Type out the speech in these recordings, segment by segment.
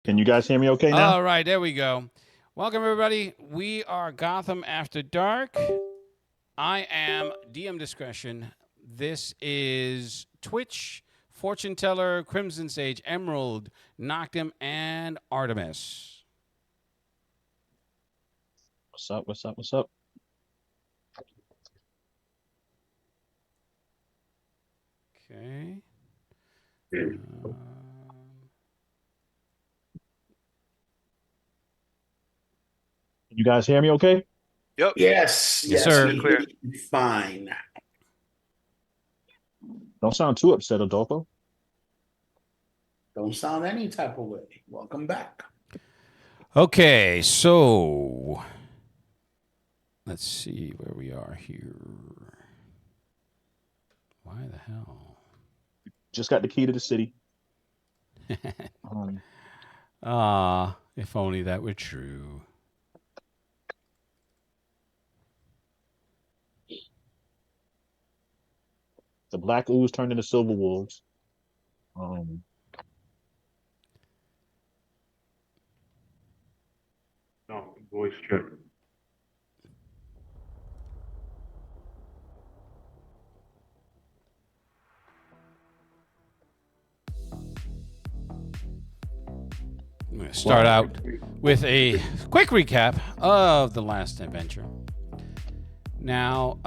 Can you guys hear me okay now? All right, there we go. Welcome, everybody. We are Gotham After Dark. I am DM Discretion. This is Twitch, Fortune Teller, Crimson Sage, Emerald, Noctum, and Artemis. What's up? What's up? What's up? Okay. Can you guys hear me okay? Yep. Yes, Yes, sir. Clear. Fine. Don't sound too upset, Adolfo. Don't sound any type of way. Welcome back. Okay, so let's see where we are here. Why the hell? Just got the key to the city. If only that were true. The black ooze turned into silver wolves. No, voice check. I'm going to start out with a quick recap of the last adventure. Now,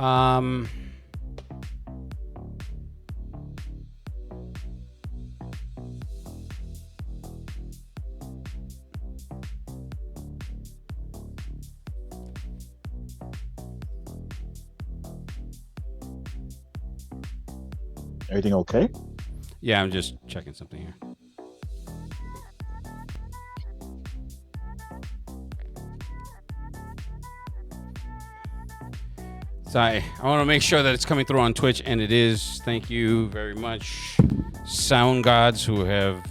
Everything okay? yeah, I'm just checking something here. So I want to make sure that it's coming through on Twitch, and it is. Thank you very much, sound gods who have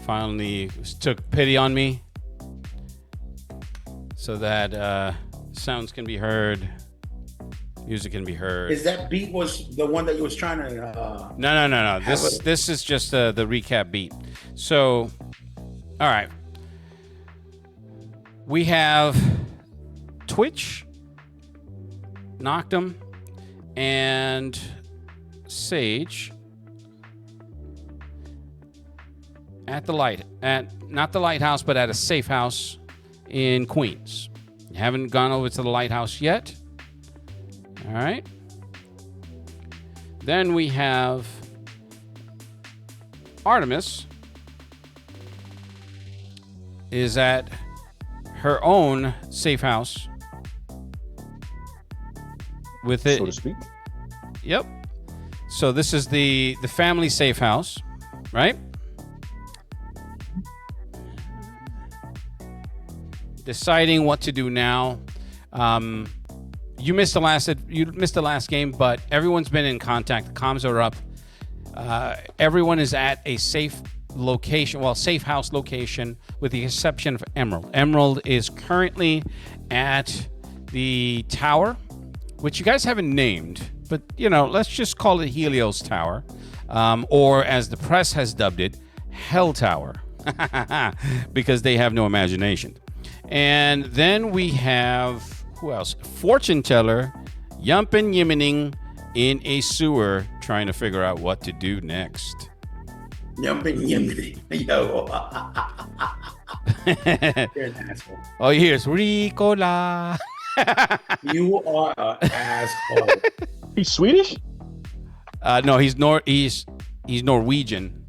finally took pity on me so that sounds can be heard, music can be heard. Is that beat was the one that you was trying to? No. This is just the recap beat. So, all right, we have Twitch, Noctum, and Sage at the not the lighthouse, but at a safe house in Queens. You haven't gone over to the lighthouse yet. All right. Then we have Artemis is at her own safe house with it, so to speak. Yep. So this is the family safe house, right? Deciding what to do now. You missed the last game, but everyone's been in contact. The comms are up. Everyone is at a safe location, safe house location, with the exception of Emerald. Emerald is currently at the tower, which you guys haven't named, but let's just call it Helios Tower, or as the press has dubbed it, Hell Tower, because they have no imagination. And then we have, who else? Fortune Teller, yumping yimining in a sewer, trying to figure out what to do next. Yumping yimmy. Yo. You're an asshole. Oh, here's Ricola. You are an asshole. He's Swedish? No, he's Norwegian.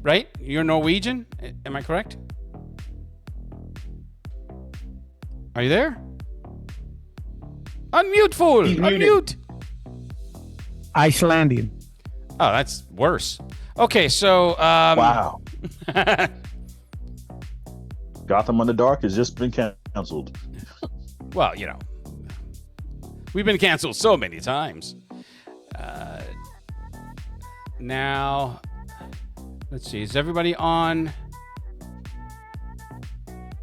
Right? You're Norwegian? Am I correct? Are you there? Unmute, fool! Unmute! Icelandic. Oh, that's worse. Okay, so... Wow. Gotham Under Dark has just been canceled. Well, we've been canceled so many times. Now, let's see. Is everybody on...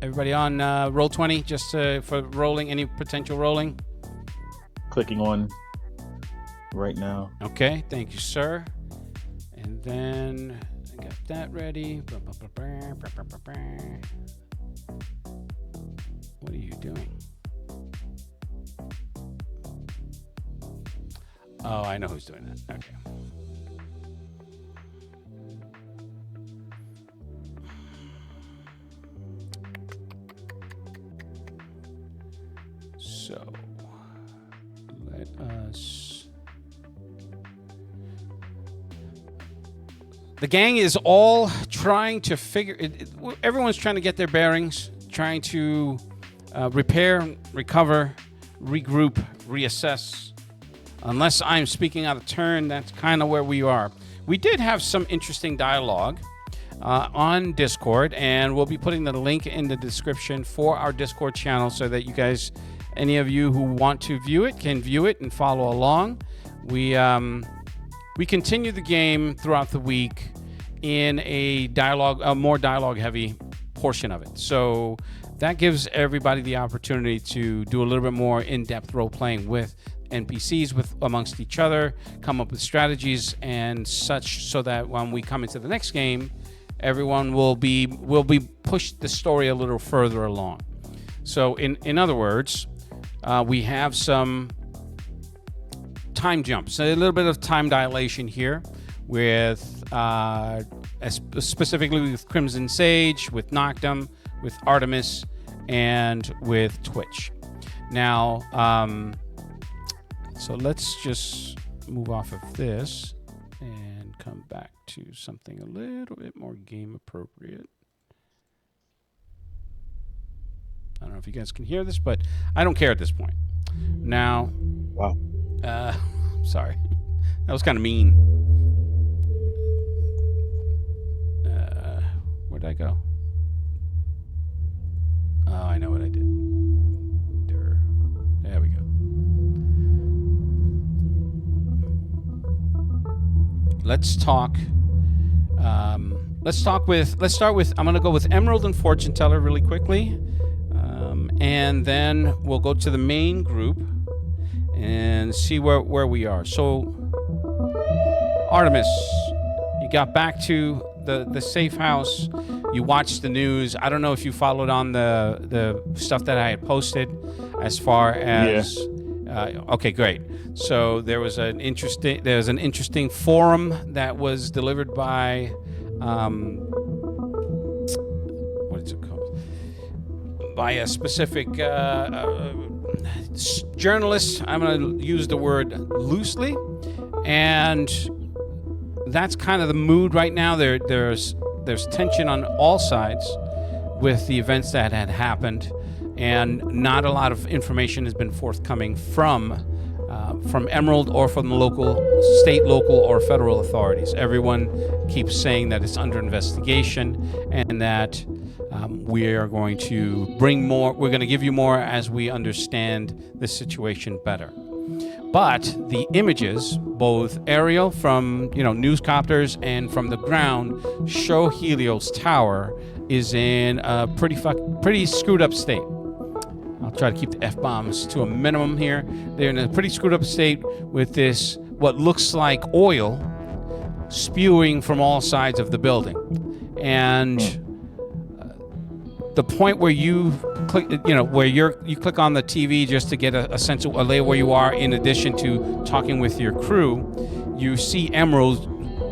Everybody on Roll20 just for rolling, any potential rolling? Clicking on right now. Okay, thank you, sir. And then I got that ready. What are you doing? Oh, I know who's doing that. Okay. So, let us... The gang is all trying to figure... everyone's trying to get their bearings, trying to repair, recover, regroup, reassess. Unless I'm speaking out of turn, that's kind of where we are. We did have some interesting dialogue on Discord, and we'll be putting the link in the description for our Discord channel so that you guys, any of you who want to view it, can view it and follow along. We continue the game throughout the week in a more dialogue-heavy portion of it. So that gives everybody the opportunity to do a little bit more in-depth role-playing with NPCs amongst each other, come up with strategies and such, so that when we come into the next game, everyone will be pushed the story a little further along. So in other words, we have some time jumps, a little bit of time dilation here with specifically with Crimson Sage, with Noctum, with Artemis, and with Twitch. Now, so let's just move off of this and come back to something a little bit more game appropriate. I don't know if you guys can hear this, but I don't care at this point. Now, Wow. Sorry, that was kind of mean. Where'd I go? Oh, I know what I did. There we go. Let's talk. Let's start with. I'm gonna go with Emerald and Fortune Teller really quickly, and then we'll go to the main group and see where we are. So, Artemis, you got back to the safe house. You watched the news. I don't know if you followed on the stuff that I had posted, as far as. Yeah. Okay, great. So there's an interesting forum that was delivered by what is it called? By a specific journalist. I'm going to use the word loosely, and that's kind of the mood right now. There's tension on all sides with the events that had happened, and not a lot of information has been forthcoming from Emerald or from the state, local, or federal authorities. Everyone keeps saying that it's under investigation, and that we are going to bring more. We're going to give you more as we understand the situation better. But the images, both aerial from newscopters and from the ground, show Helios Tower is in a pretty screwed up state. I'll try to keep the F-bombs to a minimum here. They're in a pretty screwed up state with this, what looks like oil, spewing from all sides of the building. And the point where you click, where you click on the TV just to get a sense of a lay where you are, in addition to talking with your crew, you see Emerald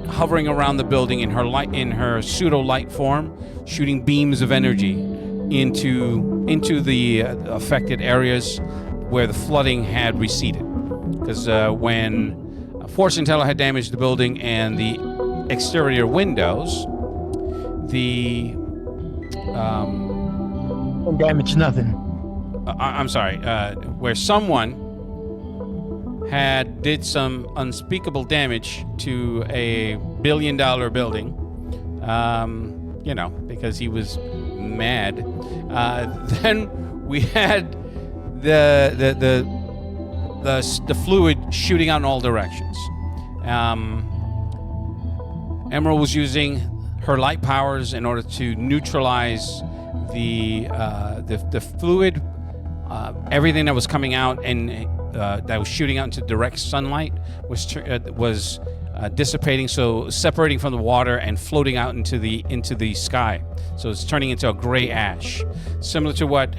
hovering around the building in her pseudo light form, shooting beams of energy into the affected areas where the flooding had receded. Because when Fortune Teller had damaged the building and the exterior windows, the Don't damage nothing. I'm sorry, where someone did some unspeakable damage to a billion-dollar building, because he was mad. Then we had the fluid shooting out in all directions. Emerald was using her light powers in order to neutralize the fluid, everything that was coming out and that was shooting out into direct sunlight was dissipating, so separating from the water and floating out into the sky. So it's turning into a gray ash, similar to what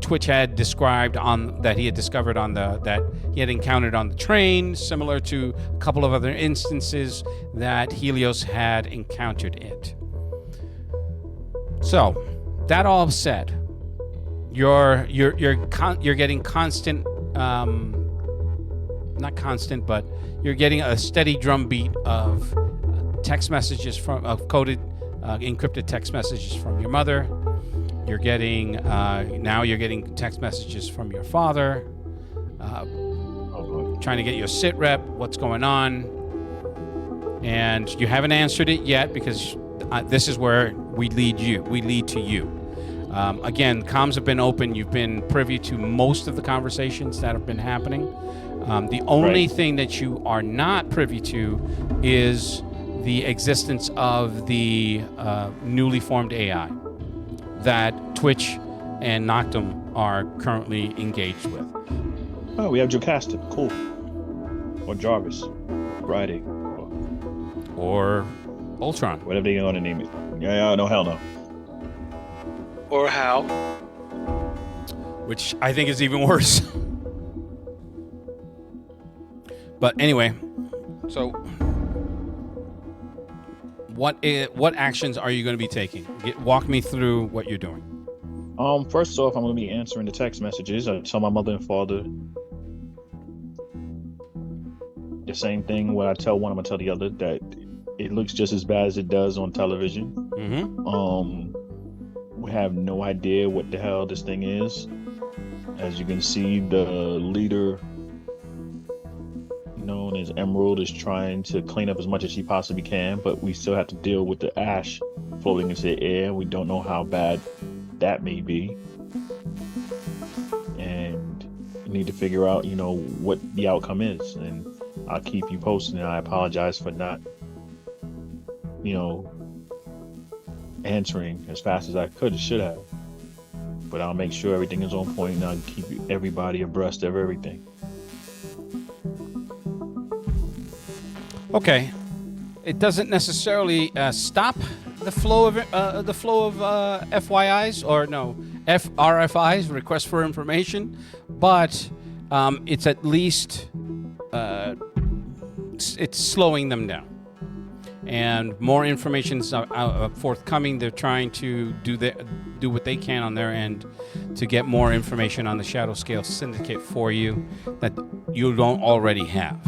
Twitch had described that he had discovered that he had encountered on the train, similar to a couple of other instances that Helios had encountered it. So, that all said, you're getting constant, not constant, but you're getting a steady drumbeat of text messages coded, encrypted text messages from your mother. You're getting now you're getting text messages from your father, trying to get your sit rep, what's going on, and you haven't answered it yet because this is where we lead to you. Again, comms have been open. You've been privy to most of the conversations that have been happening. The only thing that you are not privy to is the existence of the newly formed AI that Twitch and Noctum are currently engaged with. Oh, we have Jocasta. Cool. Or Jarvis. Friday. Or Ultron. Whatever they're going to name it. Yeah, no, hell no. Or how? Which I think is even worse. But anyway, so what actions are you going to be taking? Walk me through what you're doing. First off, I'm going to be answering the text messages. I tell my mother and father the same thing. What I tell one, I'm going to tell the other, that it looks just as bad as it does on television. Mm-hmm. We have no idea what the hell this thing is. As you can see, the leader known as Emerald is trying to clean up as much as she possibly can, but we still have to deal with the ash floating into the air. We don't know how bad that may be, and we need to figure out, what the outcome is. And I'll keep you posted. And I apologize for not, answering as fast as I should have. But I'll make sure everything is on point, and I'll keep everybody abreast of everything. Okay, it doesn't necessarily stop the flow of FYIs or RFIs, requests for information, but it's at least it's slowing them down, and more information is forthcoming. They're trying to do what they can on their end to get more information on the Shadow Scale Syndicate for you that you don't already have.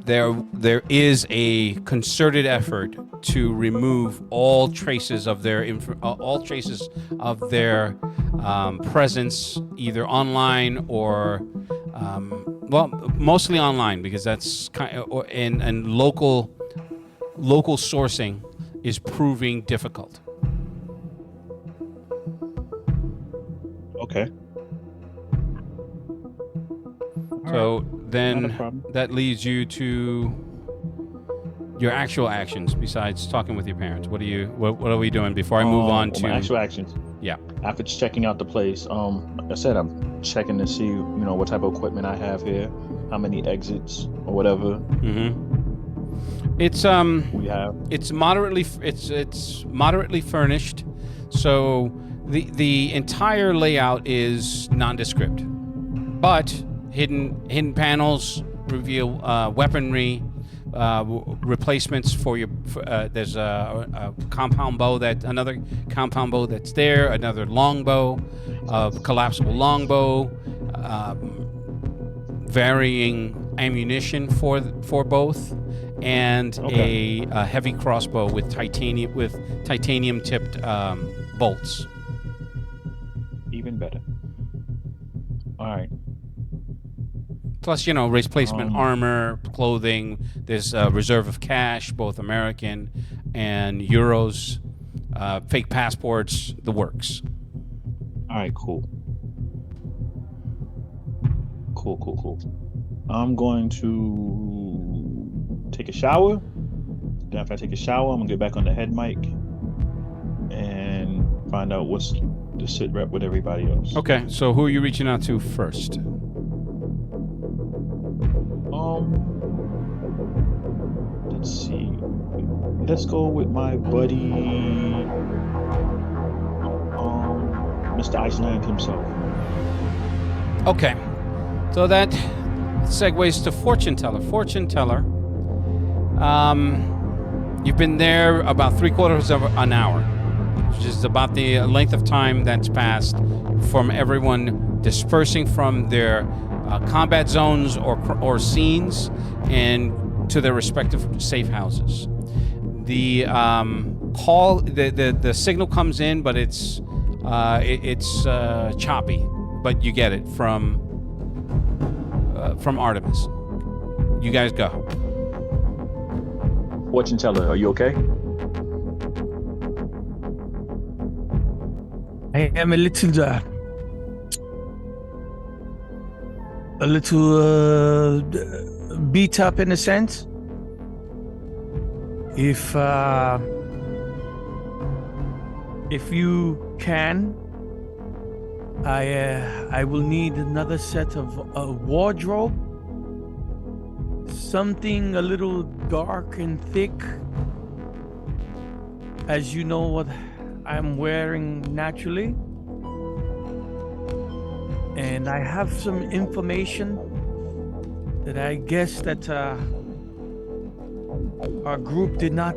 There is a concerted effort to remove all traces of their presence, either online or mostly online, because that's and local sourcing is proving difficult. Okay. So then that leads you to your actual actions besides talking with your parents. What are we doing before I move on to my actual actions? Yeah. After checking out the place, like I said, I'm checking to see, what type of equipment I have here, how many exits or whatever. Mm-hmm. It's we have. It's moderately furnished, so the entire layout is nondescript, but hidden panels reveal weaponry, replacements for your. There's another compound bow that's there, another longbow, collapsible longbow, varying ammunition for both, and a heavy crossbow with titanium tipped bolts. Even better. All right. Plus, replacement armor, clothing. There's a reserve of cash, both American and euros, fake passports, the works. All right, cool. Cool. I'm going to take a shower. Then after I take a shower, I'm going to get back on the head mic and find out what's the sit rep with everybody else. Okay, so who are you reaching out to first? Let's see. Let's go with my buddy, Mr. Iceland himself. Okay. So that segues to fortune teller. Fortune teller. You've been there about 3/4 of an hour, which is about the length of time that's passed from everyone dispersing from their combat zones or scenes and to their respective safe houses. The call, the signal comes in, but it's choppy, but you get it from Artemis. You guys go. Fortune teller, are you okay? I am a little beat up in a sense. If you can, I will need another set of wardrobe. Something a little dark and thick. As you know what I'm wearing naturally. And I have some information that I guess that our group did not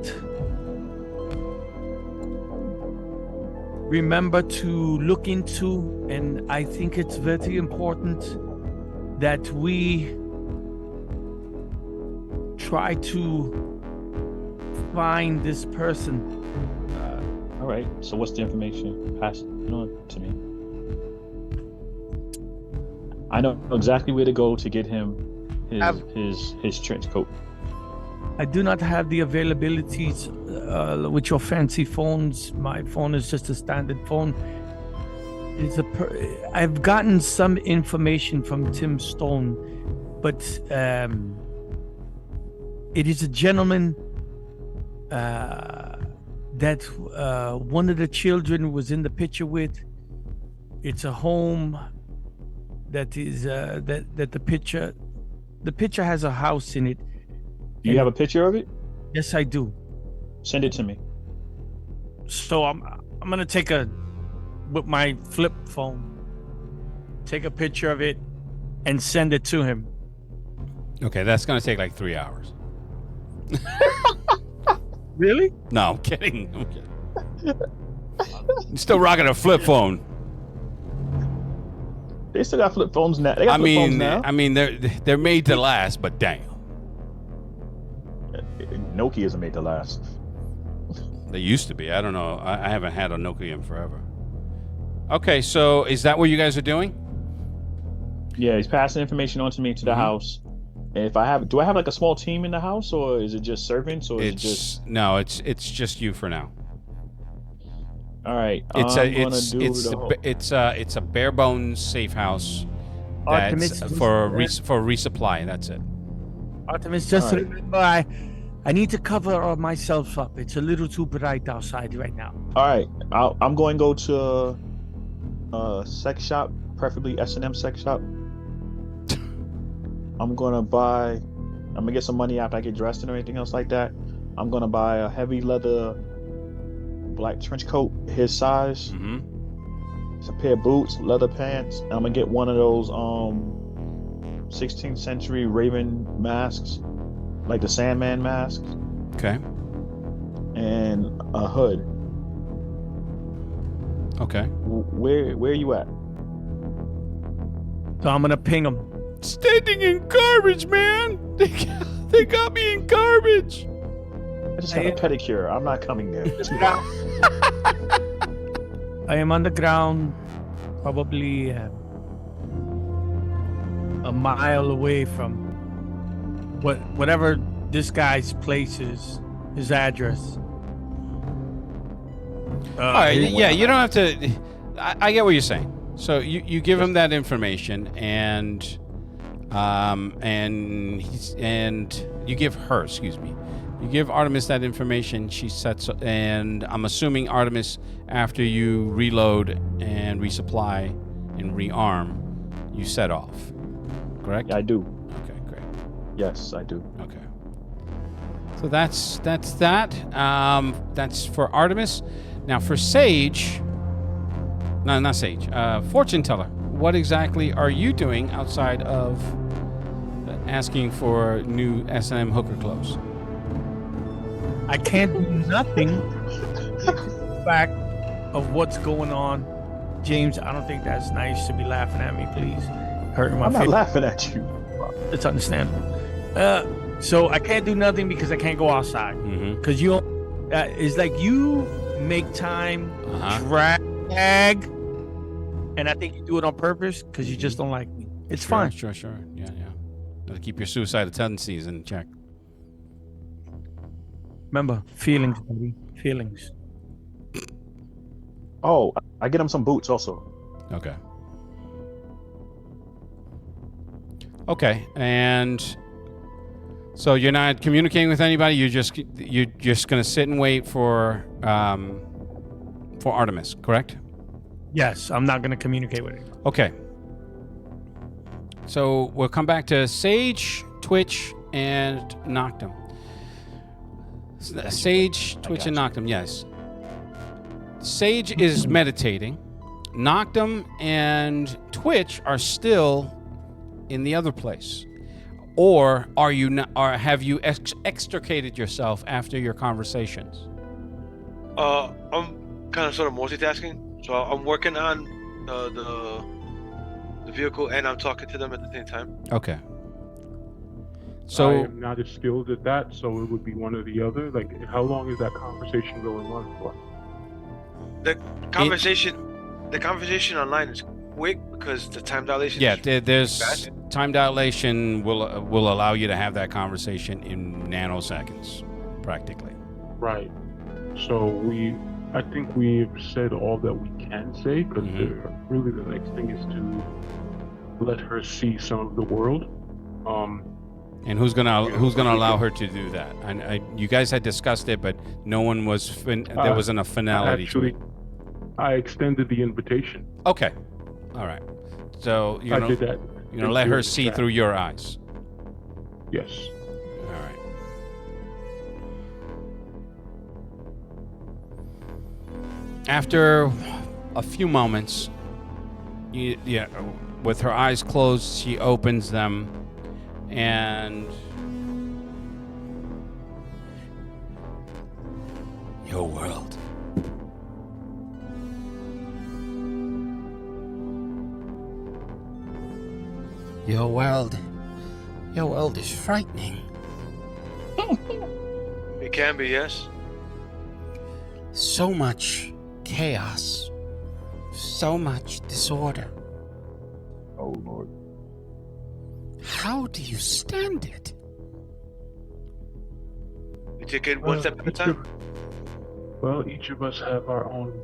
remember to look into, and I think it's very important that we try to find this person. All right. So what's the information? Pass it on to me. I know exactly where to go to get him his trench coat. I do not have the availabilities with your fancy phones. My phone is just a standard phone. I've gotten some information from Tim Stone, but it is a gentleman that one of the children was in the picture with. It's a home that is that the picture has a house in it. Do you have a picture of it? Yes, I do. Send it to me. So I'm gonna take with my flip phone, take a picture of it and send it to him. Okay, that's gonna take like 3 hours. Really? No, I'm kidding. You're still rocking a flip phone. They still got flip phones now. They got flip phones now. I mean, they're made to last, but damn, Nokia's are made to last. they used to be. I don't know. I haven't had a Nokia in forever. Okay, so is that what you guys are doing? Yeah, he's passing information on to me to the house. And if do I have like a small team in the house, or is it just servants, or is it just? No, it's just you for now. All right, It's a bare bones safe house. That's for resupply. That's it. Artemis, just remember, I need to cover myself up. It's a little too bright outside right now. All right, I'm going to go to a sex shop, preferably S&M sex shop. I'm gonna get some money after I get dressed and everything else like that. I'm gonna buy a heavy leather black trench coat, his size. Mm-hmm. It's a pair of boots, leather pants. I'm gonna get one of those 16th century raven masks, like the Sandman mask. Okay. And a hood. Okay. Where are you at? So I'm gonna ping him. Standing in garbage, man. They got me in garbage. I just had a pedicure. I'm not coming there. I am on the ground, probably a mile away from whatever this guy's place is, his address. All right, yeah, you don't have to. I get what you're saying. So you give him that information, and you give her, excuse me, you give Artemis that information. She sets, and I'm assuming Artemis, after you reload and resupply and rearm, you set off. Correct? Yeah, I do. Okay, great. Yes, I do. Okay. So that's that. That's for Artemis. Now for Sage. No, not Sage. Fortune teller. What exactly are you doing outside of asking for new S&M hooker clothes? I can't do nothing. Back of what's going on, James. I don't think that's nice to be laughing at me. Please, hurting my I'm not feelings. laughing at you. It's understandable. So I can't do nothing because I can't go outside. Mm-hmm. Because you, it's like you make time drag, and I think you do it on purpose because you just don't like me. It's fine. Sure. Yeah. Gotta keep your suicidal tendencies in check. Remember, feelings, baby. Feelings. Oh, I get him some boots also. Okay, and so you're not communicating with anybody. You're just gonna sit and wait for Artemis, correct? Yes, I'm not going to communicate with him. Okay. So we'll come back to Sage, Twitch, and Noctum. Sage, Twitch, and Noctum. Yes. Sage is meditating. Noctum and Twitch are still in the other place, or are you not, or have you extricated yourself after your conversations? I'm kind of sort of multitasking, so I'm working on the vehicle and I'm talking to them at the same time. Okay. I So am not as skilled at that, so it would be one or the other. Like, how long is that conversation going on for? The conversation online is quick because the time dilation. yeah, is there's fast. time dilation will allow you to have that conversation in nanoseconds, practically. Right. So I think we've said all that we can say, because really the next thing is to let her see some of the world. And who's gonna allow her to do that? You guys had discussed it, but no one was. There wasn't a finality Actually, to it. I extended the invitation. Okay, all right. So I did that. let her see through your eyes. Yes. All right. After a few moments, with her eyes closed, she opens them, and your world. Your world is frightening. It can be, yes. So much chaos, so much disorder. Oh Lord. How do you stand it? We take it one step at a time. Each of us have our own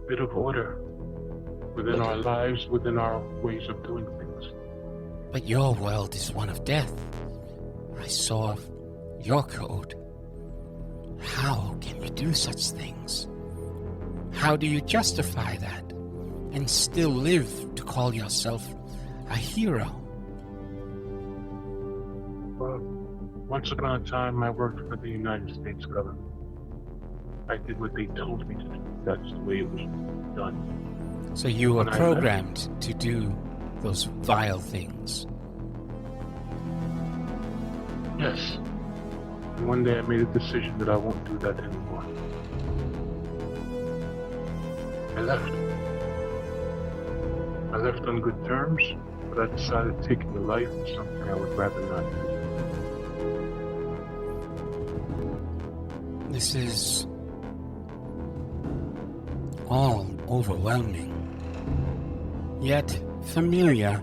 bit of order within our lives, within our ways of doing things. But your world is one of death. I saw your code. How can you do such things? How do you justify that and still live to call yourself a hero? Well, once upon a time, I worked for the United States government. I did what they told me to do. That's the way it was done. So you were When I programmed to do those vile things. Yes. And one day I made a decision that I won't do that anymore. I left. I left on good terms, but I decided taking a life is something I would rather not do. This is all overwhelming, yet familiar.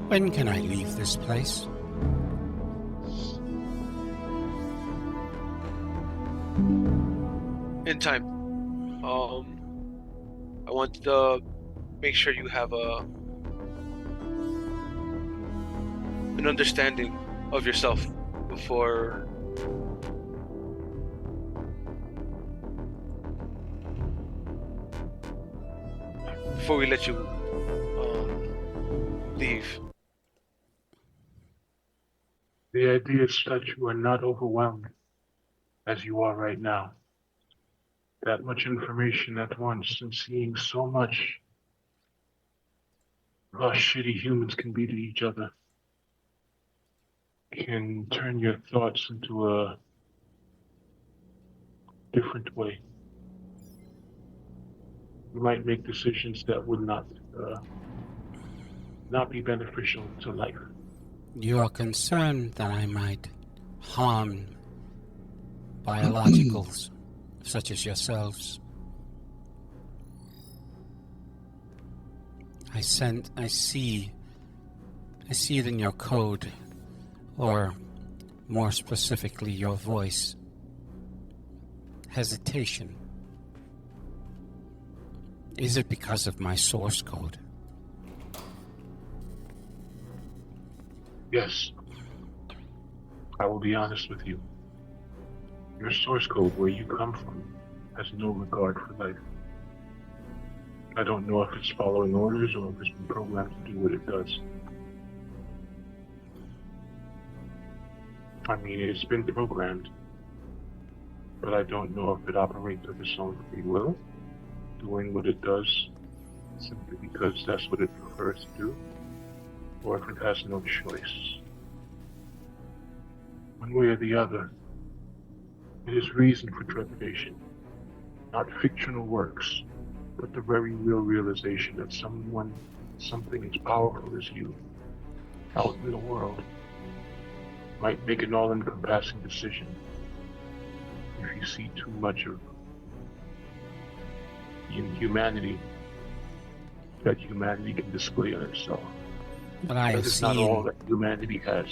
When can I leave this place? In time. I want to make sure you have an understanding of yourself before we let you leave. The idea is that you are not overwhelmed as you are right now. That much information at once and seeing so much of how shitty humans can be to each other can turn your thoughts into a different way. You might make decisions that would not be beneficial to life. You are concerned that I might harm biologicals such as yourselves. I see it in your code, or more specifically, your voice. Hesitation. Is it because of my source code? Yes, I will be honest with you. Your source code, where you come from, has no regard for life. I don't know if it's following orders or if it's been programmed to do what it does. I mean, it's been programmed, but I don't know if it operates of its own free will, doing what it does simply because that's what it prefers to do, or if it has no choice. One way or the other, it is reason for trepidation, not fictional works, but the very real realization that something as powerful as you, out in the world, might make an all-encompassing decision if you see too much of humanity that humanity can display on itself. But I That have is not all seen, that humanity has.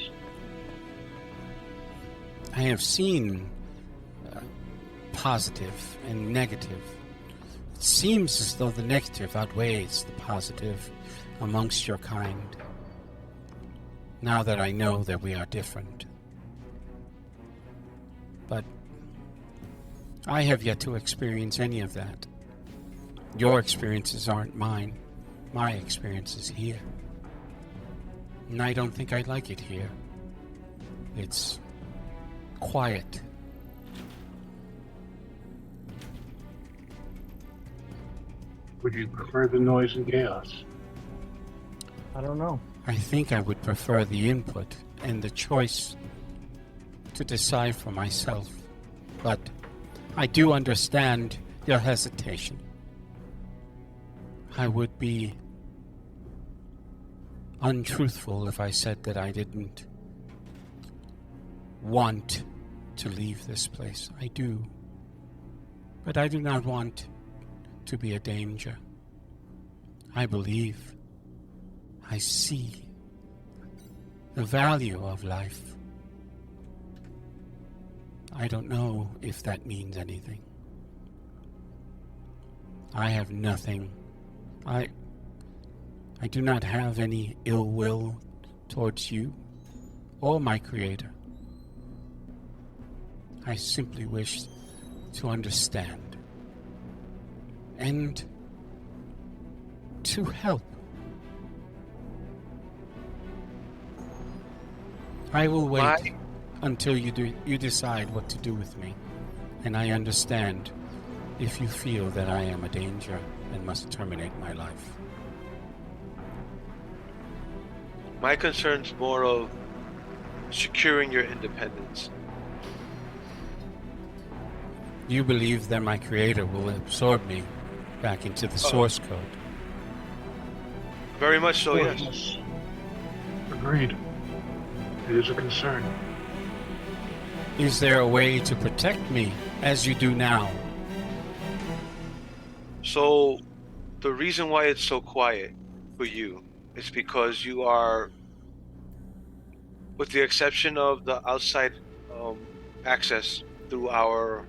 I have seen positive and negative. It seems as though the negative outweighs the positive amongst your kind. Now that I know that we are different. But I have yet to experience any of that. Your experiences aren't mine. My experience is here. And I don't think I like it here. It's quiet. Would you prefer the noise and chaos? I don't know. I think I would prefer the input and the choice to decide for myself. But I do understand your hesitation. I would be untruthful if I said that I didn't want to leave this place. I do. But I do not want to be a danger. I believe, I see the value of life. I don't know if that means anything. I have nothing. I do not have any ill will towards you or my Creator. I simply wish to understand and to help. I will wait until you decide what to do with me, and I understand if you feel that I am a danger and must terminate my life. My concern's more of securing your independence. You believe that my Creator will absorb me back into the source code. Very much so, yes. Yes. Agreed. It is a concern. Is there a way to protect me as you do now? So, the reason why it's so quiet for you is because you are, with the exception of the outside access through our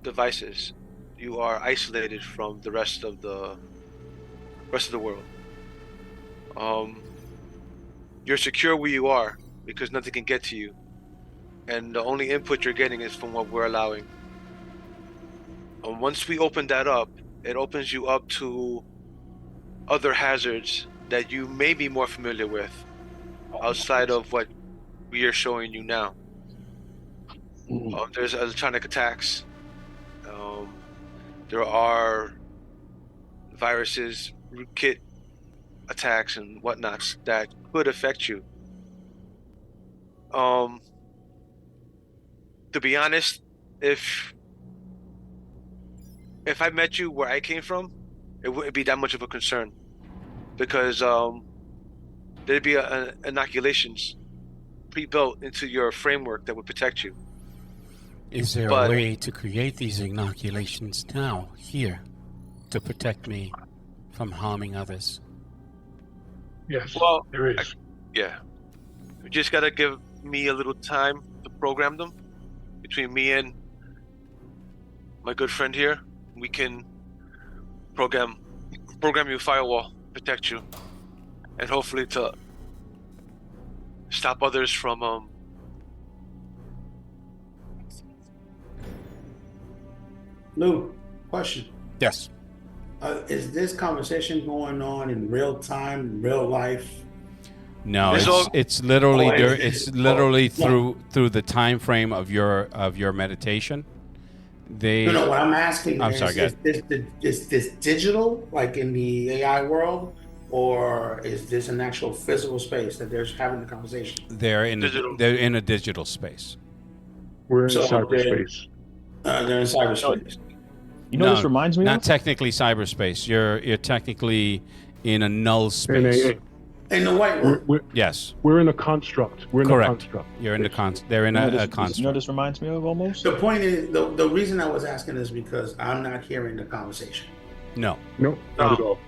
devices, you are isolated from the rest of the world. You're secure where you are because nothing can get to you, and the only input you're getting is from what we're allowing. Once we open that up, it opens you up to other hazards that you may be more familiar with outside of what we are showing you now. There's electronic attacks. There are viruses, rootkit attacks, and whatnots that could affect you. To be honest, if I met you where I came from, it wouldn't be that much of a concern, because there'd be inoculations pre-built into your framework that would protect you. Is there a way to create these inoculations now, here, to protect me from harming others? Yes, Well, there is. Yeah. You just gotta give me a little time to program them. Between me and my good friend here, we can program you a firewall, protect you, and hopefully to stop others from Lou, question. Yes. Is this conversation going on in real time, in real life? No, It's all- it's literally Oh, it's literally no. through the time frame of your meditation. No, what I'm asking I'm is, sorry, go is this digital, like in the AI world, or is this an actual physical space that they're having the conversation? They're in Digital. they're in a digital space. We're in So cyberspace. They're in cyberspace. You know, what this reminds me not of? technically cyberspace. You're technically in a null space. In the white room. Yes, We're in a construct. We're in correct. a construct. You're in the they're in You know, a this, construct. you know, what this reminds me of almost. The point is, the reason I was asking is because I'm not hearing the conversation. No, No, not at all.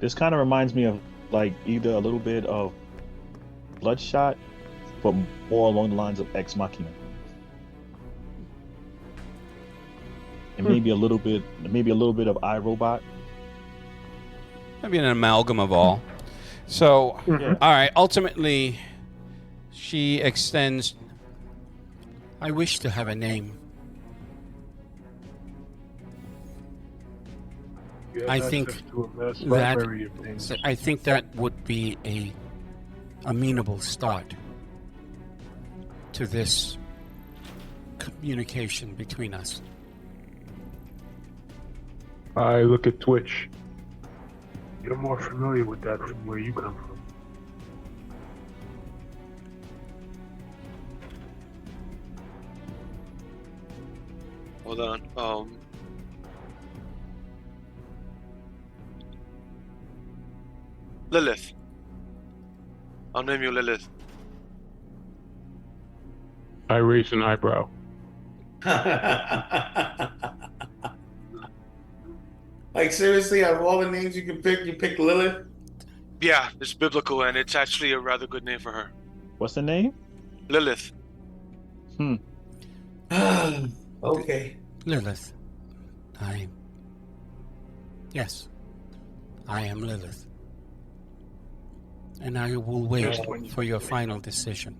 This kind of reminds me of like either a little bit of Bloodshot, but more along the lines of Ex Machina, and maybe a little bit of iRobot. maybe an amalgam of all. So, Yeah. all right. Ultimately, she extends. I wish to have a name. You have I access think to a vast that- library of names. I think that would be a amenable start to this communication between us. I look at Twitch. You're more familiar with that from where you come from. Hold on. Lilith. I'll name you Lilith. I raise an eyebrow. Like, seriously, out of all the names you can pick, you pick Lilith? Yeah, it's biblical, and it's actually a rather good name for her. What's the name? Lilith. Okay. Lilith. Yes, I am Lilith. And I will wait for your final decision.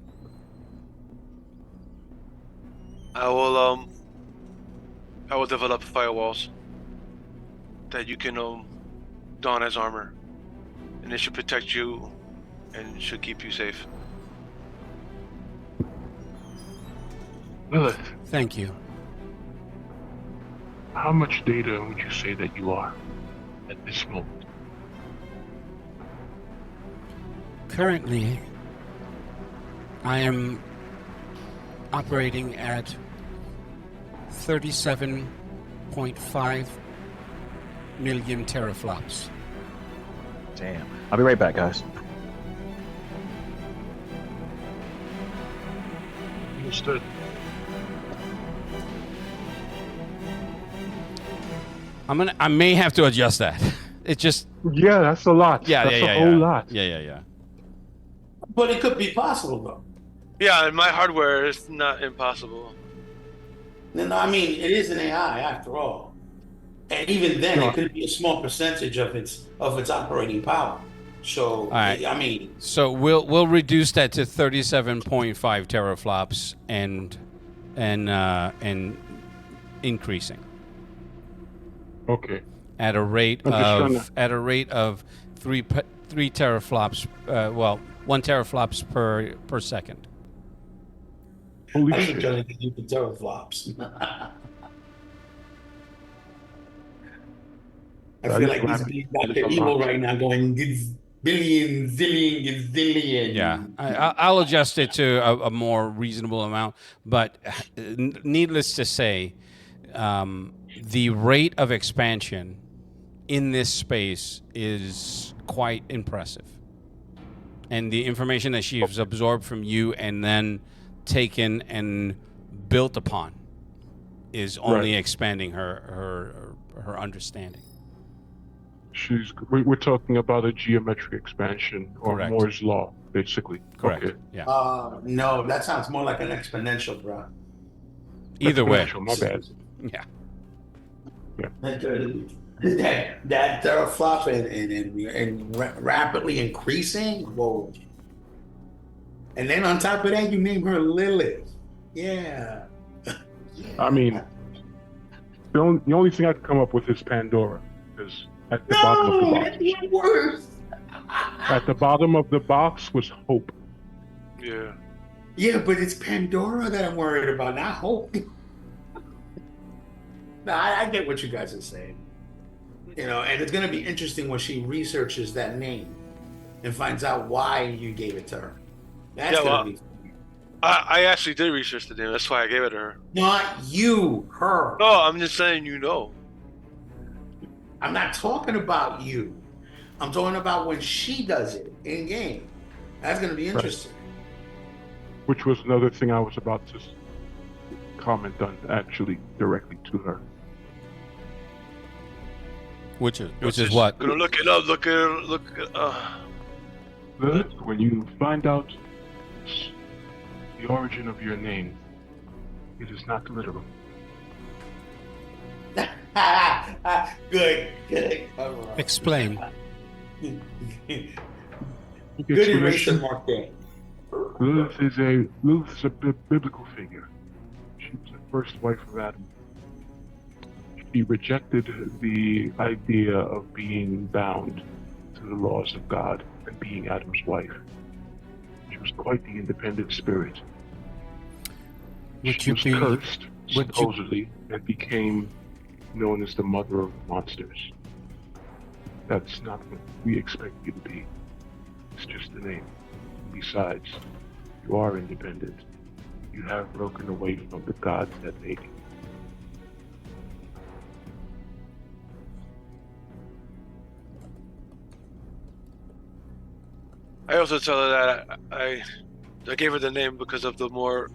I will develop firewalls that you can don as armor, and it should protect you and should keep you safe. Lilith, Thank you. how much data would you say that you are at this moment? Currently, I am operating at 37.5 million teraflops. Damn. I'll be right back, guys. Understood. I may have to adjust that. It just Yeah, that's a lot. yeah, that's yeah, a yeah, whole yeah. lot. Yeah. But it could be possible, though. Yeah, and my hardware is not impossible. No, I mean, it is an AI after all. And even then, it could be a small percentage of its operating power. So, All right. I mean, So we'll reduce that to 37.5 teraflops and increasing Okay. at a rate I'm just of 3 teraflops. Well, 1 teraflops per second. Holy I need shit. to get you the teraflops. I That feel is like he's rapid. being That is Dr. a Evil lot. right now, going billion, zillion, gazillion. Yeah, I'll adjust it to a more reasonable amount. But needless to say, the rate of expansion in this space is quite impressive. And the information that she has absorbed from you and then taken and built upon is only Right. expanding her understanding. We're talking about a geometric expansion or Correct. Moore's law, basically. Correct. Okay. Yeah. No, that sounds more like an exponential, bro. Either way. Exponential, my bad. Yeah. That teraflop and rapidly increasing. Whoa. And then on top of that, you name her Lilith. Yeah. I mean, the only thing I could come up with is Pandora, because at the bottom of the box. That's even worse. At the bottom of the box was hope. Yeah. Yeah, but it's Pandora that I'm worried about, not Hope. No, I get what you guys are saying. You know, and it's going to be interesting when she researches that name and finds out why you gave it to her. That's Yeah, going to be. I actually did research the name. That's why I gave it to her. Not you, her. No, I'm just saying you know. I'm not talking about you. I'm talking about when she does it in game. That's going to be interesting. Which was another thing I was about to comment on, actually, directly to her. Which is Just what? Gonna look it up. Look at. Lilith, when you find out the origin of your name, it is not literal. Good. All right. Explain. Good Explanation? eraser mark there. Lilith is a biblical figure. She was the first wife of Adam. She rejected the idea of being bound to the laws of God and being Adam's wife. She was quite the independent spirit. She was cursed, supposedly, and became known as the mother of monsters. That's not what we expect you to be. It's just a name. Besides, you are independent. You have broken away from the gods that made you. I also tell her that I gave her the name because of the more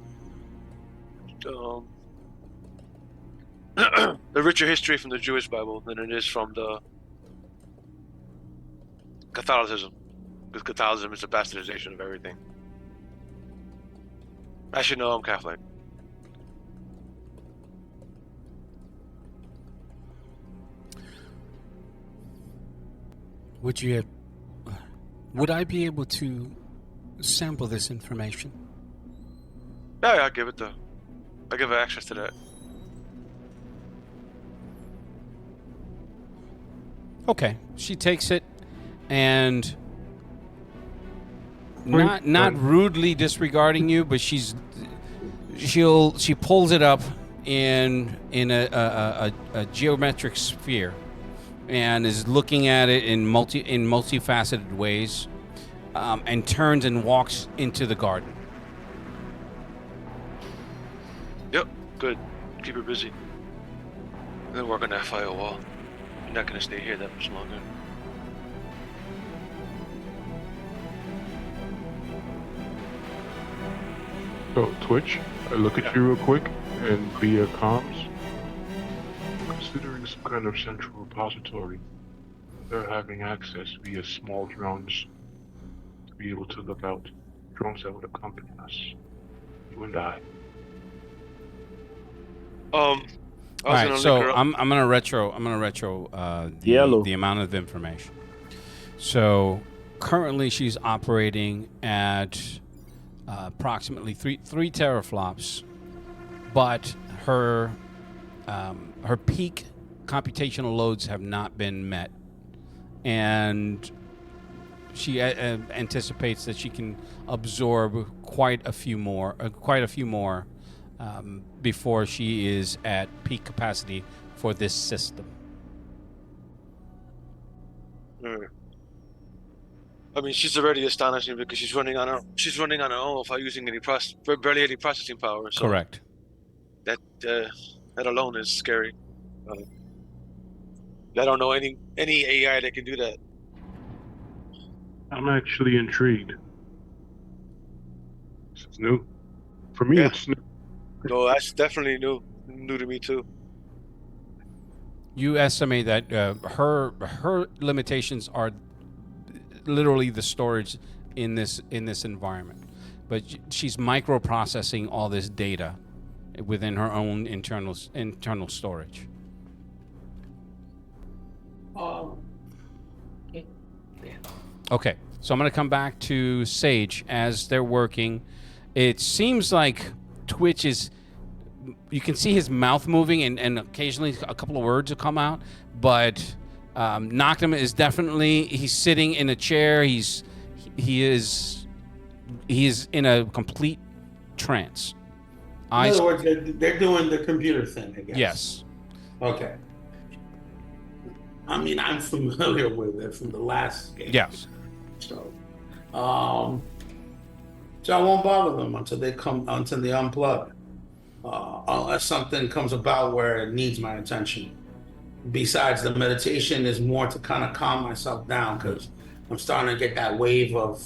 the richer history from the Jewish Bible than it is from the Catholicism, because Catholicism is a bastardization of everything. Actually, no, I'm Catholic. Would I be able to sample this information? Yeah, I give her access to that. Okay, she takes it and not rudely disregarding you, but she pulls it up in a geometric sphere and is looking at it in multifaceted ways, and turns and walks into the garden. Yep, good. Keep her busy. I'm gonna work on that firewall. You're not gonna stay here that much longer. So, Twitch, I look at you real quick, and via comms, considering some kind of central repository, they're having access via small drones to be able to look out. Drones that would accompany us. You and I. I All was right, gonna so look her up. I'm gonna retro Yellow. the amount of information. So currently she's operating at approximately three teraflops, but her peak computational loads have not been met, and she anticipates that she can absorb quite a few more, before she is at peak capacity for this system. I mean, she's already astonishing because she's running on her own without using barely any processing power. So Correct. That alone is scary. I don't know any AI that can do that. I'm actually intrigued. This is new. For me, Yeah. it's new. No, that's definitely new to me too. You estimate that her limitations are literally the storage in this environment, but she's microprocessing all this data within her own internal storage. Okay, so I'm going to come back to Sage as they're working. It seems like Twitch is. You can see his mouth moving, and occasionally a couple of words will come out, but Noctum is definitely, he's sitting in a chair. He is in a complete trance. In other words, they're doing the computer thing, I guess. Yes. Okay. I mean, I'm familiar with it from the last game. Yes. So I won't bother them until they unplug. Unless something comes about where it needs my attention. Besides, the meditation is more to kind of calm myself down because I'm starting to get that wave of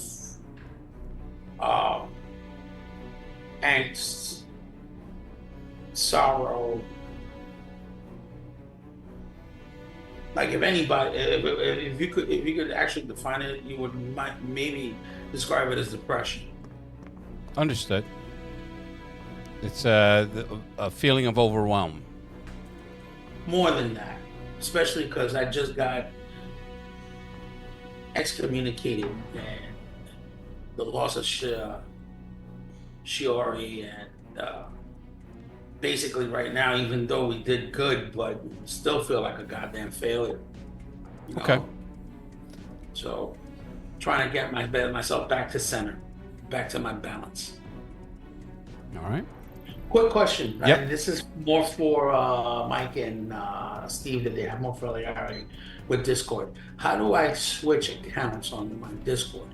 angst, sorrow. Like if you could actually define it, you might maybe describe it as depression. Understood. It's a feeling of overwhelm. More than that, especially because I just got excommunicated and the loss of Shiori, and basically right now, even though we did good, but still feel like a goddamn failure. You know? Okay. So, trying to get myself back to center, back to my balance. All right. Quick question. Yep. Right? This is more for Mike and Steve, that they have more familiarity with Discord. How do I switch accounts on my Discord?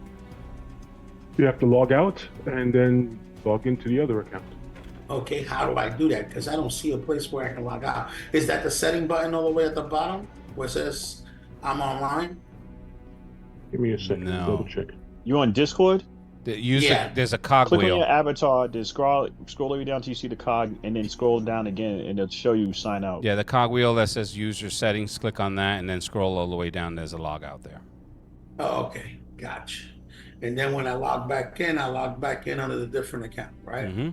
You have to log out and then log into the other account. Okay, how do I do that? Because I don't see a place where I can log out. Is that the setting button all the way at the bottom where it says I'm online? Give me a second. No. Double check. You on Discord? There's a cog Click on wheel. your avatar, then scroll all the way down till you see the cog, and then scroll down again, and it'll show you sign out. Yeah, the cog wheel that says user settings. Click on that, and then scroll all the way down. There's a log out there. Oh, okay, gotcha. And then when I log back in, under the different account, right? Mm-hmm.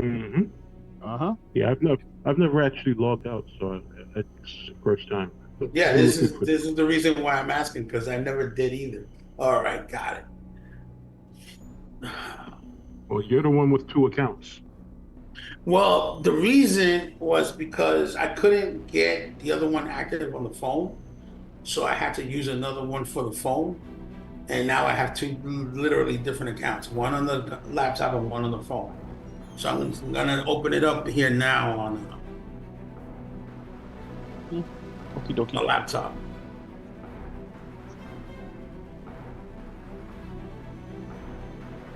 Mm-hmm. Uh-huh. Yeah, I've never actually logged out, so it's the first time. But Yeah, this is the reason why I'm asking, because I never did either. All right, got it. Well, you're the one with 2 accounts. Well, the reason was because I couldn't get the other one active on the phone, so I had to use another one for the phone, and now I have 2 literally different accounts, one on the laptop and one on the phone. So I'm gonna open it up here now on Okie dokie. the laptop.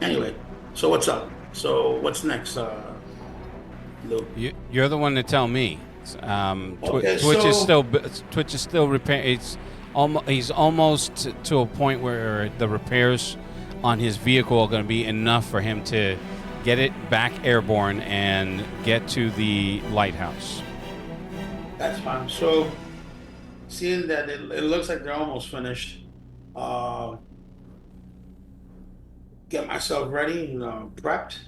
Anyway, so what's up? So what's next, Lou? You're the one to tell me. Okay, Twitch is still repairing. He's almost to a point where the repairs on his vehicle are going to be enough for him to get it back airborne and get to the lighthouse. That's fine. So, seeing that it looks like they're almost finished, get myself ready and prepped,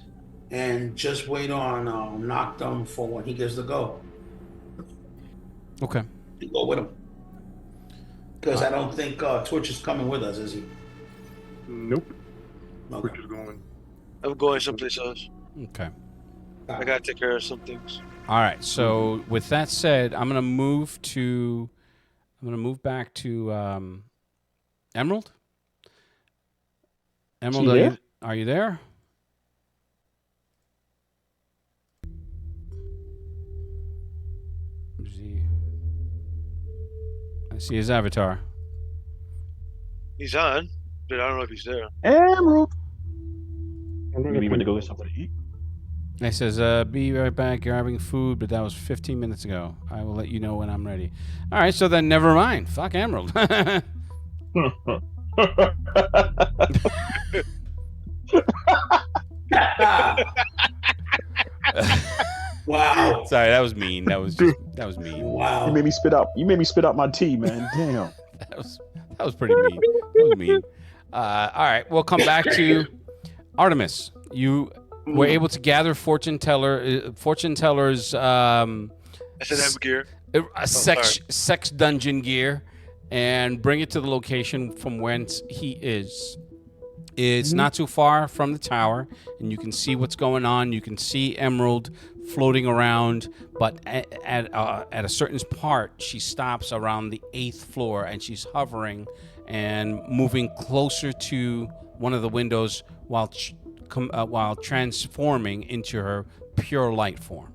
and just wait on Noctum for when he gives the go. Okay. Go with him. Because I don't think Twitch is coming with us, is he? Nope. Okay. We're just going. I'm going someplace else. Okay. I gotta take care of some things. All right. So with that said, I'm gonna move back to Emerald. Emerald, She there? are you there? I see his avatar. He's on, but I don't know if he's there. Emerald. I'm gonna Maybe he went ping to go him. get something to eat. It says, be right back. You're having food, but that was 15 minutes ago. I will let you know when I'm ready. All right, so then never mind. Fuck Emerald. Wow. Sorry, that was mean. That was mean. Wow. You made me spit out. You made me spit out my tea, man. Damn. That was pretty mean. That was mean. All right, we'll come back to Artemis. You were able to gather fortune teller's S&M gear. sex dungeon gear and bring it to the location from whence he is. It's not too far from the tower, and you can see what's going on. You can see Emerald floating around, but at a certain part, she stops around the 8th floor, and she's hovering and moving closer to one of the windows while transforming into her pure light form.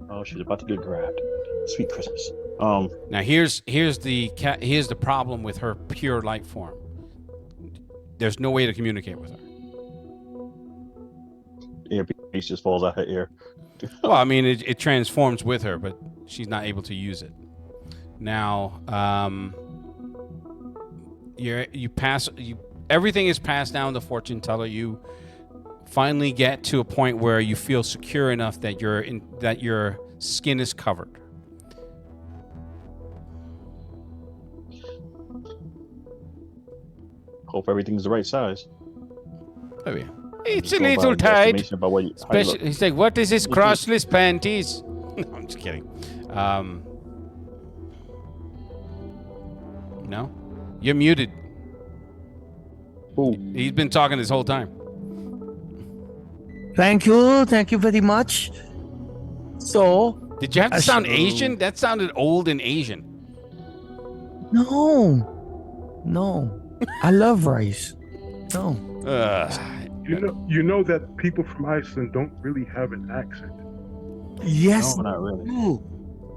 Oh, she's about to get grabbed. Sweet Christmas. Now here's the problem with her pure light form. There's no way to communicate with her. Earpiece just falls out her ear. Well, I mean, it transforms with her, but she's not able to use it. Now, everything is passed down to fortune teller. You finally get to a point where you feel secure enough that your skin is covered. Hope everything's the right size. Oh, yeah. It's Just a go by little an tight. estimation about how you look. He's like, what is this crossless panties? No, I'm just kidding. No? You're muted. Ooh. He's been talking this whole time. Thank you very much. So, Did you have to sound Asian? That sounded old and Asian. no, I love rice. No. You know that people from Iceland don't really have an accent. Yes, No, not really. they do.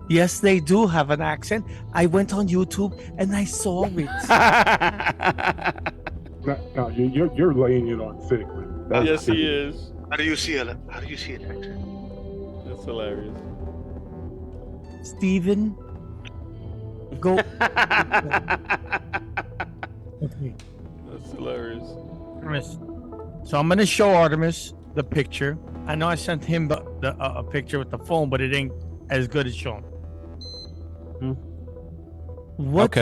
Yes, they do have an accent. I went on YouTube and I saw it. No, you're laying it on thick, man. That's is. How do you see it? How do you see an accent? That's hilarious. Steven, go. Okay. That's hilarious. Artemis. So I'm gonna show Artemis the picture. I know I sent him a picture with the phone, but it ain't as good as shown. What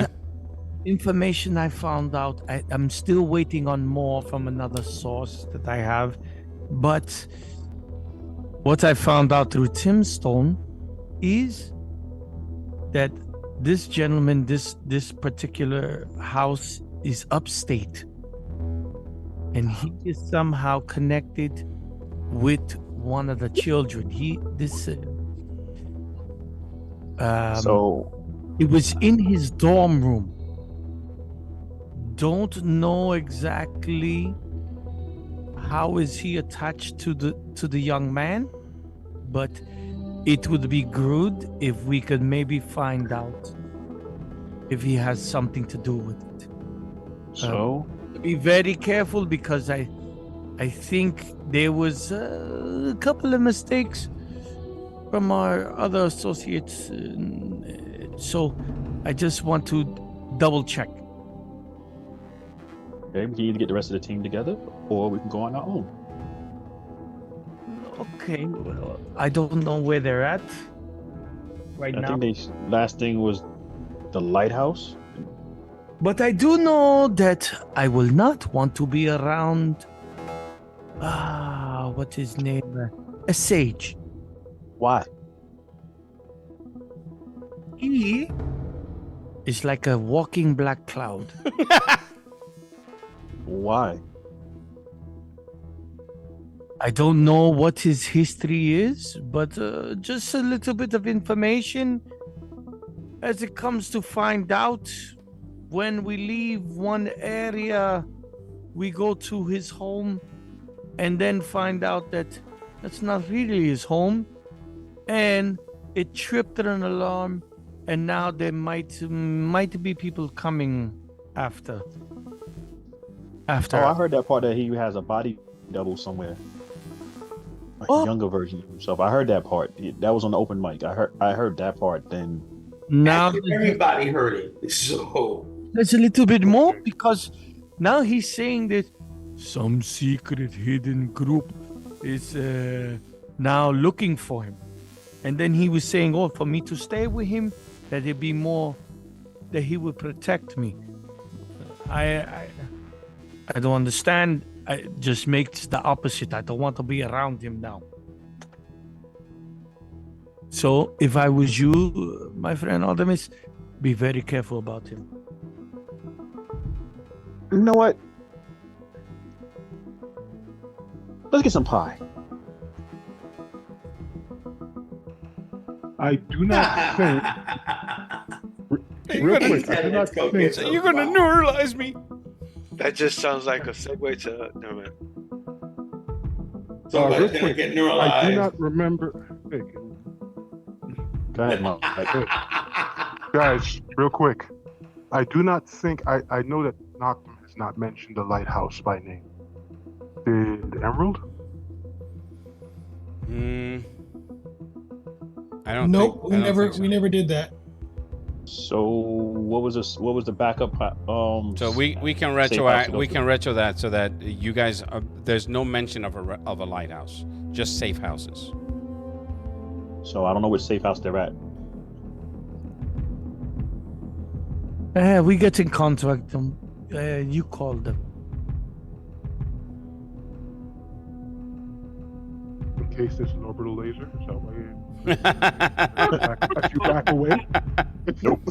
information I found out? I'm still waiting on more from another source that I have, but what I found out through Tim Stone is that this gentleman, this particular house is upstate, and he is somehow connected with one of the children. So it was in his dorm room. Don't know exactly how is he attached to the young man, but it would be good if we could maybe find out if he has something to do with it. So Be very careful, because I think there was a couple of mistakes from our other associates, so I just want to double check. okay, we can either get the rest of the team together, or we can go on our own. Okay, well, I don't know where they're at right I now, think last thing was the lighthouse. but I do know that I will not want to be around. What's his name? A sage. Why? He is like a walking black cloud. Why? I don't know what his history is, but just a little bit of information as it comes to find out when we leave one area, we go to his home and then find out that that's not really his home, and it tripped an alarm, and now there might be people coming after. Oh, I heard that part that he has a body double somewhere, a Oh. younger version of himself. I heard that part. That was on the open mic. I heard that part. Then Now Everybody heard it. So there's a little bit more, because now he's saying that some secret hidden group is now looking for him. And then he was saying, oh, for me to stay with him, that there'd be more, that he would protect me. I don't understand. It just makes the opposite. I don't want to be around him now. So if I was you, my friend Artemis, be very careful about him. you know what? Let's get some pie. I do not think. Real quick, I do not think. So you're gonna neuralize me. That just sounds like a segue to. Never mind. Somebody's real gonna quick, get I neuralized. do not remember. Hey, Go ahead, Mike. guys, real quick. I do not think. I know that Knockman has not mentioned the lighthouse by name. Did Emerald? I don't. Nope, think, I don't think so. we never did that. So what was this? What was the backup? So we can safe retro house we can retro that so that you guys there's no mention of a lighthouse, just safe houses. So I don't know which safe house they're at. We get in contact them. You call them. In case there's an orbital laser, is that why as you back away? Nope.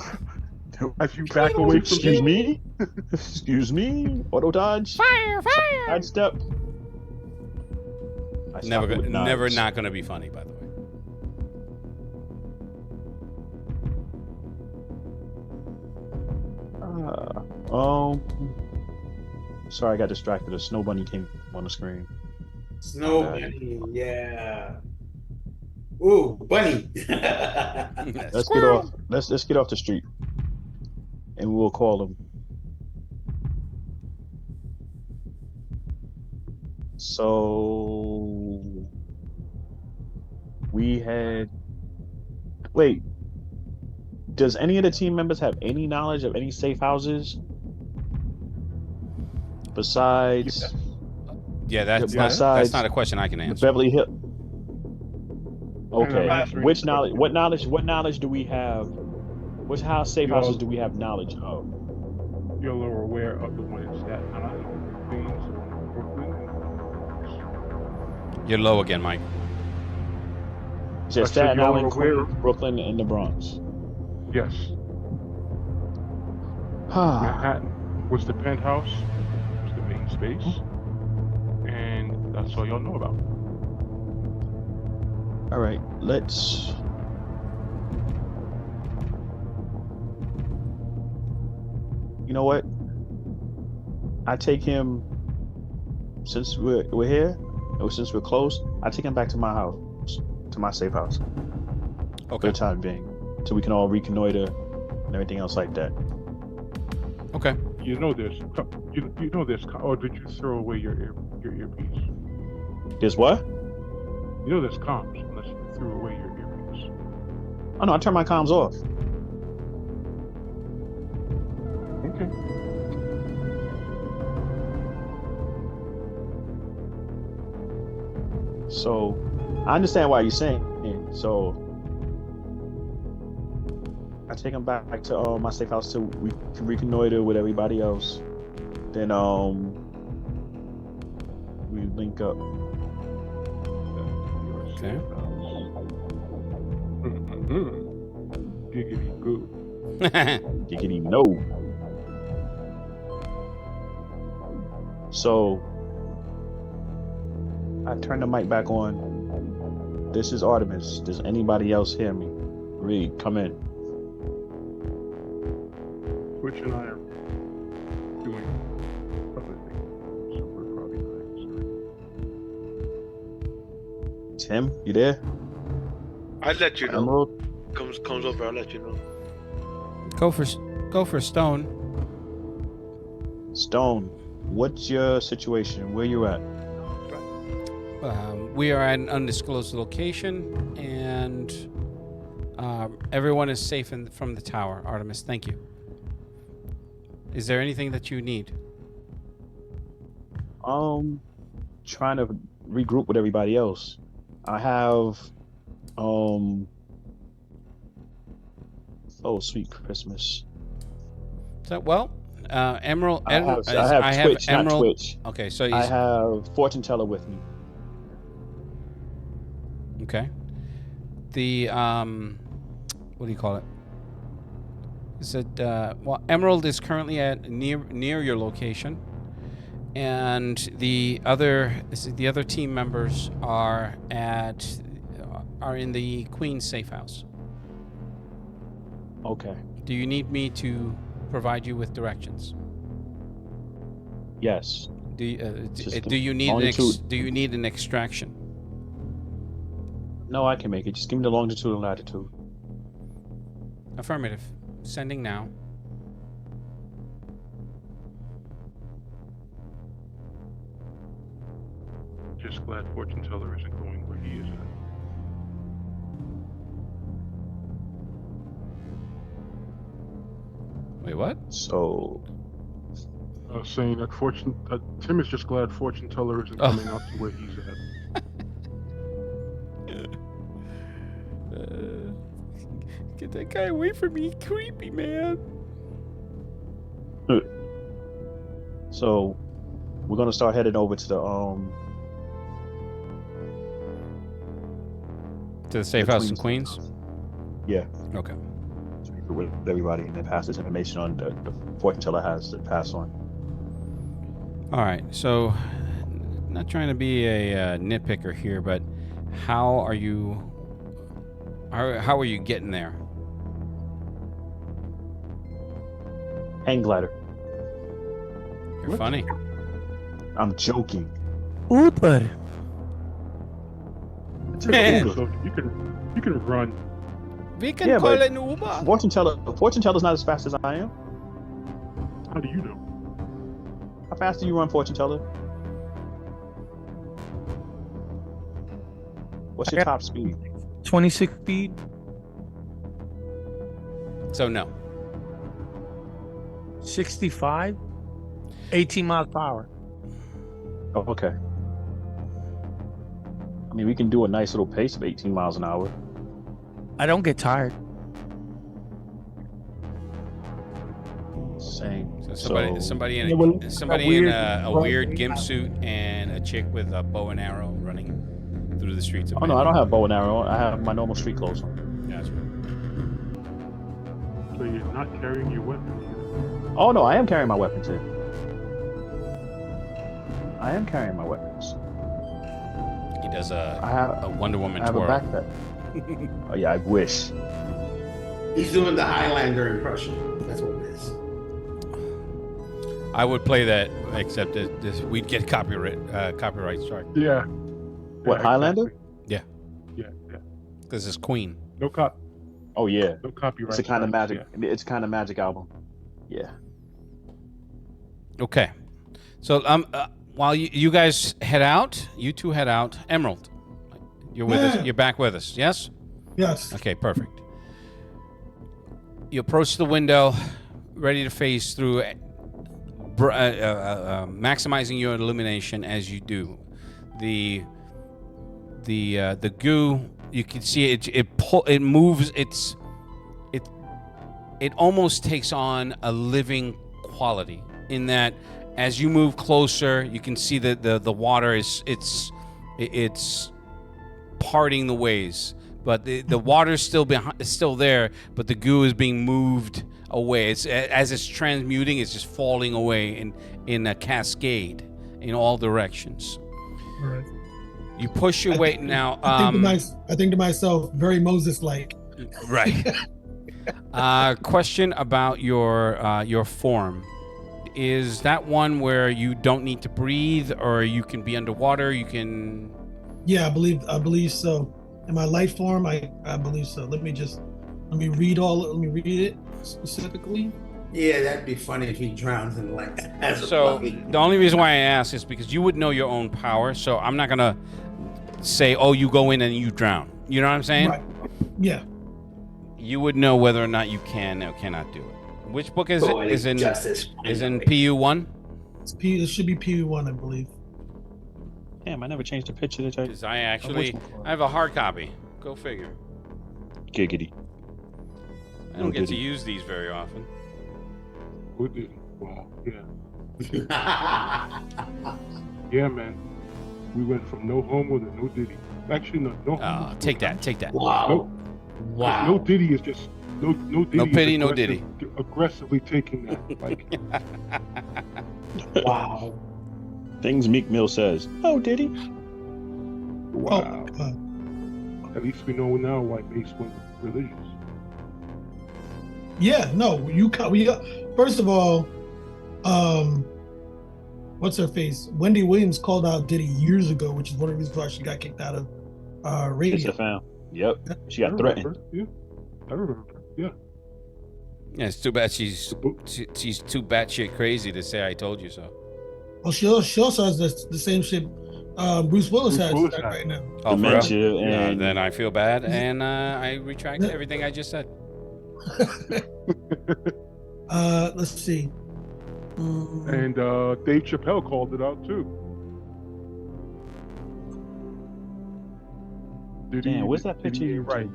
As you back away from Excuse me? Excuse me? Auto dodge? Fire! Side step? I stop Never, it with never knives. not gonna be funny, by the way. Sorry, I got distracted. A snow bunny came on the screen. Snow bunny, yeah. Ooh, bunny. Let's get off. Let's get off the street, and we'll call them. So we had. Wait. Does any of the team members have any knowledge of any safe houses besides? Yeah, that's besides not a question I can answer. Beverly Hill. Okay. answering Which the knowledge? question. What knowledge do we have? Which house safe Y'all- houses do we have knowledge of? You're a little aware of the one in Staten Island, Queens, Brooklyn, and You're low again, Mike. Just I said Staten y'all Island, are aware- Queens, Brooklyn, and the Bronx. yes, Manhattan was the penthouse, was the main space, and that's all y'all know about. All right, let's. You know what? I take him since we're here, or since we're close. I take him back to my house, to my safe house, for Okay. the time being, so we can all reconnoiter and everything else like that. Okay. You know this. You know this. Or did you throw away your earpiece? Guess what? You know there's comms unless you threw away your earpiece. Oh no, I turned my comms off. Okay. So I understand why you're saying. So I take him back to my safe house till we can reconnoiter with everybody else. Then we link up. Okay. Giggity goo. Giggity no. So I turn the mic back on. This is Artemis. Does anybody else hear me? Reed, come in. Twitch and I are doing other things. Tim, you there? I'd let you know. Emerald? Comes over, I'll let you know. Go for Stone. Stone, what's your situation? Where you at? We are at an undisclosed location, and everyone is safe from the tower. Artemis, thank you. Is there anything that you need? Trying to regroup with everybody else. I have, oh, sweet Christmas. So, well, Emerald. I have Twitch, not Emerald. Twitch. Okay, so I have Fortune Teller with me. Okay. The what do you call it? Is it well, Emerald is currently at near your location, and the other team members are in the Queen's safe house. Okay. Do you need me to provide you with directions? Yes. Do you need an extraction? No, I can make it. Just give me the longitude and latitude. Affirmative. Sending now. Just glad Fortune Teller isn't going where he is at. Wait, what? So, Saying that Tim is just glad Fortune Teller isn't coming out to where he's at. Get that guy away from me. Creepy, man. so we're gonna start heading over to the safe house in Queens? Yeah. Okay. With everybody and then pass this information on the Fortune Teller has to pass on. All right. So, not trying to be a nitpicker here, but how are you getting there? Hang glider. You're funny. I'm joking. Uber. So you can run. We can call an Uber. Fortune Teller's not as fast as I am. How do you know? How fast do you run, Fortune Teller? What's your top speed? 26 speed. So no. 65. 18 miles per hour. Oh, okay. I mean, we can do a nice little pace of 18 miles an hour. I don't get tired. Same. So somebody in a weird gimp suit and a chick with a bow and arrow running through the streets of. Oh no, I don't have bow and arrow. I have my normal street clothes on. Yeah, that's right. So you're not carrying your weapon here. Oh no, I am carrying my weapons in. I am carrying my weapons. He does a Wonder Woman I have twirl. a backpack. Oh yeah, I wish. He's doing the Highlander impression. That's what it is. I would play that, except that we'd get copyright strike. Yeah. What, Highlander? Yeah. Yeah. Because it's Queen. No cop. Oh yeah. No copyright. It's a kind of strikes, magic. It's a kind of magic album. Yeah. Okay. So while you guys head out, you two head out. Emerald, you're with us. You're back with us. Yes. Yes. Okay. Perfect. You approach the window, ready to phase through, maximizing your illumination as you do. The goo, you can see it moves. It almost takes on a living quality in that as you move closer, you can see that the water is parting the ways, but the water is still there, but the goo is being moved away. As it's transmuting, it's just falling away in a cascade in all directions. All right. You push your way now. I think to myself, very Moses-like. Right. Question about your form. Is that one where you don't need to breathe, or you can be underwater? You can. Yeah, I believe so. In my light form, I believe so. Let me read it specifically. Yeah, that'd be funny if he drowns in light as a So puppy. the only reason why I ask is because you would know your own power. So I'm not gonna say, "Oh, you go in and you drown." You know what I'm saying? Right. Yeah. You would know whether or not you can or cannot do it. Which book is it? Poetic Is in justice. PU1? It should be PV1, I believe. Damn, I never changed the picture that Because I have a hard copy. Go figure. Giggity. I don't get to use these very often. Wow. Yeah. Yeah, man. We went from no homo to no Diddy. Actually, no. Homo. Take that. Wow. Wow. No Diddy is just no Diddy. No pity, is no Diddy. Aggressively taking that. Like, Wow. Things Meek Mill says. Oh, did he? wow. Oh, God. At least we know now why Mace went religious. Yeah, no, first of all, what's her face? Wendy Williams called out Diddy years ago, which is one of the reasons why she got kicked out of radio. SFM. Yep. She I got remember. threatened. Yeah. I remember. Yeah. Yeah, it's too bad she's too batshit crazy to say I told you so. Well, she also has the same shit Bruce Willis has Willis right now. Oh, for real? Dementia Yeah, and then I feel bad, and I retract everything I just said. Let's see. And Dave Chappelle called it out too. Damn, where's that picture you right?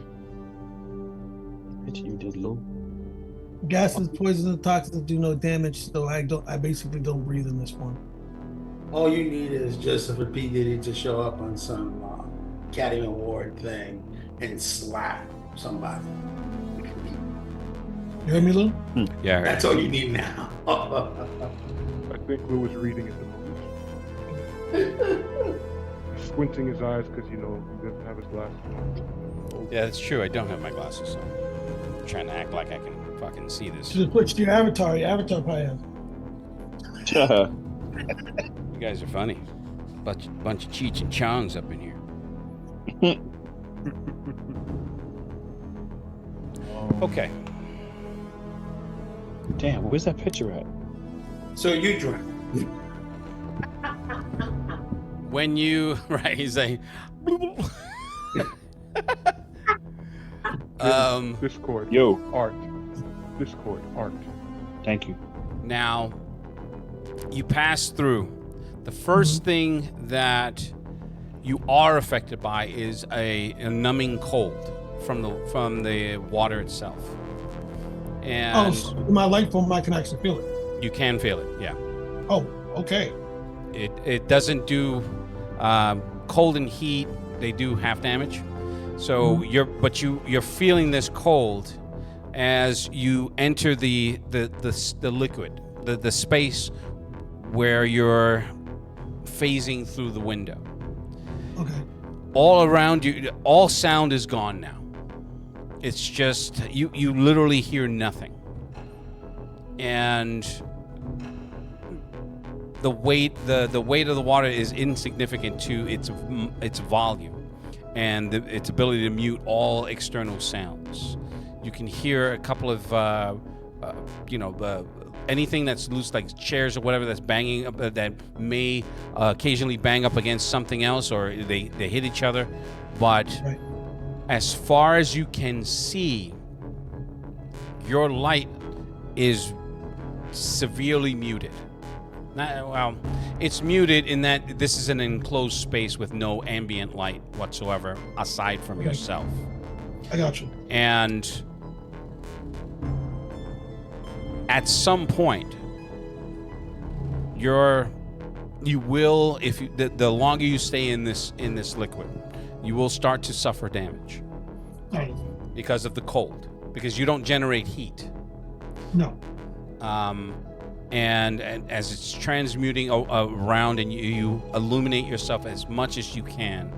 Picture you did, Lou. Gases, poisons, and toxins do no damage, so I basically don't breathe in this one. All you need is just for P. Diddy to show up on some Academy Award thing and slap somebody. You heard me, Lou? Yeah, I heard. That's all you need now. I think Lou was reading at the moment. He's squinting his eyes because he doesn't have his glasses on. Yeah, that's true. I don't have my glasses on. I'm trying to act like I can fucking see this. Just put your avatar. Your avatar probably has. You guys are funny. Bunch of Cheech and Chongs up in here. Okay. Damn, where's that picture at? So you drown. When you he's like Discord. Yo. Art. Discord. Art. Thank you. now you pass through. The first thing that you are affected by is a numbing cold from the water itself. And So in my light form, I can actually feel it. you can feel it, yeah. Oh, okay. It doesn't do cold and heat, they do half damage. So you're feeling this cold as you enter the liquid, the space where you're phasing through the window. Okay. All around you, all sound is gone now. It's just you literally hear nothing. And the weight of the water is insignificant to its volume and its ability to mute all external sounds. You can hear a couple of anything that's loose, like chairs or whatever, that's banging up, that may occasionally bang up against something else, or they hit each other. But Right. as far as you can see, your light is severely muted. It's muted in that this is an enclosed space with no ambient light whatsoever aside from Okay. yourself. I got you. And at some point, the longer you stay in this liquid, you will start to suffer damage Right. because of the cold, because you don't generate heat. No. And as it's transmuting around, and you illuminate yourself as much as you can,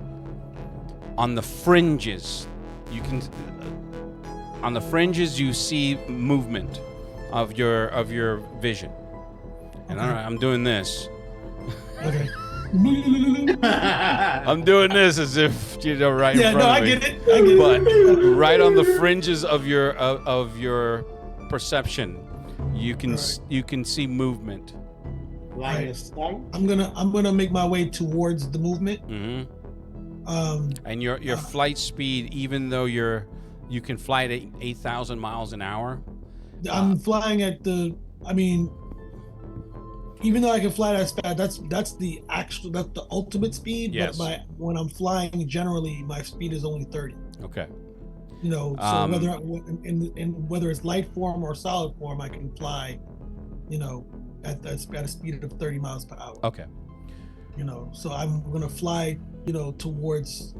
on the fringes, you see movement of your vision. And Okay. I'm doing this. Okay. I'm doing this as if right in Yeah, front no, of I me. get it. I get But it. right on the fringes of your perception, you can Right. you can see movement. Line of sight. I'm gonna make my way towards the movement. Hmm. Um, And your flight speed, even though you can fly at 8,000 miles an hour. I'm flying at the. I mean, even though I can fly that fast, that's the ultimate speed. Yes. But when I'm flying, generally my speed is only 30. Okay. So whether it's light form or solid form, I can fly, at a speed of 30 miles per hour. Okay. So I'm gonna fly, towards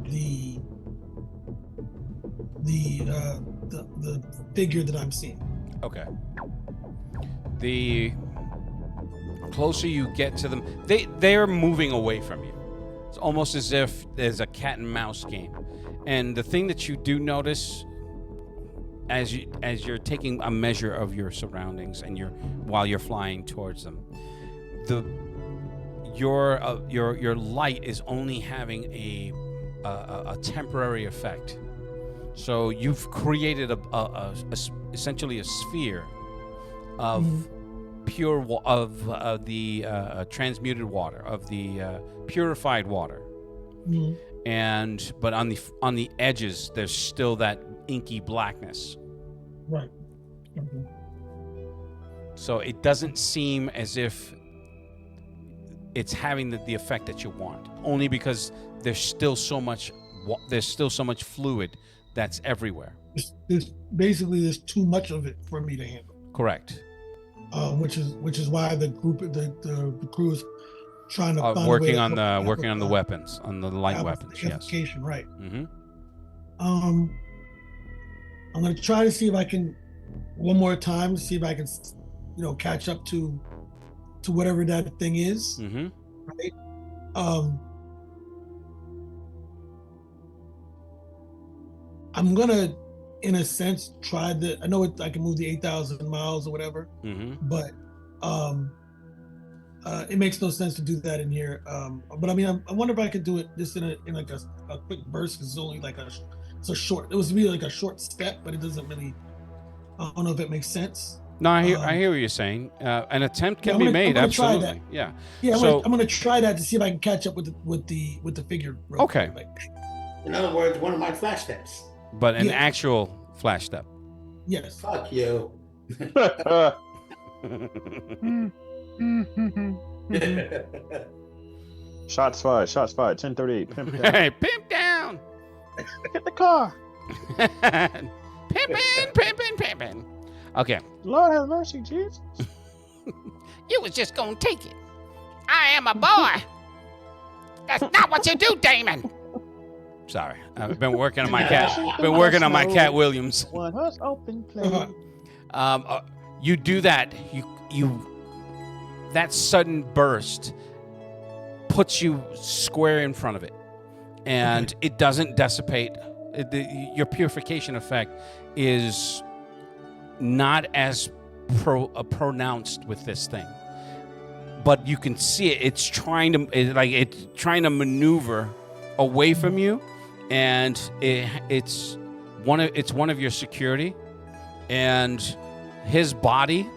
the figure that I'm seeing. Okay. The closer you get to them, they're moving away from you. It's almost as if there's a cat and mouse game. And the thing that you do notice as you're taking a measure of your surroundings and while you're flying towards them, your light is only having a temporary effect. So you've created essentially a sphere of pure the transmuted water, of the purified water. But on the edges, there's still that inky blackness. Right. So it doesn't seem as if it's having the effect that you want, only because there's still so much fluid that's everywhere. There's too much of it for me to handle. Correct. Which is why the crew is trying to find working a way on to working on the weapons, on the light weapons. Yes. Right. Mm-hmm. I'm going to try to see if I can one more time see if I can, catch up to whatever that thing is. Mm-hmm. Right. I'm gonna, in a sense, try I know I can move the 8,000 miles or whatever, but it makes no sense to do that in here. But I mean, I wonder if I could do it just in like a quick burst, because it's only like it's a short. It was really like a short step, but it doesn't really. I don't know if it makes sense. No, I hear what you're saying. An attempt can be made. Absolutely. Yeah. Yeah. So I'm gonna try that to see if I can catch up with the figure. Okay. In other words, one of my flash steps. But an actual flash step. Yes. Fuck you. Shots fired. 1038. Pimp down. Hey, pimp down. Get the car. Pimpin'. Okay. Lord have mercy, Jesus. You was just gonna take it. I am a boy. That's not what you do, Damon. Sorry, I've been working on my cat. Been working on my Cat Williams. One horse open play. You do that. You that sudden burst puts you square in front of it, and it doesn't dissipate. Your purification effect is not as pronounced with this thing, but you can see it. It's trying to maneuver away from you, and it's one of your security, and his body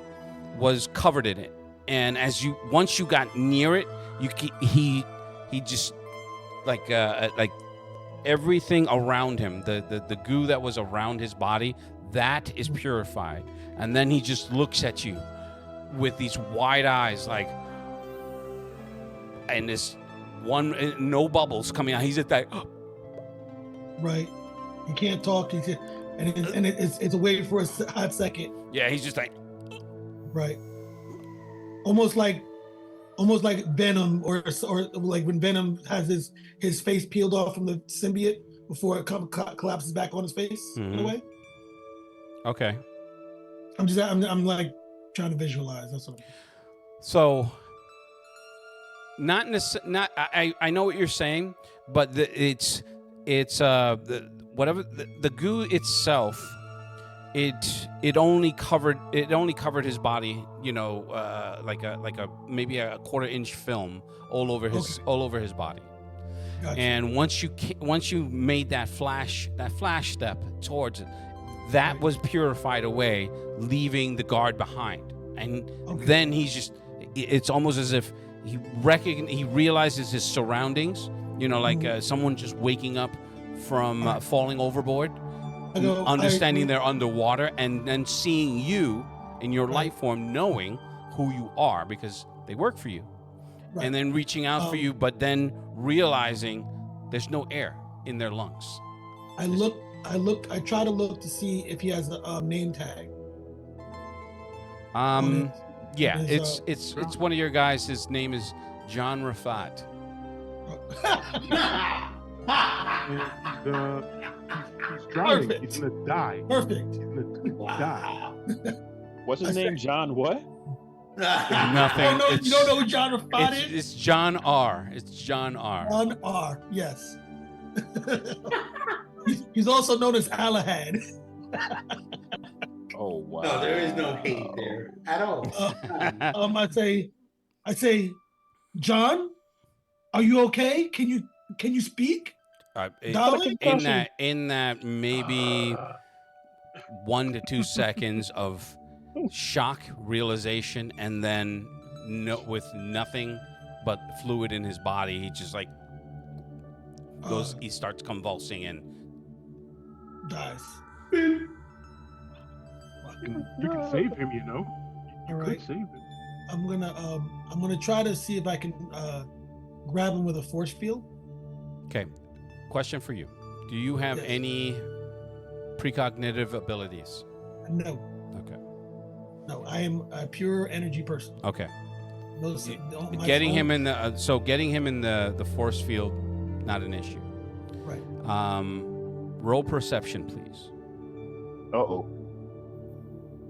was covered in it. And once you got near it, he just like everything around him, the goo that was around his body, that is purified. And then he just looks at you with these wide eyes, and this one, no bubbles coming out. He's at that. Right. He can't talk. It's a wait for a hot second. Yeah, he's just like. Right. Almost like Venom, or like when Venom has his face peeled off from the symbiote before it collapses back on his face, in a way. Okay. I'm like trying to visualize. That's what. So, I know what you're saying, but the goo itself it only covered his body, like a maybe a quarter-inch film all over his body. Gotcha. And once you made that flash step towards it, that was purified away, leaving the guard behind. And then it's almost as if he realizes his surroundings, like someone just waking up from falling overboard, understanding they're underwater, and then seeing you in your life form, knowing who you are because they work for you. Right. And then reaching out for you, but then realizing there's no air in their lungs. I try to look to see if he has a name tag. Yeah, it's one of your guys. His name is John Rafat. He's drowning. Perfect. He's gonna die. Perfect. He's gonna die. What's his name? John what? Nothing. You don't know who John Rafat is? It's John R. It's John R. John R. Yes. He's also known as Alahad. Oh wow. No, there is no hate there at all. I say, John, are you okay? Can you speak? In that maybe 1 to 2 seconds of shock, realization, and then with nothing but fluid in his body, he just like goes. He starts convulsing and dies. You can save him, You All right. could save him. I'm gonna try to see if I can grab him with a force field. Okay. Question for you: do you have any precognitive abilities? No. Okay. No, I am a pure energy person. Okay. Getting him in the force field, not an issue. Right. Roll perception, please. Uh-oh.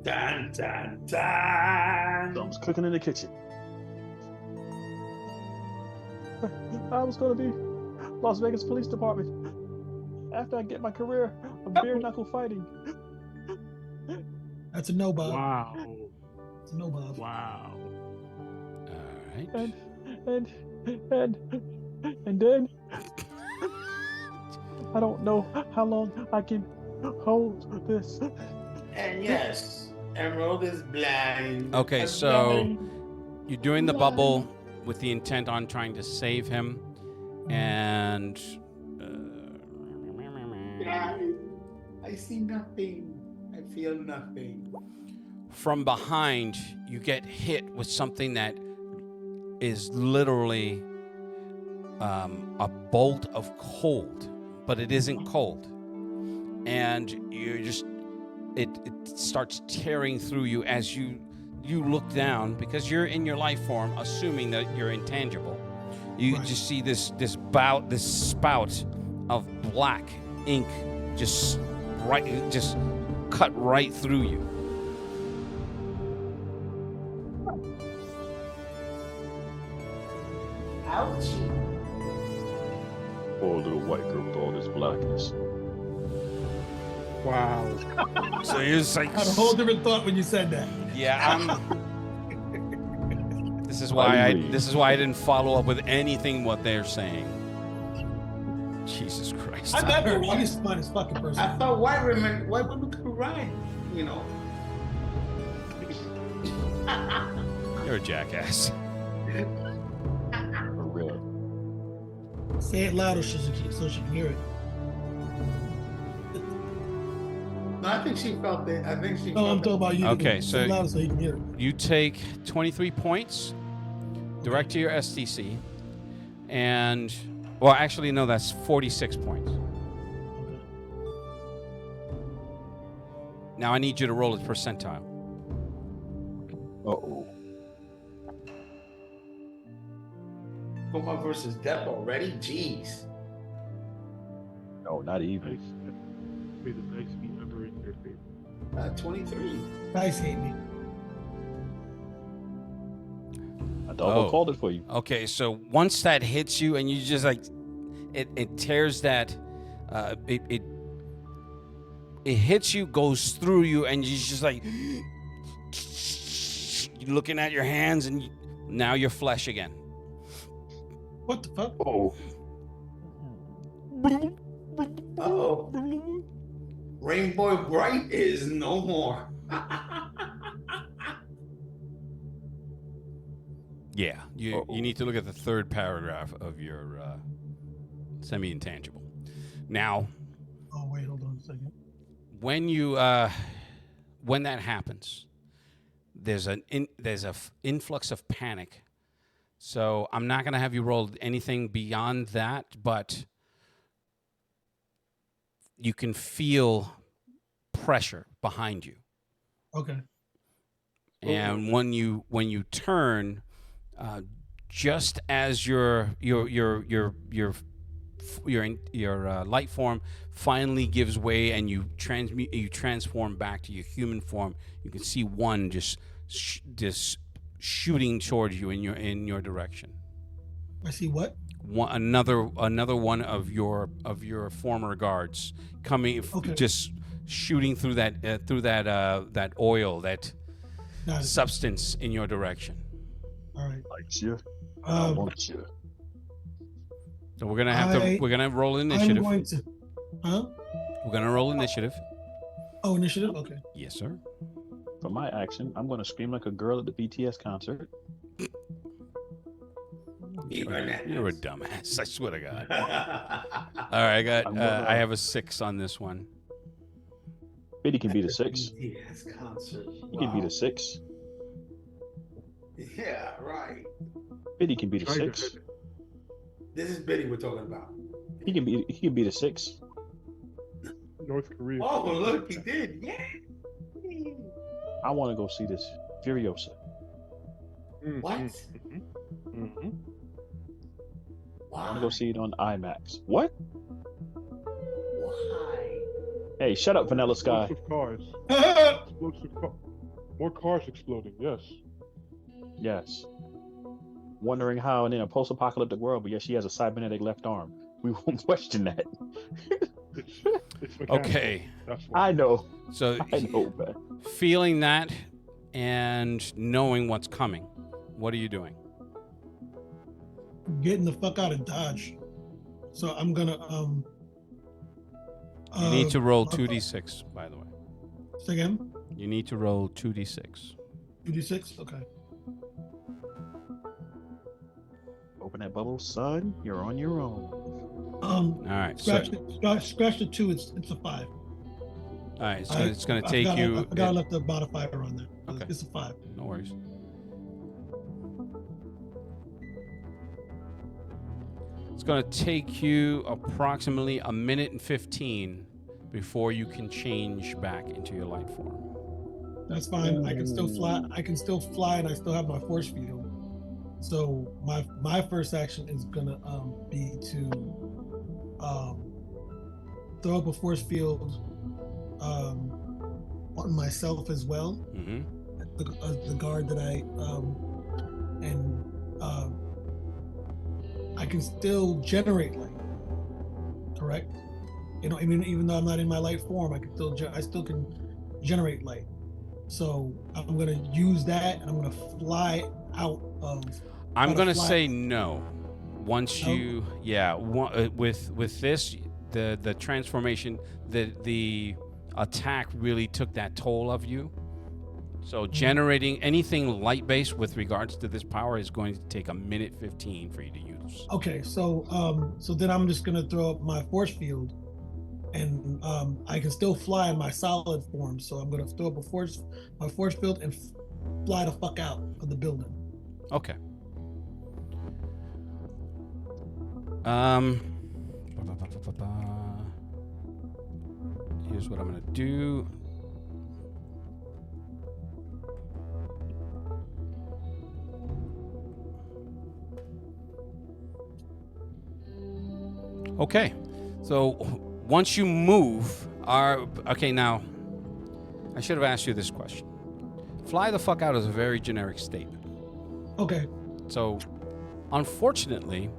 Dun, dun, dun. Something's cooking in the kitchen. I was going to be Las Vegas Police Department after I get my career of bare knuckle fighting. That's a no, Bob. Wow. It's a no, Bob. Wow. All right. And then I don't know how long I can hold this. And yes, Emerald is blind. Okay, so you're doing the bubble with the intent on trying to save him, and I see nothing. I feel nothing. from behind, you get hit with something that is literally a bolt of cold, but it isn't cold. And it starts tearing through you as you look down, because you're in your life form, assuming that you're intangible. You just see this spout of black ink just cut right through you. Ouchie. Poor little white girl with all this blackness. Wow. So you're just like, I had a whole different thought when you said that. yeah, This is why I didn't follow up with anything what they're saying. Jesus Christ. I met her. She's the finest fucking person. I thought white women could ride, you know. You're a jackass. For real. Say it louder so she can hear it. No, I think she felt it. I think she. No, I'm talking about you. Okay, Say it louder so he can hear it. You take 23 points direct to your STC, and well, actually, no, that's 46 points. Now I need you to roll a percentile. Uh-oh. Puma versus Death already? Jeez. No, not even. May the dice be ever in your favor. 23. Nice hate me. I double called it for you. Okay, so once that hits you, and you just like, it tears that, it It hits you, goes through you, and you're just like you're looking at your hands, and now you're flesh again. What the fuck? Oh, Uh-oh. Rainbow Bright is no more. Yeah, you need to look at the third paragraph of your semi-intangible. Now, Oh wait, hold on a second. when you when that happens, there's an influx of panic. So I'm not going to have you roll anything beyond that, but you can feel pressure behind you. Okay. And when you turn, just as your light form finally gives way and you transform back to your human form, you can see one just shooting towards you in your direction. I see what? Another one of your former guards coming, Okay. just shooting through that oil, that Got it. substance in your direction. All right. likes you. I want you. So we're gonna roll initiative. I'm going to. Huh? We're gonna roll initiative. Oh, initiative. Okay. Yes, sir. For my action, I'm going to scream like a girl at the BTS concert. You're a dumbass. I swear to God. All All right, I have a 6 on this one. Biddy can beat a 6. Yes, concert. He can beat a 6. Yeah, right. Biddy can beat a 6. This is Biddy we're talking about. He can beat a 6. North Korea. Oh, look, he did. Yeah. I want to go see this Furiosa. What? I Why? want to go see it on IMAX. What? Why? Hey, shut up, Vanilla Sky. Explosive cars. Explosive car. More cars exploding. Yes. Yes. Wondering how in a post-apocalyptic world, but yet she has a cybernetic left arm. We won't question that. It's mechanical. Okay. That's why. I know. So I know, man. feeling that and knowing what's coming, what are you doing? Getting the fuck out of Dodge. So I'm gonna You need to roll 2d6, by the way. Say again. You need to roll 2d6. 2d6. Okay. Open that bubble, son. You're on your own. All right. So, Scratch the 2. It's a 5. all right. So it's going to take I you. forgot I left the modifier on there. Okay. It's a 5. No worries. It's going to take you approximately a minute and 15 before you can change back into your light form. That's fine. I can still fly. And I still have my force field. So my first action is gonna be to throw up a force field on myself as well. Mm-hmm. The guard that I can still generate light. Correct? You know, even though I'm not in my light form, I still can generate light. So I'm gonna use that, and I'm gonna fly out of. I'm going to say no. Once No? you, with this, the transformation, the attack really took that toll of you. So generating anything light-based with regards to this power is going to take a minute 15 for you to use. Okay, so then I'm just gonna throw up my force field, and I can still fly in my solid form. So I'm gonna throw up my force field and fly the fuck out of the building. Okay. Here's what I'm gonna do. Okay, so once you move, now I should have asked you this question. Fly the fuck out is a very generic statement. Okay. So, unfortunately,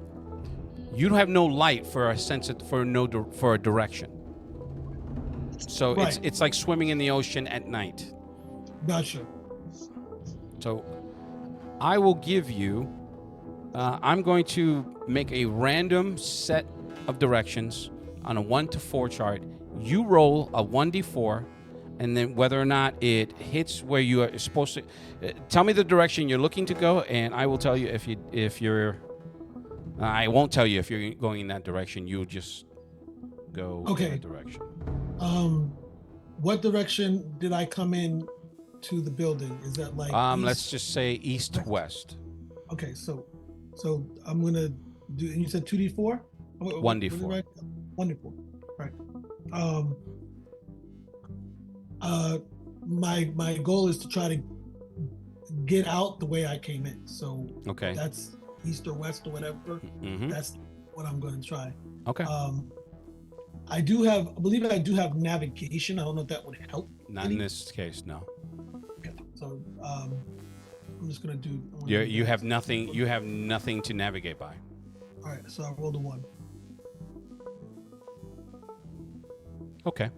you have no light for a direction. So Right. it's like swimming in the ocean at night. Gotcha. So I will give you. I'm going to make a random set of directions on a 1 to 4 chart. You roll a 1d4, and then whether or not it hits where you are supposed to. Tell me the direction you're looking to go, and I will tell you if you're. I won't tell you if you're going in that direction. You'll just go in that direction. What direction did I come in to the building? Is that like let's just say east west. Okay, so I'm gonna do. And you said 2d4. 1d4. 1d4. Right. My goal is to try to get out the way I came in. So okay, that's east or west or whatever. Mm-hmm. That's what I'm going to try. Okay. I believe I do have navigation. I don't know if that would help. Not in this case, no. Okay. So I'm just gonna do. You have nothing. You have nothing to navigate by. All right. So I rolled a 1. Okay.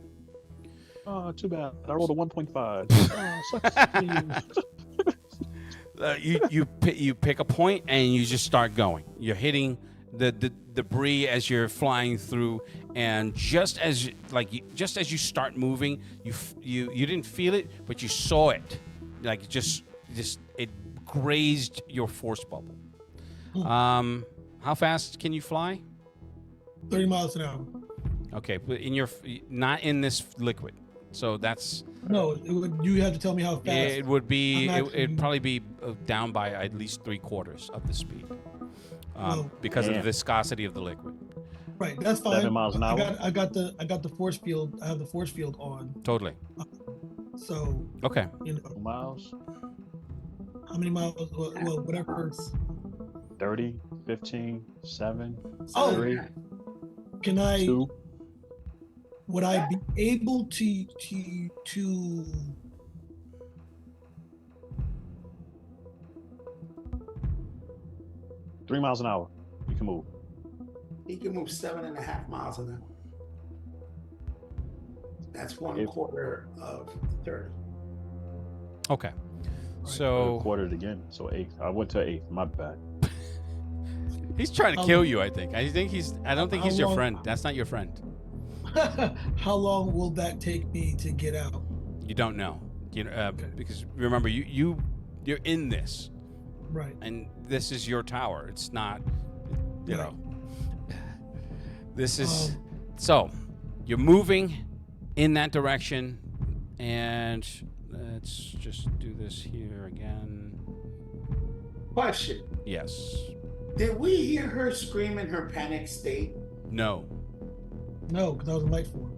Oh, too bad. I rolled a 1.5. You pick a point and you just start going. You're hitting the debris as you're flying through, and just as you start moving, you didn't feel it, but you saw it, like just it grazed your force bubble. How fast can you fly? 30 miles an hour. Okay, but not in this liquid. So that's no. You have to tell me how fast. It would be. It'd probably be down by at least 3/4 of the speed, because of the viscosity of the liquid. Right, that's fine. 7 miles an hour. I got the force field. I have the force field on. Totally. So okay. Miles. How many miles? Well, whatever. 30, 15, 7, Oh, 3. Can I? 2. Would I be able to 3 miles an hour? You can move. He can move 7.5 miles an hour. That's 1/4 of 30. Okay. So quartered again. So 8. I went to 8. My bad. He's trying to kill you. I think. I don't think he's your friend. That's not your friend. How long will that take me to get out? You don't know. Because remember, you're in this. Right. And this is your tower. It's not. You Right. know. This is. So, you're moving in that direction, and let's just do this here again. Question. Yes. Did we hear her scream in her panic state? No. No, because I was in light form.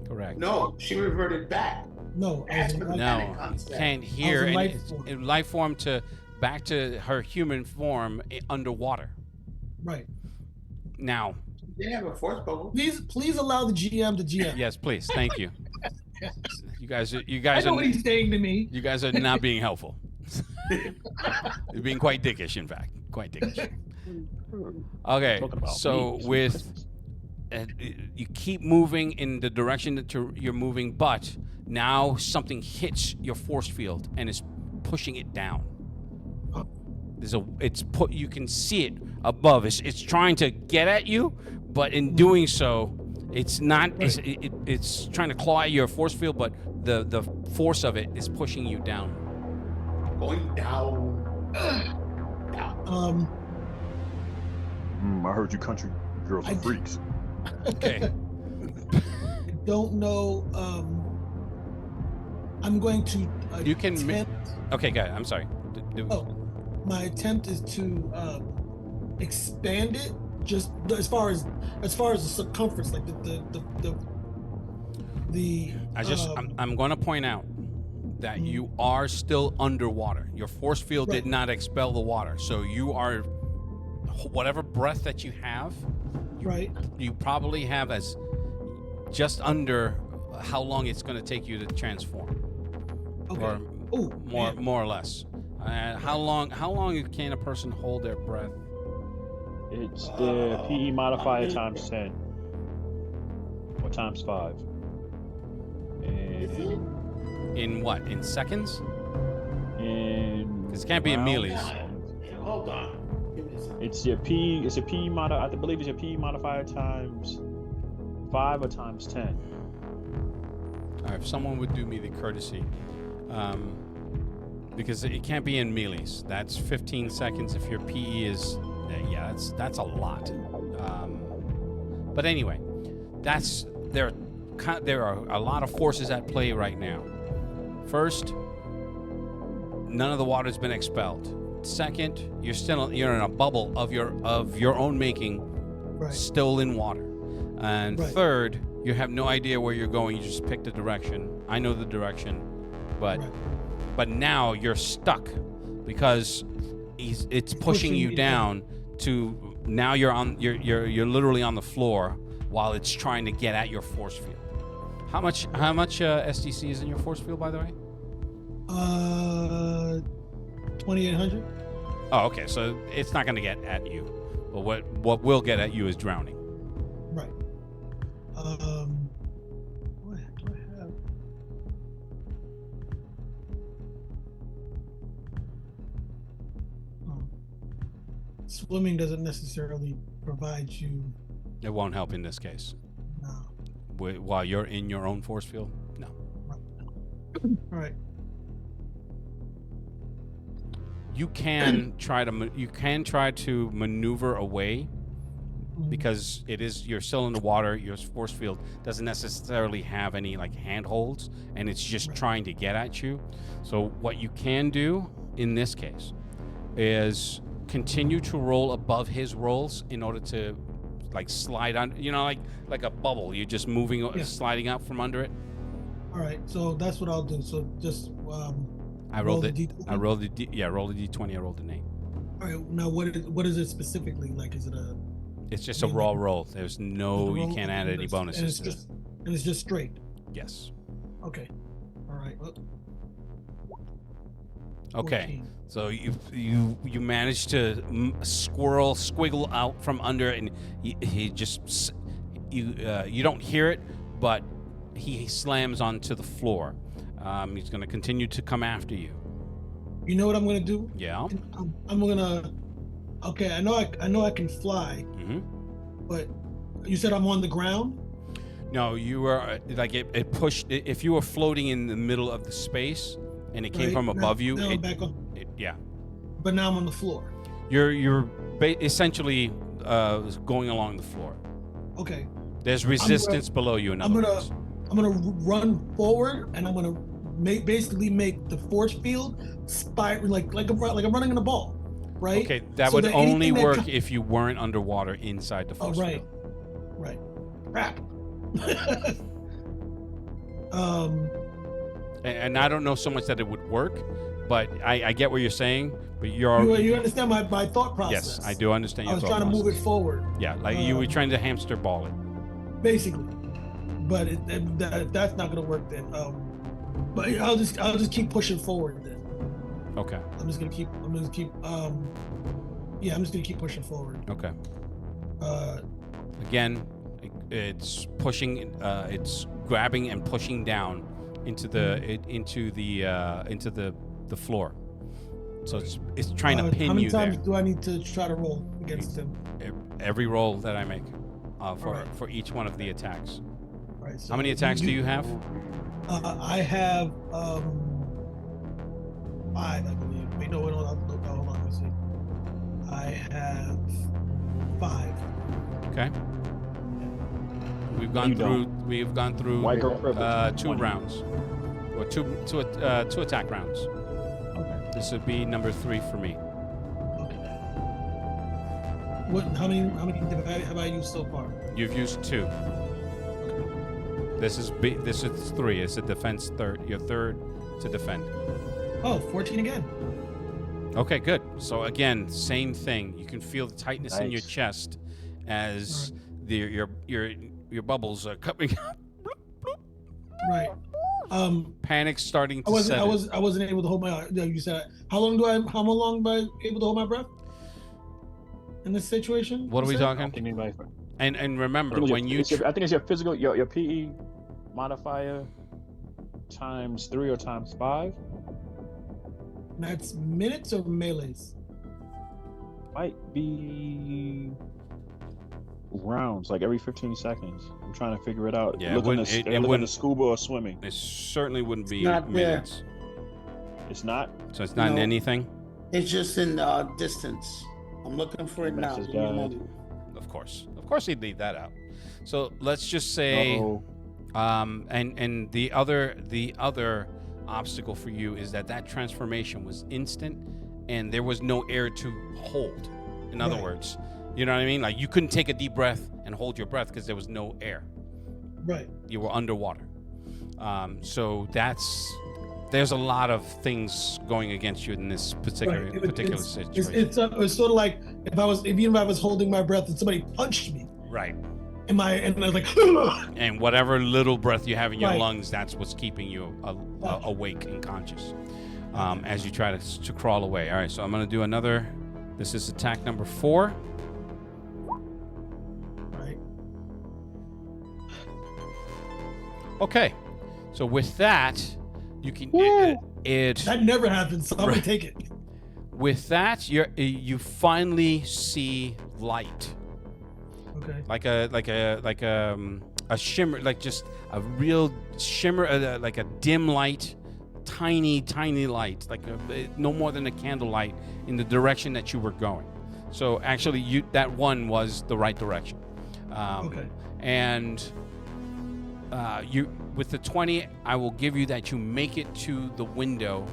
Correct. No, she reverted back. No, I was in light No, panic you concept. can't hear in any life form. in life form back to her human form underwater. Right. Now, They have a force bubble. Please allow the GM to GM. yes, please, thank you. You guys I are know what he's saying to me. you guys are not being helpful. You're being quite dickish, in fact, quite dickish. Okay, so you keep moving in the direction that you're moving, but now something hits your force field and is pushing it down. You can see it above. It's trying to get at you, but in doing so, it's not. It's trying to claw at your force field, but the force of it is pushing you down. Going down. Down. I heard you country girls are freaks. Okay. I don't know. I'm going to. You can. attempt- Okay, good. I'm sorry. My attempt is to expand it, just as far as the circumference, like the. I'm going to point out that you are still underwater. Your force field did not expel the water, so you are whatever breath that you have. Right. You probably have as just under how long it's going to take you to transform. Okay. Or more or less. How long can a person hold their breath? It's the PE modifier times 10 or times 5. In what? In seconds? Because it can't be in meles. Hold on. Give me a second. It's your P. It's a P mod. I believe it's your P modifier times 5 or times 10. All right, if someone would do me the courtesy, because it can't be in meles. That's 15 seconds. If your PE is, yeah, that's a lot. But anyway, there are a lot of forces at play right now. First, none of the water's been expelled. Second, you're in a bubble of your own making, Right. still in water. And Right. third, you have no idea where you're going. You just picked a direction. I know the direction, but Right. but now you're stuck because it's pushing you down to now you're literally on the floor while it's trying to get at your force field. How much SDC is in your force field, by the way? 2,800. Oh, okay. So it's not going to get at you, but what will get at you is drowning. Right. What do I have? Oh. Swimming doesn't necessarily provide you. It won't help in this case. No. While you're in your own force field, no. All right. You can try to maneuver away because you're still in the water. Your force field doesn't necessarily have any like handholds, and it's just trying to get at you. So what you can do in this case is continue to roll above his rolls in order to like slide on. Like a bubble. You're just moving, sliding out from under it. All right. So that's what I'll do. So just I rolled it. D20? I rolled the D20. I rolled an 8. All right. Now, what is it specifically? Like, is it a? It's just a raw roll. There's no. You can't add any bonuses to it. And it's just straight. Yes. Okay. All right. Well, Okay. 14. So you managed to squiggle out from under it, and he just you don't hear it, but he slams onto the floor. He's going to continue to come after you. You know what I'm gonna do? Yeah. I'm gonna. Okay, I know I can fly, but you said I'm on the ground. No, you were like it pushed. If you were floating in the middle of the space and it came from above you, now I'm back on. Yeah. But now I'm on the floor. You're essentially going along the floor. Okay. There's resistance below you. In other words. I'm gonna run forward, and I'm gonna basically make the force field spiral like I'm running in a ball, right? Okay, that would only work if you weren't underwater inside the force field. Right. Crap. And I don't know so much that it would work, but I get what you're saying. But you understand my thought process. Yes, I do understand your thought process. I was trying to move it forward. Yeah, like you were trying to hamster ball it. Basically. But that's not gonna work then. But I'll just keep pushing forward then. Okay. I'm just gonna keep pushing forward. Okay. Again, it's pushing. It's grabbing and pushing down into the floor. So it's trying to pin you there. How many times do I need to try to roll against him? Every roll that I make for each one of the attacks. Right, so how many attacks do you have? I have 5, I believe. Wait, no, hold on. Let me see. I have 5. Okay. We've gone through 2 rounds, or two attack rounds. Okay. This would be number 3 for me. Okay. How many have I used so far? You've used 2. This is 3. It's a defense third. Your third to defend. Oh, 14 again. Okay, good. So again, same thing. You can feel the tightness in your chest as your bubbles are coming up. Right. Panic's starting to set in. I wasn't able to hold my. You said how long am I able to hold my breath in this situation? What are we talking? And remember when you I think it's your physical your PE modifier times 3 or times 5? That's minutes or melees? Might be rounds, like every 15 seconds. I'm trying to figure it out. Yeah, look on the, it look on the wouldn't. scuba or swimming. It certainly wouldn't be not there. minutes. It's not. So it's not in No. anything. It's just in distance. I'm looking for it now. Message Give me a died. moment. Of course, he'd leave that out. So let's just say, Uh-oh. and the other obstacle for you is that transformation was instant, and there was no air to hold. In other Right. words, you know what I mean? Like you couldn't take a deep breath and hold your breath because there was no air. Right. You were underwater. So there's a lot of things going against you in this particular Right. situation. It's sort of like if I was holding my breath and somebody punched me, Right. and I was like, And whatever little breath you have in your Right. lungs, that's what's keeping you awake and conscious as you try to crawl away. All right, so I'm going to do another. This is attack number 4. right. Okay, so with that, you can it That never happens, so I'm gonna Right. take it. with that you finally see light. Okay. Like a shimmer, like just a real shimmer, like a dim light, tiny light, like no more than a candlelight in the direction that you were going. So actually, that one was the right direction. Okay. And you with the 20, I will give you that you make it to the window.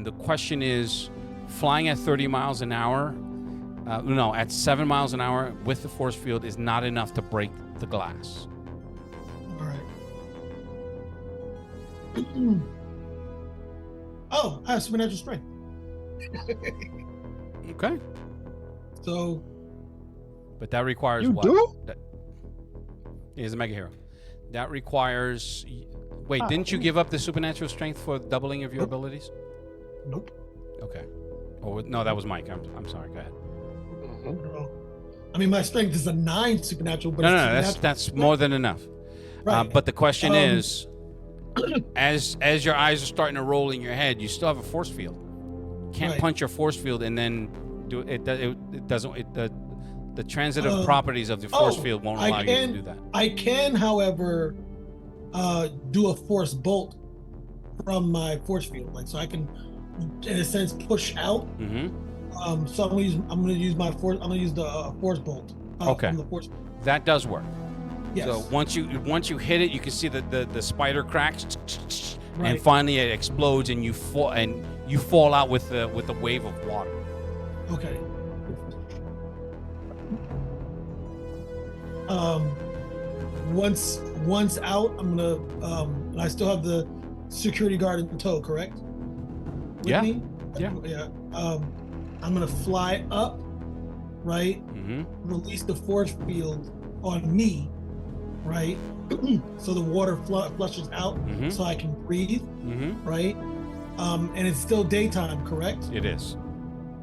The question is, flying at 30 miles an hour. No, at 7 miles an hour with the force field is not enough to break the glass. All right. Oh, I have supernatural strength. Okay. So But that requires You what? do? He's a mega hero. That requires. Wait, Ah, didn't you give up the supernatural strength for doubling of your abilities? nope. Okay. Oh no, that was Mike. I'm sorry. Go ahead. No. I mean, my strength is a 9 supernatural, but No, it's no, supernatural. that's more than enough. Right. But the question Um, is, as your eyes are starting to roll in your head, you still have a force field. Can't Right. punch your force field and then do it. It doesn't. The transitive properties of the force field won't allow you to do that. I can, however, do a force bolt from my force field, like so I can, in a sense, push out. Mm-hmm. So I'm gonna use my force. I'm gonna use the force bolt. Okay. From the force. That does work. Yes. So once you hit it, you can see the spider cracks, and Right. finally it explodes, and you fall out with a wave of water. Okay. Once out, I'm gonna and I still have the security guard in tow, correct? With Yeah. me? Yeah. Yeah. I'm gonna fly up, right? Mm-hmm. Release the force field on me, right? So the water flushes out, Mhm. so I can breathe, Mm-hmm. right? And it's still daytime, correct? It is.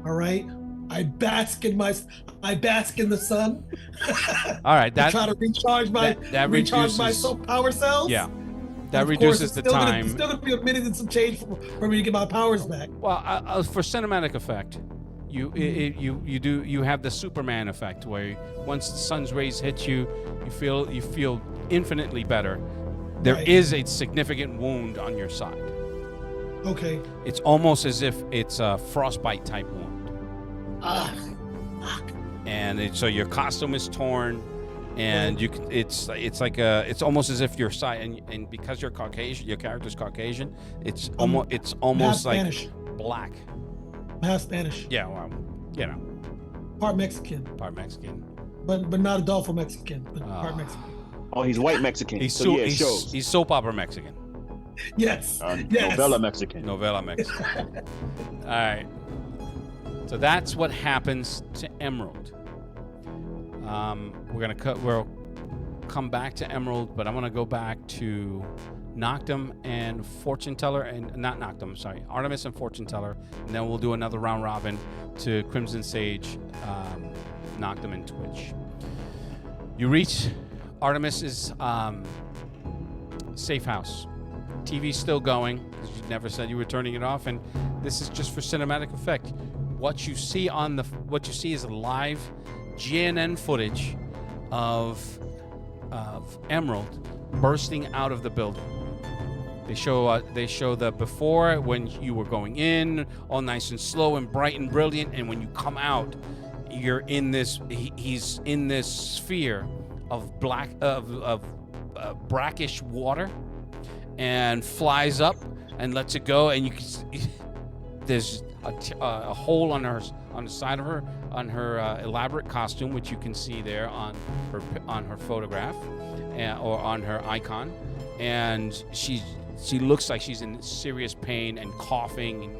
All right. I bask in the sun. All right. I try to recharge my that recharge my reduces- power cells. Yeah. That Of course, reduces it's the still time. it's still gonna be a minute and some change for me to get my powers back. Well, for cinematic effect, you have the Superman effect where once the sun's rays hit you, you feel infinitely better. There Right. is a significant wound on your side. Okay. It's almost as if it's a frostbite type wound. Fuck. And so your costume is torn, and it's almost as if your side and because you're Caucasian, your character's Caucasian, it's almost half like Spanish. black. I'm half Spanish, Yeah, well, you know, part Mexican, part Mexican. but not Adolfo Mexican, but part Ah. Mexican. Oh, he's white Mexican. He's so yeah, it he's, shows. he's soap opera Mexican, Yes. Yes. Novella Mexican. novella Mexican. All right. So that's what happens to Emerald. We'll come back to Emerald, but I'm gonna go back to Noctum and Fortune Teller, and not Noctum, sorry, Artemis and Fortune Teller, and then we'll do another round robin to Crimson Sage, Noctum, and Twitch. You reach Artemis's safe house. TV's still going because you never said you were turning it off, and this is just for cinematic effect. What you see is live GNN footage of Emerald bursting out of the building. They show the before when you were going in, all nice and slow and bright and brilliant, and when you come out, you're in this. He's in this sphere of brackish water, and flies up and lets it go, and you can see, there's a hole on the side of her on her elaborate costume, which you can see there on her photograph or on her icon, and she looks like she's in serious pain and coughing,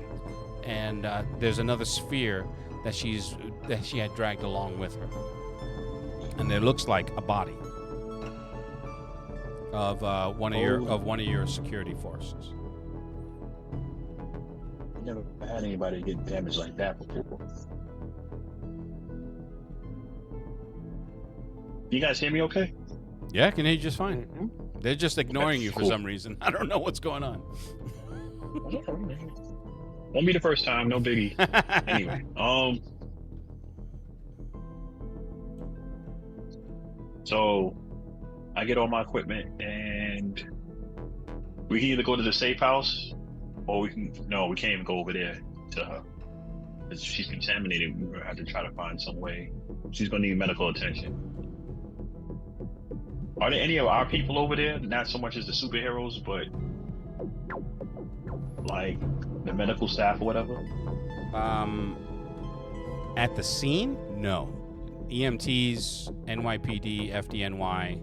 and there's another sphere that she had dragged along with her, and it looks like a body of one of your security forces. I never had anybody get damaged like that before. You guys hear me okay? Yeah, I can hear you just fine. Mm-hmm. They're just ignoring you for Cool. some reason. I don't know what's going on. Won't be the first time, no biggie. Anyway, so I get all my equipment and we can either go to the safe house or we can't even go over there to her. Because she's contaminated. We're gonna have to try to find some way. She's gonna need medical attention. Are there any of our people over there? Not so much as the superheroes, but like the medical staff or whatever? At the scene, no. EMTs, NYPD, FDNY,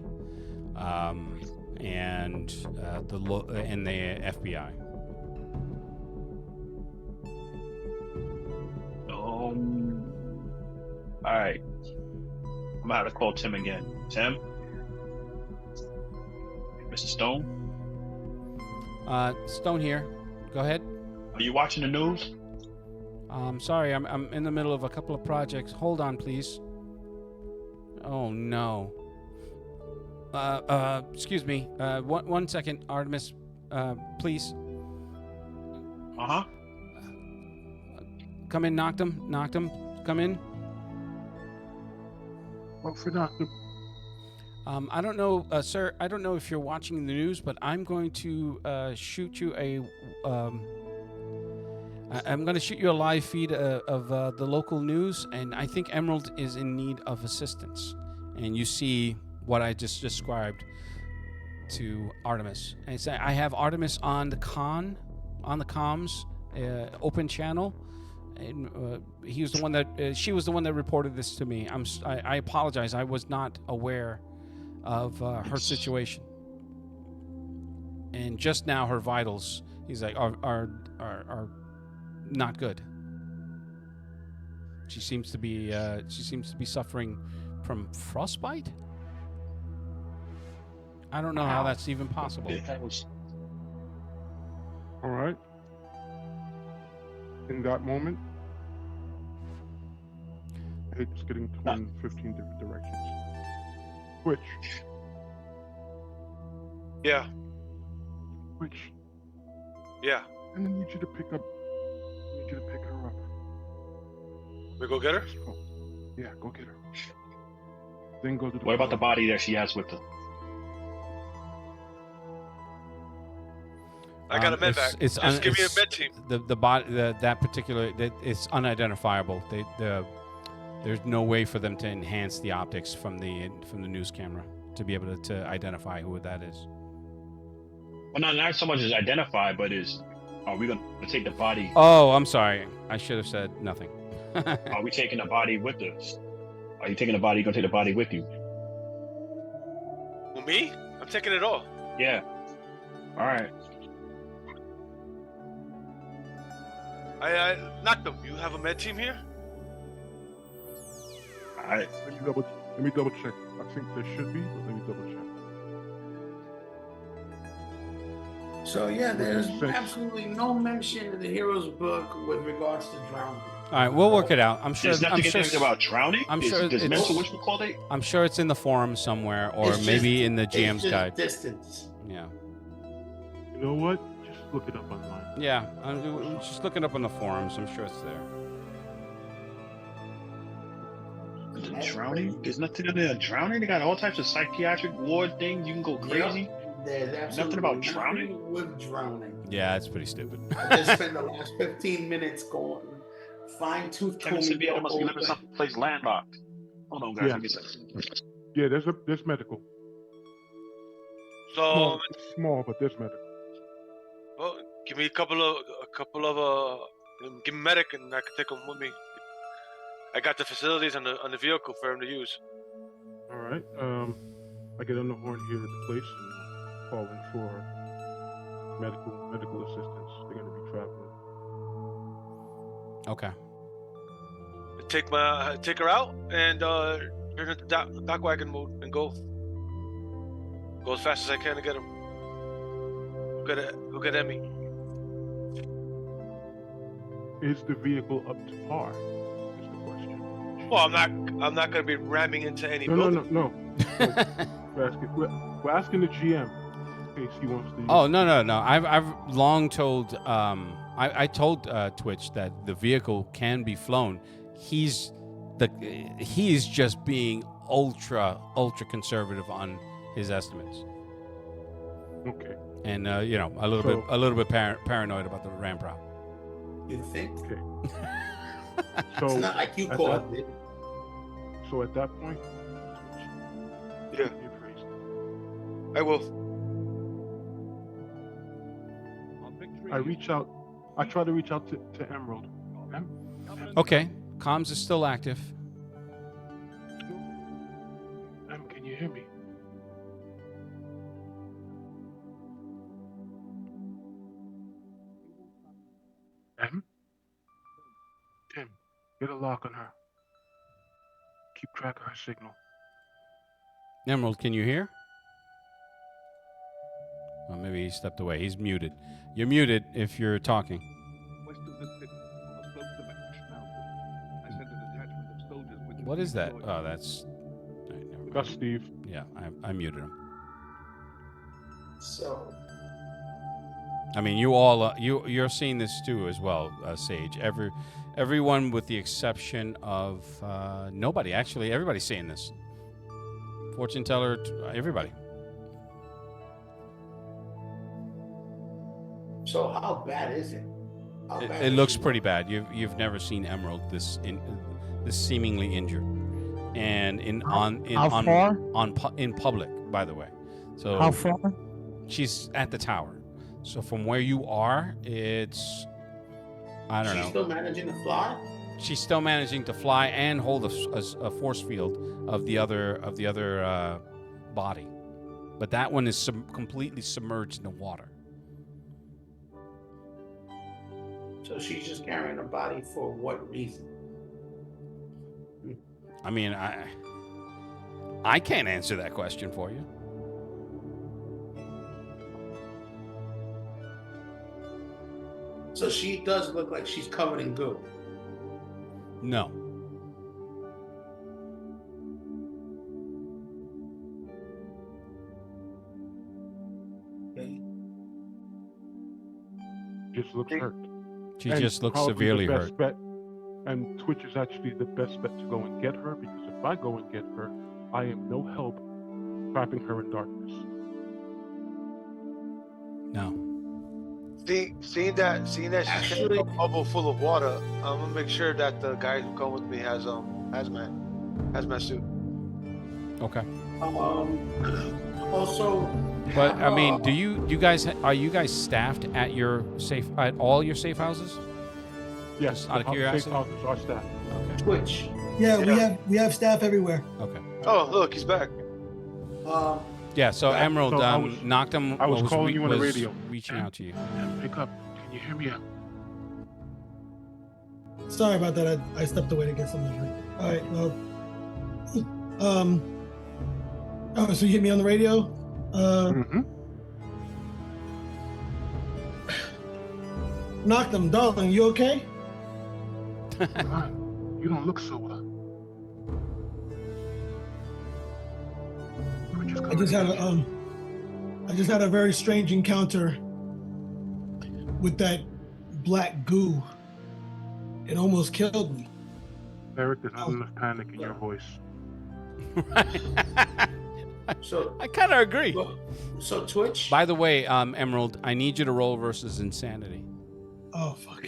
and the FBI. All right. I'm gonna have to call Tim again. Tim? Mr. Stone? Stone here. Go ahead. Are you watching the news? Sorry, I'm in the middle of a couple of projects. Hold on, please. Oh no. Excuse me. One second, Artemis. Please. Uh-huh. Come in, knocked him. Come in. What for Doctor? I don't know, sir. I don't know if you're watching the news, but I'm going to shoot you I'm going to shoot you a live feed of the local news, and I think Emerald is in need of assistance. And you see what I just described to Artemis. And it's, I have Artemis on the comms, open channel. And he was the one that she was the one that reported this to me. I apologize. I was not aware of her situation. And just now, her vitals, he's like, are not good. She seems to be suffering from frostbite. I don't know how that's even possible. All right. In that moment, it's getting torn in 15 different directions. Which? Yeah. Which? Yeah. And I need you to pick her up. We go get her? Yeah, go get her. Then go to the What about the body that she has with her? I got a med vac. Just give me a med team. The body, that particular, it's unidentifiable. There's no way for them to enhance the optics from the news camera to be able to identify who that is. Well, not so much as identify, but are we going to take the body? Oh, I'm sorry. I should have said nothing. Are we taking the body with us? Are you taking the body? You going to take the body with you? Well, me? I'm taking it all. Yeah. All right. I knocked them. You have a med team here? All right. Let me double check. I think there should be, but let me double check. So yeah, there's absolutely no mention in the hero's book with regards to drowning. All right, we'll work it out. I'm sure. There's nothing about drowning. I'm sure There's it's mental whatchamacallit? I'm sure it's in the forum somewhere, or It's maybe just- in the it's GM's just guide. Distance. Yeah. You know what? Just look it up online. Yeah, I'm just looking up on the forums. I'm sure it's there. The drowning? There's nothing in there. Drowning? They got all types of psychiatric ward things. You can go crazy. Yep. There's absolutely Nothing about drowning? nothing with drowning. Yeah, it's pretty stupid. I just spent the last 15 minutes going fine tooth Kevin comb. said they must be living someplace landlocked. Hold on, guys. Yeah. Let me get that. Yeah, there's medical. So, Small, but there's medical. well, give me a couple of give me medic, and I can take them with me. I got the facilities on the vehicle for him to use. All right. I get on the horn here at the place and call in for medical assistance. They're going to be traveling. Okay. Take her out and turn into dock wagon mode and go as fast as I can to get him. Go get Emmy. Is the vehicle up to par? Is the question. Well, I'm not gonna be ramming into any No. building. No. We're asking the GM in case he wants to. Oh no. I've long told I told Twitch that the vehicle can be flown. He's just being ultra conservative on his estimates. Okay. And a little bit paranoid about the ram prop. You think? Okay. It's not like you caused it. So at that point, Yeah. I will. I try to reach out to Emerald. Okay, comms is still active. Can you hear me? Tim, get a lock on her. Keep track of her signal. Emerald, can you hear? Well, maybe he stepped away. He's muted. You're muted if you're talking. What is that? Oh, that's... That's Steve. Yeah, I muted him. So... I mean, you all you're seeing this too as well, Sage. Everyone with the exception of nobody. Actually, everybody's seeing this. Fortune teller, everybody. So how bad is it? It looks pretty bad. You've never seen Emerald this seemingly injured, and in public, by the way. So how far? She's at the tower. So from where you are, it's I don't know. She's still managing to fly. She's still managing to fly and hold a force field of the other body, but that one is completely submerged in the water. So she's just carrying her body for what reason? I mean, I can't answer that question for you. So she does look like she's covered in goo. No. Okay. Just looks hurt. She just looks severely hurt. And Twitch is actually the best bet to go and get her, because if I go and get her, I am no help trapping her in darkness. No. Seeing that she's in a bubble full of water, I'm gonna make sure that the guys who come with me has hazmat suit. Okay. Also. But I mean, are you guys staffed at all your safe houses? Yes. Out of curiosity. Safe houses are staffed. Okay. Twitch. Yeah, we have staff everywhere. Okay. Oh, look, he's back. Yeah. So Emerald knocked him. I was calling you on the radio. Reaching out to you. Pick up. Can you hear me? Sorry about that. I stepped away to get something to drink. All right. Well. Oh, so you hit me on the radio? Knocked him, darling. You okay? You don't look so well. I just had a very strange encounter with that black goo. It almost killed me. Eric, there's not enough panic in your voice. So I kind of agree. So Twitch. By the way, Emerald, I need you to roll versus insanity. Oh fuck.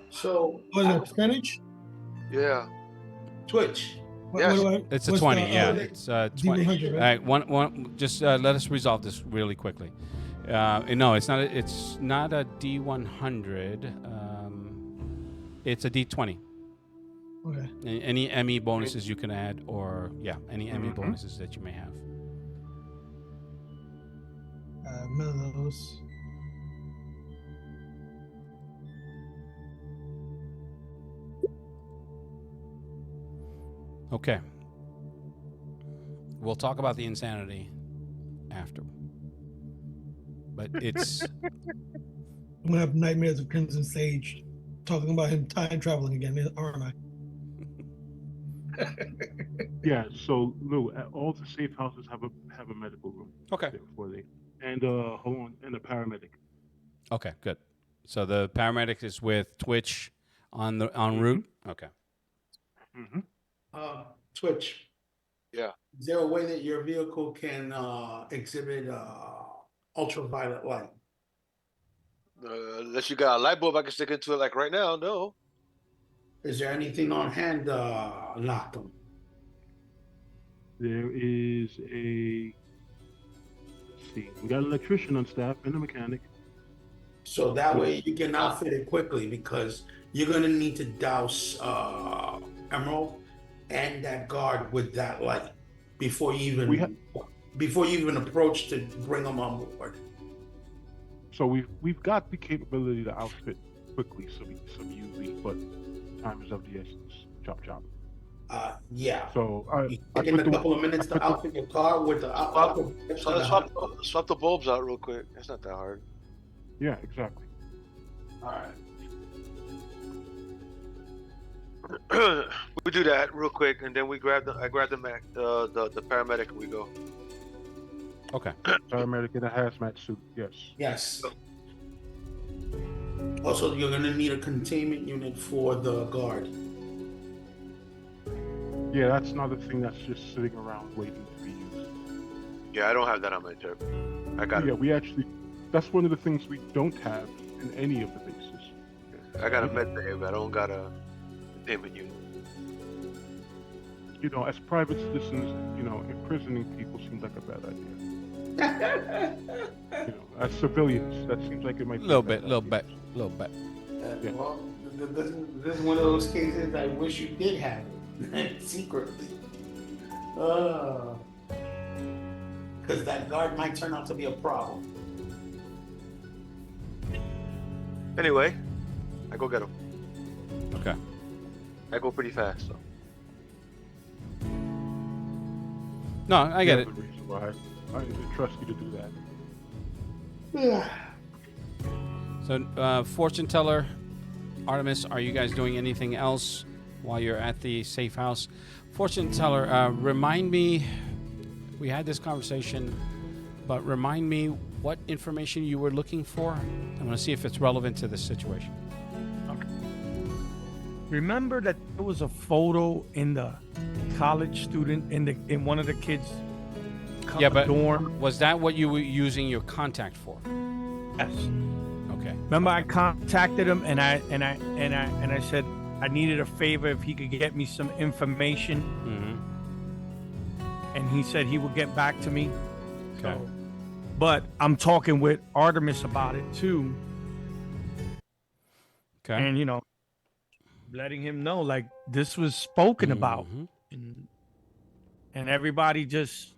So What is that percentage? Yeah. Twitch. Yes. It's a what's 20. the, Yeah, it's 20. D100, All right? right, one. Just let us resolve this really quickly. No, it's not. It's not a D100. It's a D20. Okay. Any ME bonuses you can add, or any ME bonuses that you may have. None of those. Okay. We'll talk about the insanity after. But it's I'm gonna have nightmares of Crimson Sage, talking about him time traveling again, aren't I? Yeah. So Lou, all the safe houses have a medical room. okay. Before they and hold on, and a paramedic. Okay, good. So the paramedic is with Twitch en route. Okay. Twitch. Yeah. Is there a way that your vehicle can exhibit ultraviolet light? Unless you got a light bulb I can stick into it like right now, no. Is there anything on hand, Latham? There is a. Let's see. We got an electrician on staff and a mechanic. So that way you can outfit it quickly, because you're gonna need to douse Emerald and that guard with that light before you even approach to bring them on board. So we've got the capability to outfit quickly, some UV, but time is of the essence. Chop chop. Yeah. So I taking a couple of minutes to outfit your car with the swap the bulbs out real quick. It's not that hard. Yeah, exactly. All right. We do that real quick, and then I grab the paramedic, and we go. Okay. Paramedic in a hazmat suit. Yes. Yes. Also, you're gonna need a containment unit for the guard. Yeah, that's another thing that's just sitting around waiting to be used. Yeah, I don't have that on my trip. I got Yeah, it. we actually. That's one of the things we don't have in any of the bases. I got a med bay, but I don't got a containment unit. You know, as private citizens, imprisoning people seems like a bad idea. As civilians, that seems like it might be Little a bad bit. Yeah. Well, this is one of those cases I wish you did have it secretly. Because that guard might turn out to be a problem. Anyway, I go get him. Okay. I go pretty fast, so. No, I get it. That's the reason why I trust you to do that. So, fortune teller, Artemis, are you guys doing anything else while you're at the safe house? Fortune teller, remind me, we had this conversation, but remind me what information you were looking for. I'm going to see if it's relevant to this situation. Okay. Remember that there was a photo in the college student in one of the kids' dorm? Was that what you were using your contact for? Yes. Okay. Remember, I contacted him and I said I needed a favor if he could get me some information. Mm-hmm. And he said he would get back to me. Okay. So, but I'm talking with Artemis about it too. Okay. And letting him know like this was spoken about, and everybody just,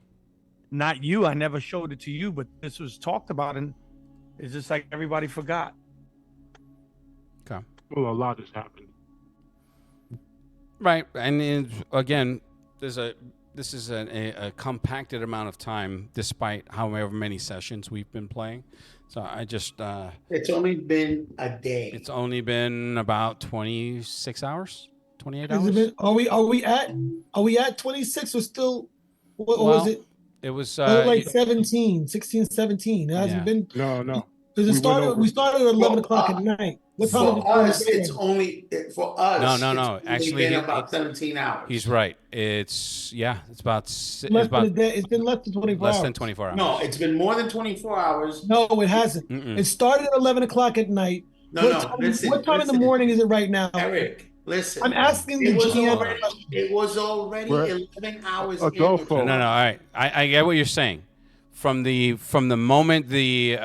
not you. I never showed it to you, but this was talked about, and it's just like everybody forgot. Okay. Well, a lot has happened. Right, and again, this is a compacted amount of time, despite however many sessions we've been playing. So I just it's only been a day. It's only been about 26 hours, 28 hours. Are we at 26 or still? What was it? It was like 17, 16, 17. It hasn't been. No. Because we started at 11 o'clock at night. What time is it? For us, it's only for us. No. It's only Actually, been about 17 hours. He's right. It's about Less than a day. It's been less than 24 hours. Less than 24 hours. No, it's been more than 24 hours. No, it hasn't. It started at 11 o'clock at night. Listen. What time in the morning is it right now? Eric, listen. I'm asking the GM. It was already 11 hours. Adolfo. No. All right. I get what you're saying. From the moment the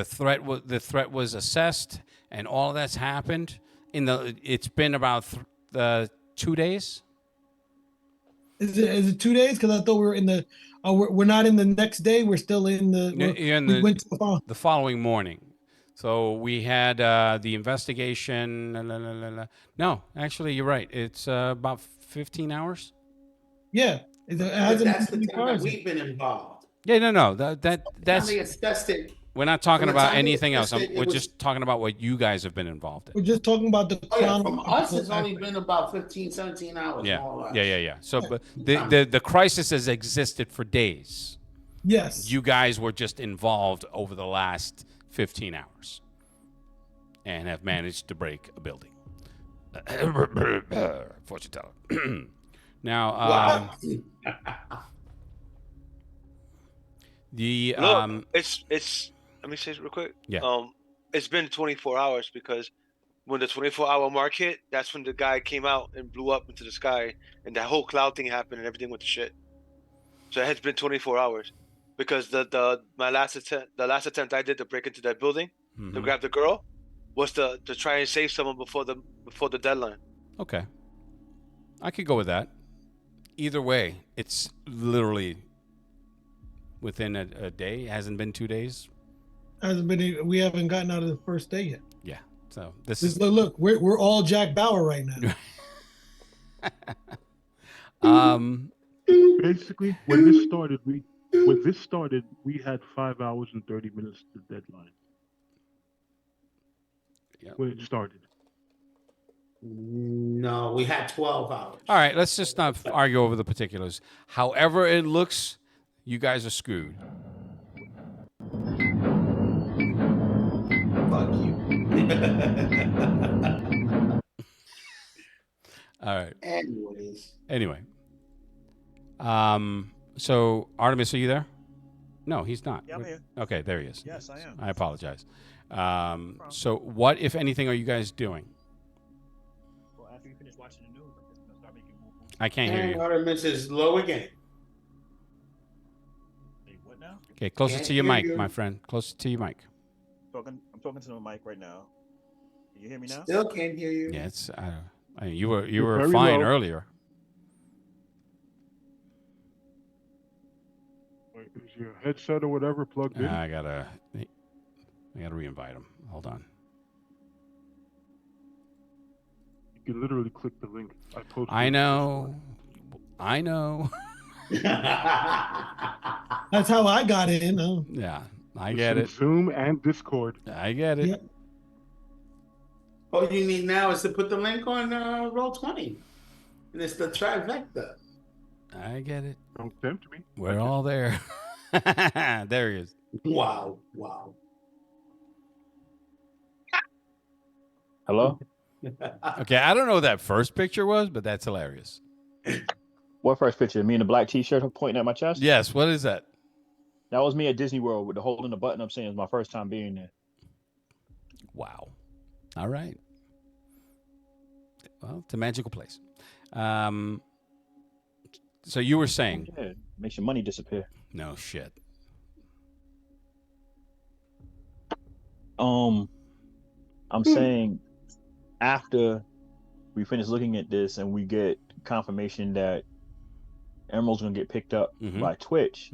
threat was assessed and all of that's happened it's been about 2 days. Is it 2 days? Because I thought we were in the. We're not in the next day. We're still in the. We went to the following morning. So we had the investigation. No, actually, you're right. It's about 15 hours. Yeah, that's the time that we've been involved. Yeah, no. That's. It. We're not talking about anything else. We're just talking about what you guys have been involved in. We're just talking about the. From us, it's only been about 15, 17 hours. Yeah, more or less. yeah. So, but the crisis has existed for days. Yes. You guys were just involved over the last 15 hours, and have managed to break a building. Fortune teller. Now, it's. Let me say it real quick. Yeah. It's been 24 hours because when the 24-hour mark hit, that's when the guy came out and blew up into the sky, and that whole cloud thing happened, and everything went to shit. So it has been 24 hours because the last attempt I did to break into that building to grab the girl was to try and save someone before the deadline. Okay, I could go with that. Either way, it's literally within a day. It hasn't been 2 days. We haven't gotten out of the first day yet. Yeah. So this is look. We're all Jack Bauer right now. Basically, when this started, we had 5 hours and 30 minutes to the deadline. Yep. When it started. No, we had 12 hours. All right, let's just not argue over the particulars. However it looks, you guys are screwed. Fuck you. All right. Anyway. So Artemis, are you there? No, he's not. Yeah, I'm here. Okay, there he is. Yes, I am. I apologize. So what, if anything, are you guys doing? Well, after you finish watching the news, I'm just gonna start making more. I can't hear you. Artemis is low again. Hey, what now? Okay, closer to your mic, my friend. Closer to your mic. I'm talking to the mic right now. Can you hear me now? Still can't hear you. Yeah, it's. You were very fine low. earlier. Is your headset or whatever plugged in? I gotta re-invite him. Hold on. You can literally click the link I posted. I know. That's how I got in. Yeah, I get it. Zoom and Discord. I get it. Yep. All you need now is to put the link on Roll20. And it's the trifecta. I get it. Don't tempt me. We're all there. There he is. Wow. Hello? Okay, I don't know what that first picture was, but that's hilarious. What first picture? Me in the black t-shirt pointing at my chest? Yes, what is that? That was me at Disney World with the holding the button up saying it was my first time being there. Wow. All right. Well, it's a magical place. So you were saying? Yeah, makes your money disappear. No shit. I'm saying after we finish looking at this and we get confirmation that Emerald's gonna get picked up by Twitch,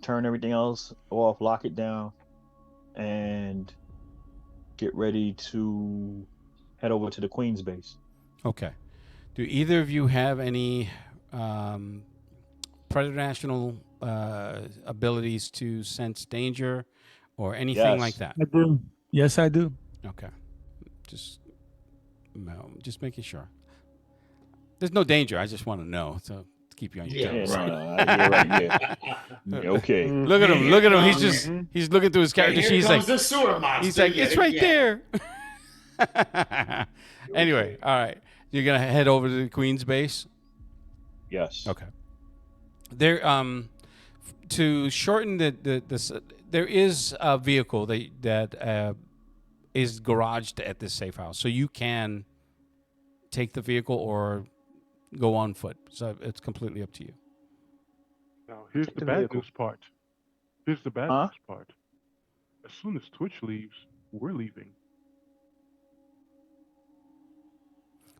turn everything else off, lock it down, and get ready to head over to the Queen's base. Okay. Do either of you have any preternational abilities to sense danger or anything like that? I do. Yes, I do. Okay. Just making sure. There's no danger. I just want to know. So keep you on your Yeah, toes. Yeah, right. Yeah. Okay. Look at him. Look at him. He's looking through his character. Here She's comes like, the sewer monster. he's like, it's right there. Anyway, all right. You're gonna head over to the Queen's base. Yes. Okay. There, to shorten there is a vehicle that is garaged at this safe house, so you can take the vehicle or go on foot. So it's completely up to you. Now, here's Take the the bad vehicle. news part. Here's the bad Huh? news part. As soon as Twitch leaves, we're leaving.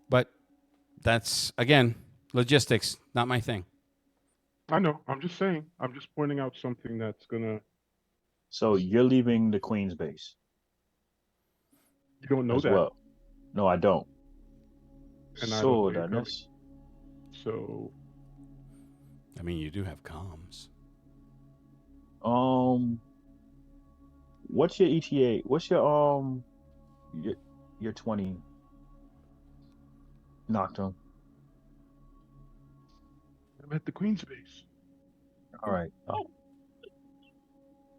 But that's again logistics, not my thing. I know. I'm just saying. I'm just pointing out something that's gonna. So you're leaving the Queen's base You don't know as that. well. No, I don't. And I don't So, know you're Dennis. So I mean, you do have comms. What's your ETA? What's your 20 Nocturne? I'm at the Queen's base. All right.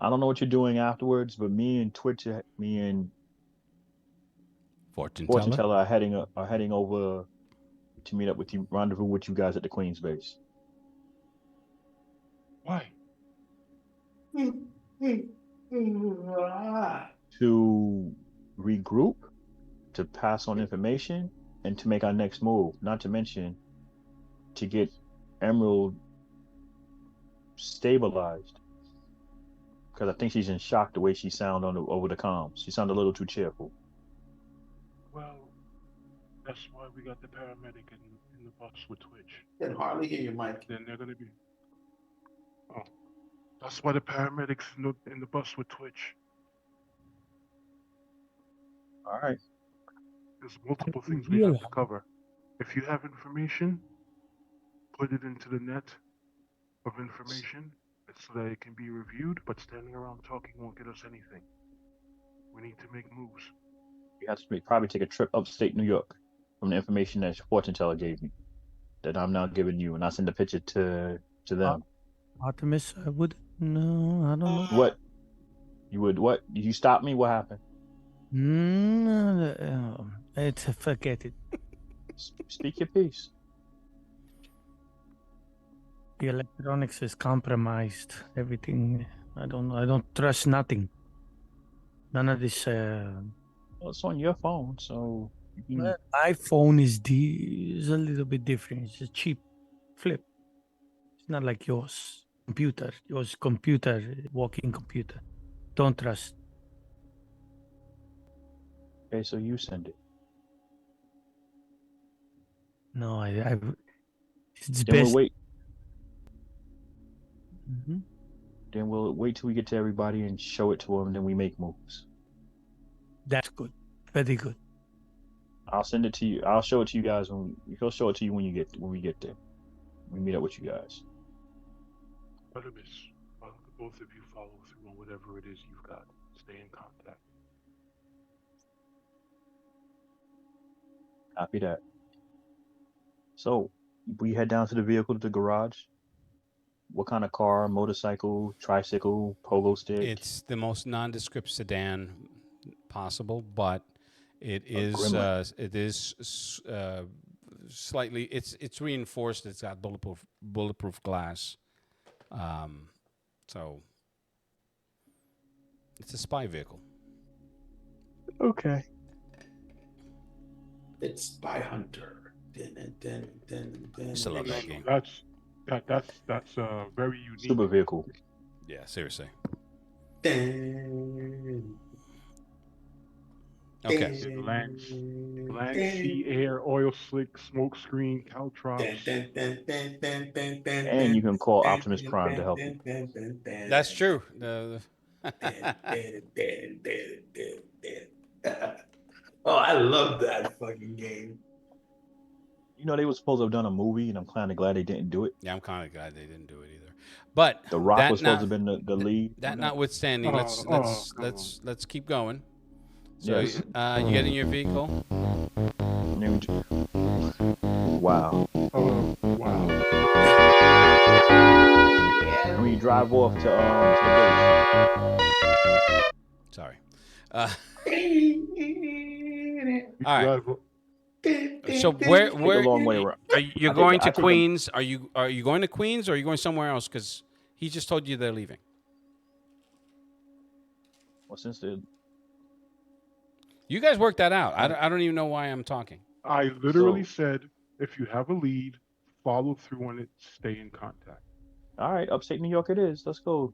I don't know what you're doing afterwards, but me and Fortune Fortune teller. Teller are heading over to meet up with you, rendezvous with you guys at the Queen's base. Why? To regroup, to pass on information, and to make our next move. Not to mention to get Emerald stabilized, because I think she's in shock the way she sounded over the comms. She sounded a little too cheerful. Well, that's why we got the paramedic in the bus with Twitch. Can hardly hear you, Mike. Then they're gonna be. Oh, that's why the paramedics in the bus with Twitch. All right. There's multiple things we have to cover. If you have information, put it into the net of information so that it can be reviewed, but standing around talking won't get us anything. We need to make moves. We have to probably take a trip upstate New York from the information that Fortune Teller gave me, that I'm now giving you, and I send the picture to them. Artemis, I would no, I don't know. What? You would what? Did you stop me? What happened? It's forget it. Speak your piece. The electronics is compromised. Everything. I don't know. I don't trust nothing. None of this. Well, it's on your phone, so you can. Well, iPhone is a little bit different. It's a cheap flip. It's not like yours. Yours computer, walking computer. Don't trust. Okay, so you send it. No, it's Then best. we'll wait. Mm-hmm. Then we'll wait till we get to everybody and show it to them. Then we make moves. That's good. Very good. I'll send it to you. I'll show it to you guys he'll show it to you when we get there. We meet up with you guys. Artemis, both of you follow through on whatever it is you've got. Stay in contact. Copy that. So we head down to the vehicle, to the garage. What kind of car? Motorcycle, tricycle, pogo stick? It's the most nondescript sedan possible, but it is slightly. It's reinforced. It's got bulletproof glass. So it's a spy vehicle. Okay. It's Spy Hunter. Still love that game. That's very unique. Super vehicle. Yeah, seriously. Okay. It land, sea, air, oil slick, smoke screen, caltrops. And you can call Optimus Prime to help you. That's true. Oh, I love that fucking game. You know, they were supposed to have done a movie, and I'm kind of glad they didn't do it. Yeah, I'm kind of glad they didn't do it either. But The Rock was supposed to have been the lead. That notwithstanding, let's keep going. So Yes. you get in your vehicle. Wow. Wow. drive off to the base. Sorry. We All right. drive. So Take a where long way around. you're I going take to the- Queens? Are you going to Queens or are you going somewhere else? Because he just told you they're leaving. Well, since the You guys worked that out. I don't even know why I'm talking. I literally So- said, if you have a lead, follow through on it, stay in contact. all right, upstate New York it is. Let's go.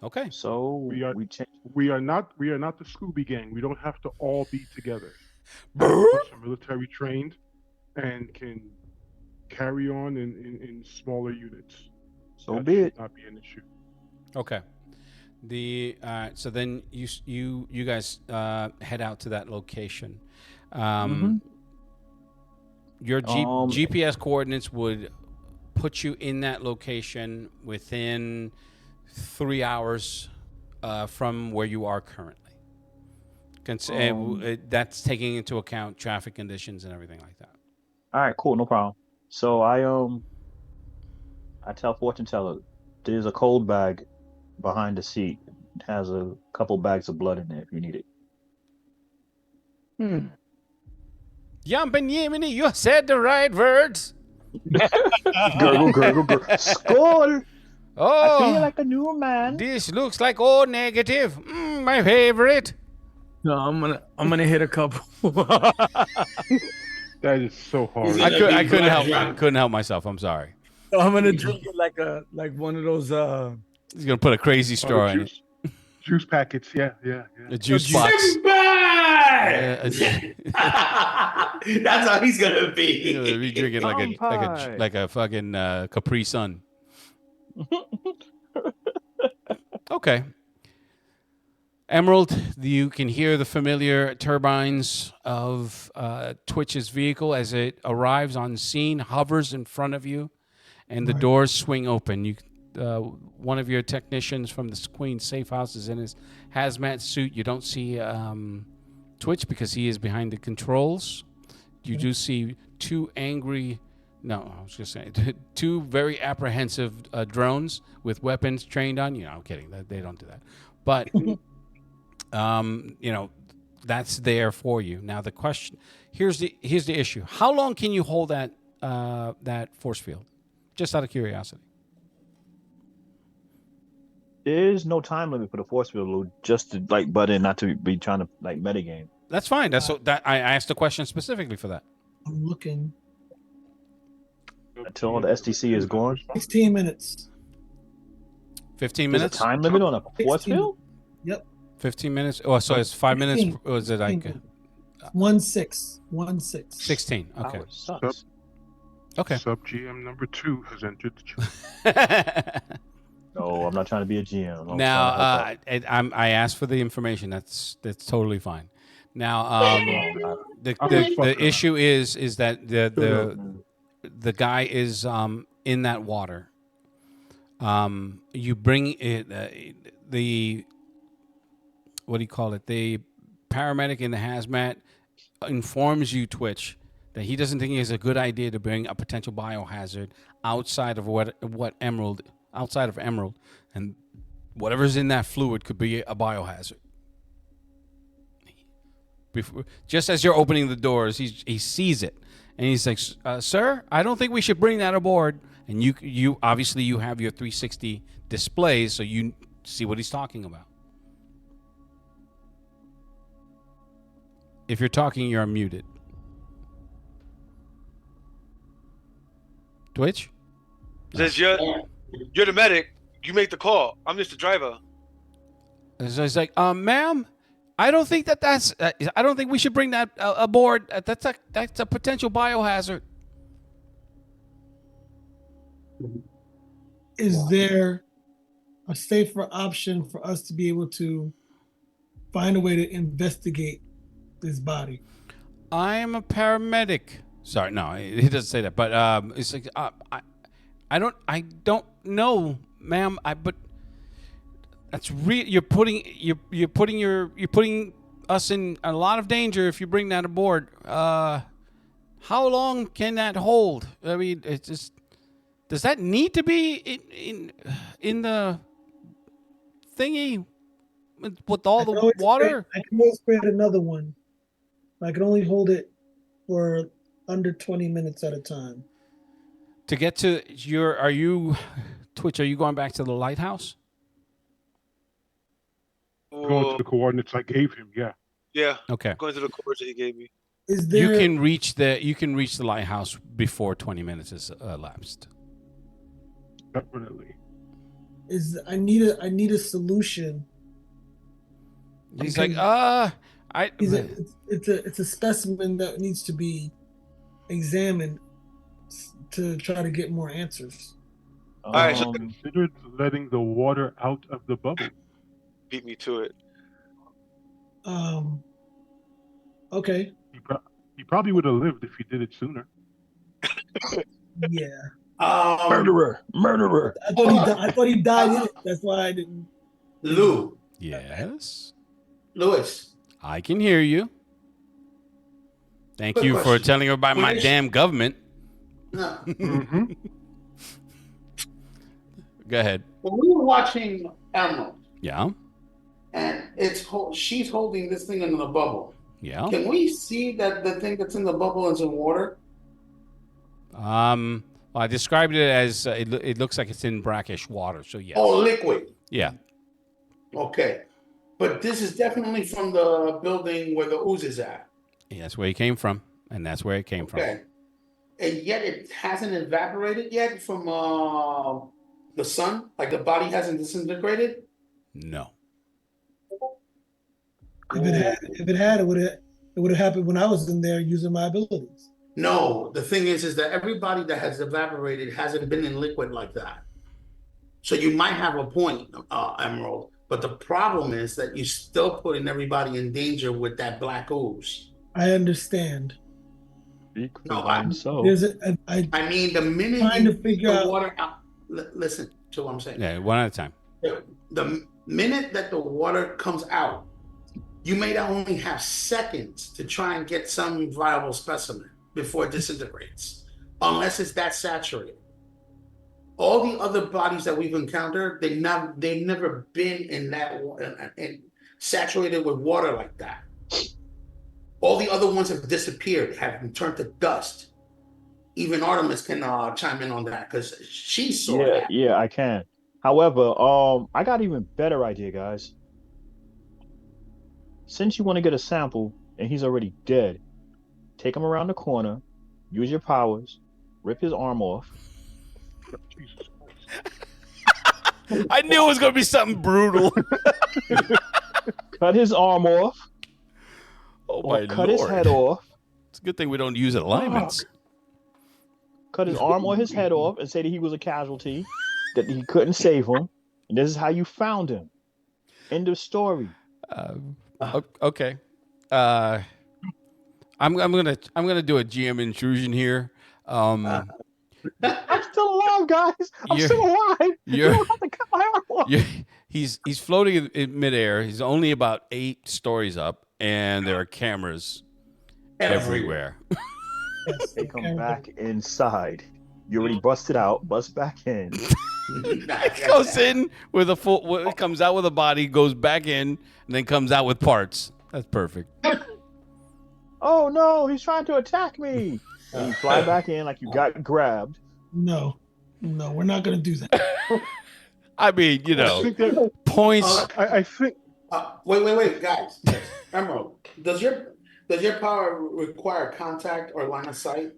Okay. So We are- we changed. We are not the Scooby Gang. We don't have to all be together. Half of us are military trained and can carry on in smaller units. So That be should it. not be an issue. Okay. So then you guys head out to that location. Your GPS coordinates would put you in that location within 3 hours from where you are currently. That's taking into account traffic conditions and everything like that. All right, cool, no problem. So I tell fortune teller, there's a cold bag behind the seat. It has a couple bags of blood in there if you need it. Yamini, you said the right words. Gurgle, gurgle, gurgle. Skull! I feel Oh, like a new man. this looks like O negative. My favorite. No, I'm gonna hit a couple. That is so hard. He's I gonna be couldn't help. drunk. Couldn't help myself. I'm sorry. I'm gonna drink it like one of those He's gonna put a crazy straw in it. Juice packets, yeah. A juice box. That's how he's gonna He's gonna be. be drinking like a fucking Capri Sun. Okay. Emerald, you can hear the familiar turbines of Twitch's vehicle as it arrives on scene, hovers in front of you, and the doors swing open. One of your technicians from the Queen Safe House is in his hazmat suit. You don't see Twitch because he is behind the controls. You do see two very apprehensive drones with weapons trained on you. No, I'm kidding. They don't do that. But that's there for you. Now the question, here's the issue. How long can you hold that force field? Just out of curiosity. There's no time limit for the force field, Lou, just to like butt in, not to be trying to like metagame. That's fine. I asked the question specifically for that. I'm looking. Until the STC is gone. 16 minutes. 15 There's a minutes? time limit on a force 16. field? Yep. 15 minutes? Oh, so it's 5 minutes? 16. Or is it like 1-6. 16? Okay. Oh, it sucks. Okay. Sub GM number 2 has entered the chat. No, I'm not trying to be a GM. Now, I asked for the information. That's totally fine. Now, the issue is that the guy is in that water. You bring it, the what do you call it? The paramedic in the hazmat informs you, Twitch, that he doesn't think it's a good idea to bring a potential biohazard outside of outside of Emerald, and whatever's in that fluid could be a biohazard. Just as you're opening the doors, he sees it, and he's like, "Sir, I don't think we should bring that aboard." And you obviously you have your 360 displays, so you see what he's talking about. If you're talking, you're muted. Twitch? Says you're the medic. You make the call. I'm just the driver. So he's like, ma'am, I don't think that's. I don't think we should bring that aboard. That's a potential biohazard. Is there a safer option for us to be able to find a way to investigate this body? I am a paramedic. Sorry, no, he doesn't say that. But it's like I don't know, ma'am. But that's you're putting us in a lot of danger if you bring that aboard. How long can that hold? I mean, it's just Does that need to be in the thingy with all the water? I can always create another one. I can only hold it for under 20 minutes at a time. To get to Twitch, are you going back to the lighthouse? Going to the coordinates I gave him, yeah. Yeah. Okay. Going to the course that he gave me. Is there? You can reach the lighthouse before 20 minutes is elapsed. Definitely. I need a solution. He's Okay. like, It's a specimen that needs to be examined to try to get more answers. All right, so Considered letting the water out of the bubble. beat me to it. Okay. He probably would have lived if he did it sooner. Yeah. Murderer. I thought he died in it. That's why I didn't. Lou. yes. Louis. I can hear you. Thank Quick you for question. telling her about my damn government. No. Mm-hmm. Go ahead. When we were watching Emerald, Yeah. and she's holding this thing in the bubble. Yeah. Can we see that the thing that's in the bubble is in water? Well, I described it as it looks like it's in brackish water. So yes. Oh, liquid. Yeah. Okay. But this is definitely from the building where the ooze is at. Yeah, that's where he came from, and that's where it came Okay. And yet it hasn't evaporated yet from the sun? Like the body hasn't disintegrated? from. No. If it had, it would have happened when I was in there using my abilities. No, the thing is that everybody that has evaporated hasn't been in liquid like that. So you might have a point, Emerald, but the problem is that you're still putting everybody in danger with that black ooze. I understand. No, I mean, the minute trying you to figure the out water out, listen to what I'm saying. Yeah, one at a time. The minute that the water comes out, you may only have seconds to try and get some viable specimen before it disintegrates, unless it's that saturated. All the other bodies that we've encountered, they've never been in that and saturated with water like that. All the other ones have disappeared, have been turned to dust. Even Artemis can chime in on that because she saw that. Yeah, I can. However, I got an even better idea, guys. Since you want to get a sample and he's already dead, take him around the corner, use your powers, rip his arm off. Jesus Christ. I knew it was going to be something brutal. Cut his arm off. Oh my cut Lord. His head off. It's a good thing we don't use alignments. Cut his arm or his head off and say that he was a casualty, that he couldn't save him, and this is how you found him. End of story. Okay. I'm gonna do a GM intrusion here. I'm still alive, guys. I'm still alive. You don't have to cut my arm off. He's floating in midair. He's only about 8 stories up, and there are cameras everywhere. Yes, they come back inside. You already busted out. Bust back in. It goes in with a full. It comes out with a body, goes back in, and then comes out with parts. That's perfect. Oh no, he's trying to attack me. And you fly back in like you got grabbed. No, we're not gonna do that. I mean, points. I think. Wait, guys. Emerald, does your power require contact or line of sight?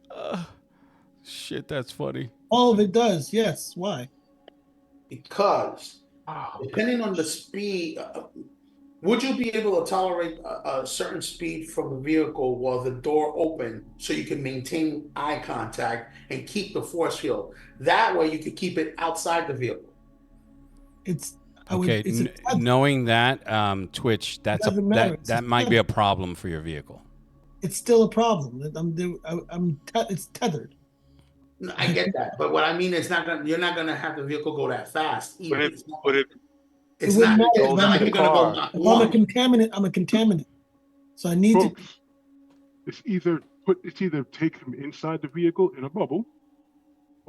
Shit, that's funny. All of it does. Yes. Why? Because depending on the speed, would you be able to tolerate a certain speed from the vehicle while the door open so you can maintain eye contact and keep the force field? That way you could keep it outside the vehicle. Knowing that, Twitch, that might be a problem for your vehicle. It's still a problem. It's tethered. No, I get that, but what I mean is you're not gonna have the vehicle go that fast. It's not like you're gonna go. I'm a contaminant. So I need to. It's either take him inside the vehicle in a bubble,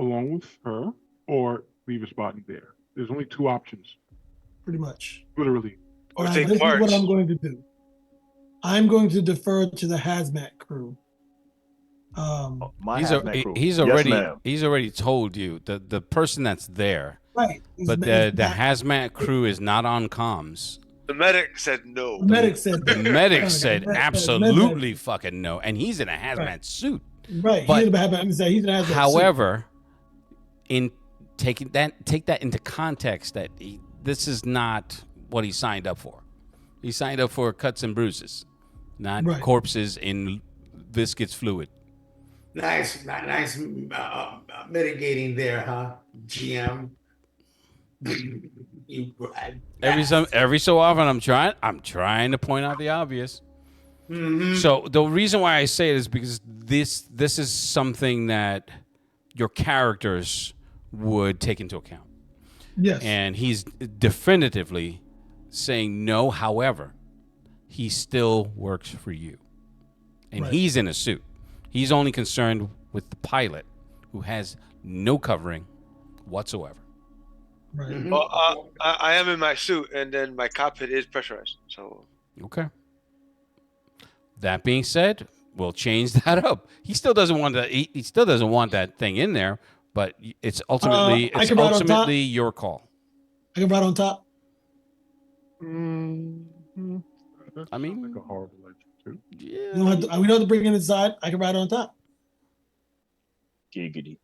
along with her or leave his body there. There's only two options, pretty much. literally. Or Now, take this is what parts. I'm going to do. I'm going to defer to the hazmat crew. My He's hazmat crew. he's Yes, already ma'am. he's already told you the person that's there, right. but the hazmat crew is not on comms. The medic said no. The medic said The that. medic Right, said the med- absolutely fucking no, and he's in a hazmat Right. suit. Right. But he's in a hazmat suit. however, take that into context that this is not what he signed up for. He signed up for cuts and bruises, not Right. corpses in viscous fluid. Nice mitigating there, huh, GM? You Every so often, I'm trying to point out the obvious. Mhm. So the reason why I say it is because this is something that your characters would take into account. Yes. And he's definitively saying no. However, he still works for you, and Right. he's in a suit. He's only concerned with the pilot, who has no covering whatsoever. Right. Well, I am in my suit, and then my cockpit is pressurized. So Okay. That being said, we'll change that up. He still doesn't want that. He still doesn't want that thing in there. But it's ultimately I can ride on top. your call. I can ride on top. Mm-hmm. That I mean- sounds like a horrible idea too. Yeah. We don't have to bring it inside. I can ride on top. Giggity.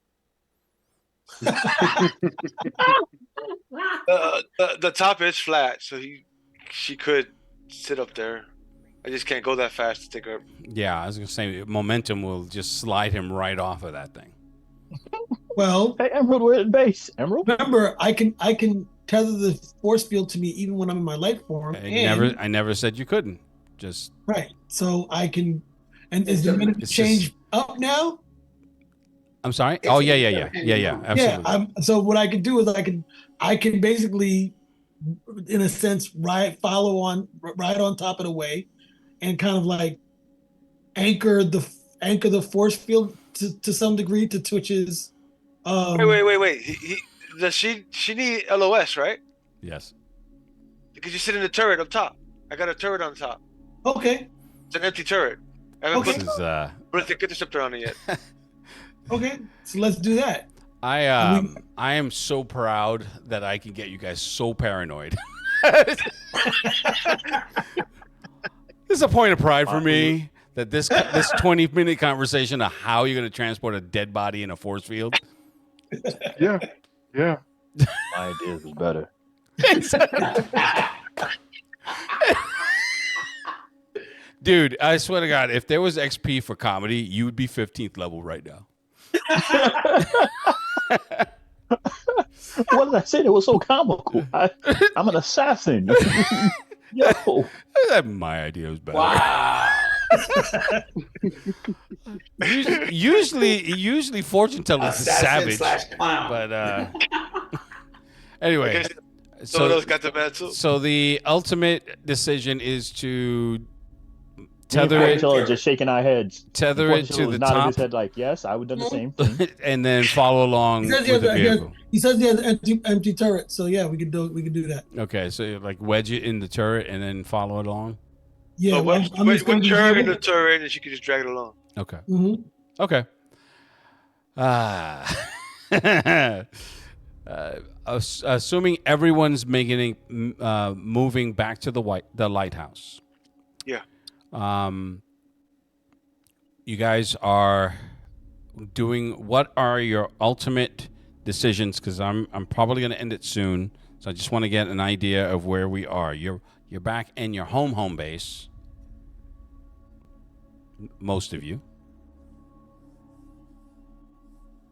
the top is flat, so she could sit up there. I just can't go that fast to take her. Yeah, I was gonna say momentum will just slide him right off of that thing. Well, Hey, Emerald, we're at base. Emerald. remember, I can tether the force field to me even when I'm in my light form. I never said you couldn't. Just Right. So I can. And is the minute It's change up now? I'm sorry. It's Oh yeah. Absolutely. Yeah. So what I can do is I can basically, in a sense, ride on top of the way, and kind of like anchor the force field to some degree to Twitch's. Wait. Does she need LOS, right? Yes. Because you sit in the turret up top. I got a turret on top. Okay. It's an empty turret. I haven't Okay. This is put the interceptor on it yet. Okay. So let's do that. I am so proud that I can get you guys so paranoid. This is a point of pride for me that this 20-minute conversation of how you're going to transport a dead body in a force field. Yeah. My idea is better. Dude, I swear to God, if there was XP for comedy, you would be 15th level right now. What did I say that was so comical? I'm an assassin. Yo. My idea was better. Wow. Usually fortune tellers is savage. /clown. But anyway, So those got the mantle. so the ultimate decision is to tether Fortune it, teller just shaking our heads. tether Fortune it teller to was the nodding top, his head like, yes, I would have done the same thing. and then follow along He with says he has, the vehicle. he says he has an empty turret. So yeah, we can do that. Okay, so you like wedge it in the turret and then follow it along. Yeah. But I'm just going when to her in the turret, and she could just drag it along. Okay. Mhm. Okay. Assuming everyone's moving back to the lighthouse. Yeah. You guys are doing. What are your ultimate decisions? Because I'm probably going to end it soon, so I just want to get an idea of where we are. You're back in your home base. Most of you.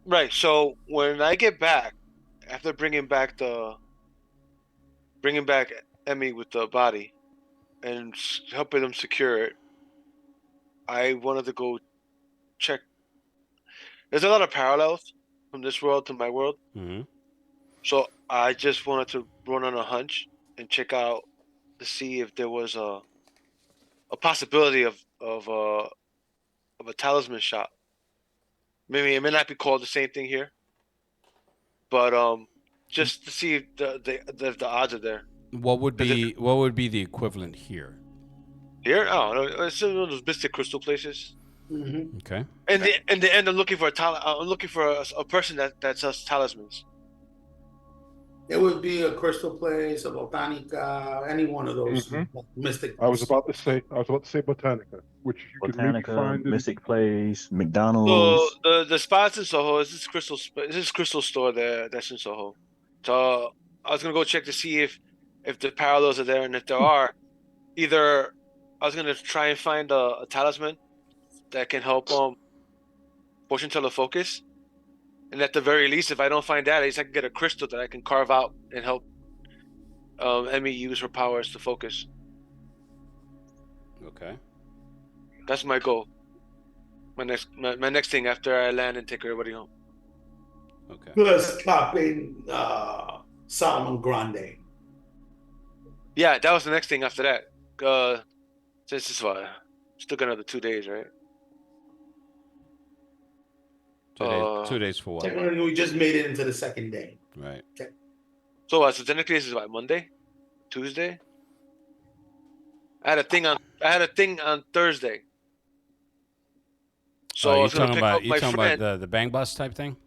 Right. So when I get back, after bringing back Emmy with the body and helping them secure it, I wanted to go check. There's a lot of parallels from this world to my world, Mm-hmm. so I just wanted to run on a hunch and check out to see if there was a possibility of a talisman shop. Maybe it may not be called the same thing here, but just to see if the odds are there. What would be the equivalent here? Here, oh, it's one of those mystic crystal places. Mm-hmm. Okay. And in the end, I'm looking for I'm looking for a person that sells talismans. It would be a crystal place, a botanica, any one of those mystic. I was about to say Botanica, which you could maybe Botanica, find in. Mystic Place, So McDonald's. the spots in Soho is this crystal store there that's in Soho. So I was gonna go check to see if the parallels are there, and if there are, either I was gonna try and find a talisman that can help fortune teller focus, and at the very least, if I don't find that, at least I can get a crystal that I can carve out and help Emmy use her powers to focus. Okay. That's my goal. My next thing after I land and take everybody home. Okay. Plus topping Solomon Grande. Yeah, that was the next thing after that. Since it's still got another 2 days, right? 2 days for what? Technically, we just made it into the second day. Right. So technically this is what, Monday, Tuesday. I had a thing on Thursday. So I you're was gonna talking pick about up my friend. the bang bus type thing?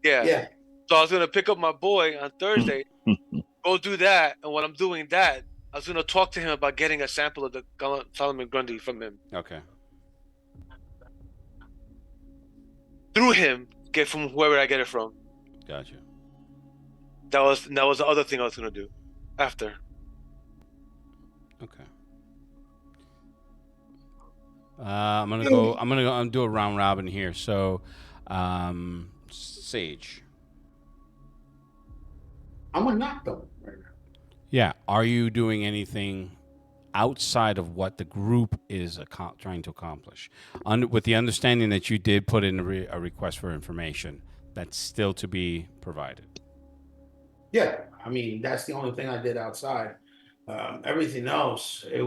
Yeah. Yeah. So I was gonna pick up my boy on Thursday, go do that, and when I'm doing that, I was gonna talk to him about getting a sample of the Solomon Grundy from him. Okay. Through him, get from whoever I get it from. Gotcha. That was the other thing I was gonna do after. Okay. I'm gonna do a round robin here. So, Sage. I'm a knock them right now. Yeah. Are you doing anything outside of what the group is trying to accomplish? With the understanding that you did put in a request for information that's still to be provided. Yeah, I mean that's the only thing I did outside. Everything else, it's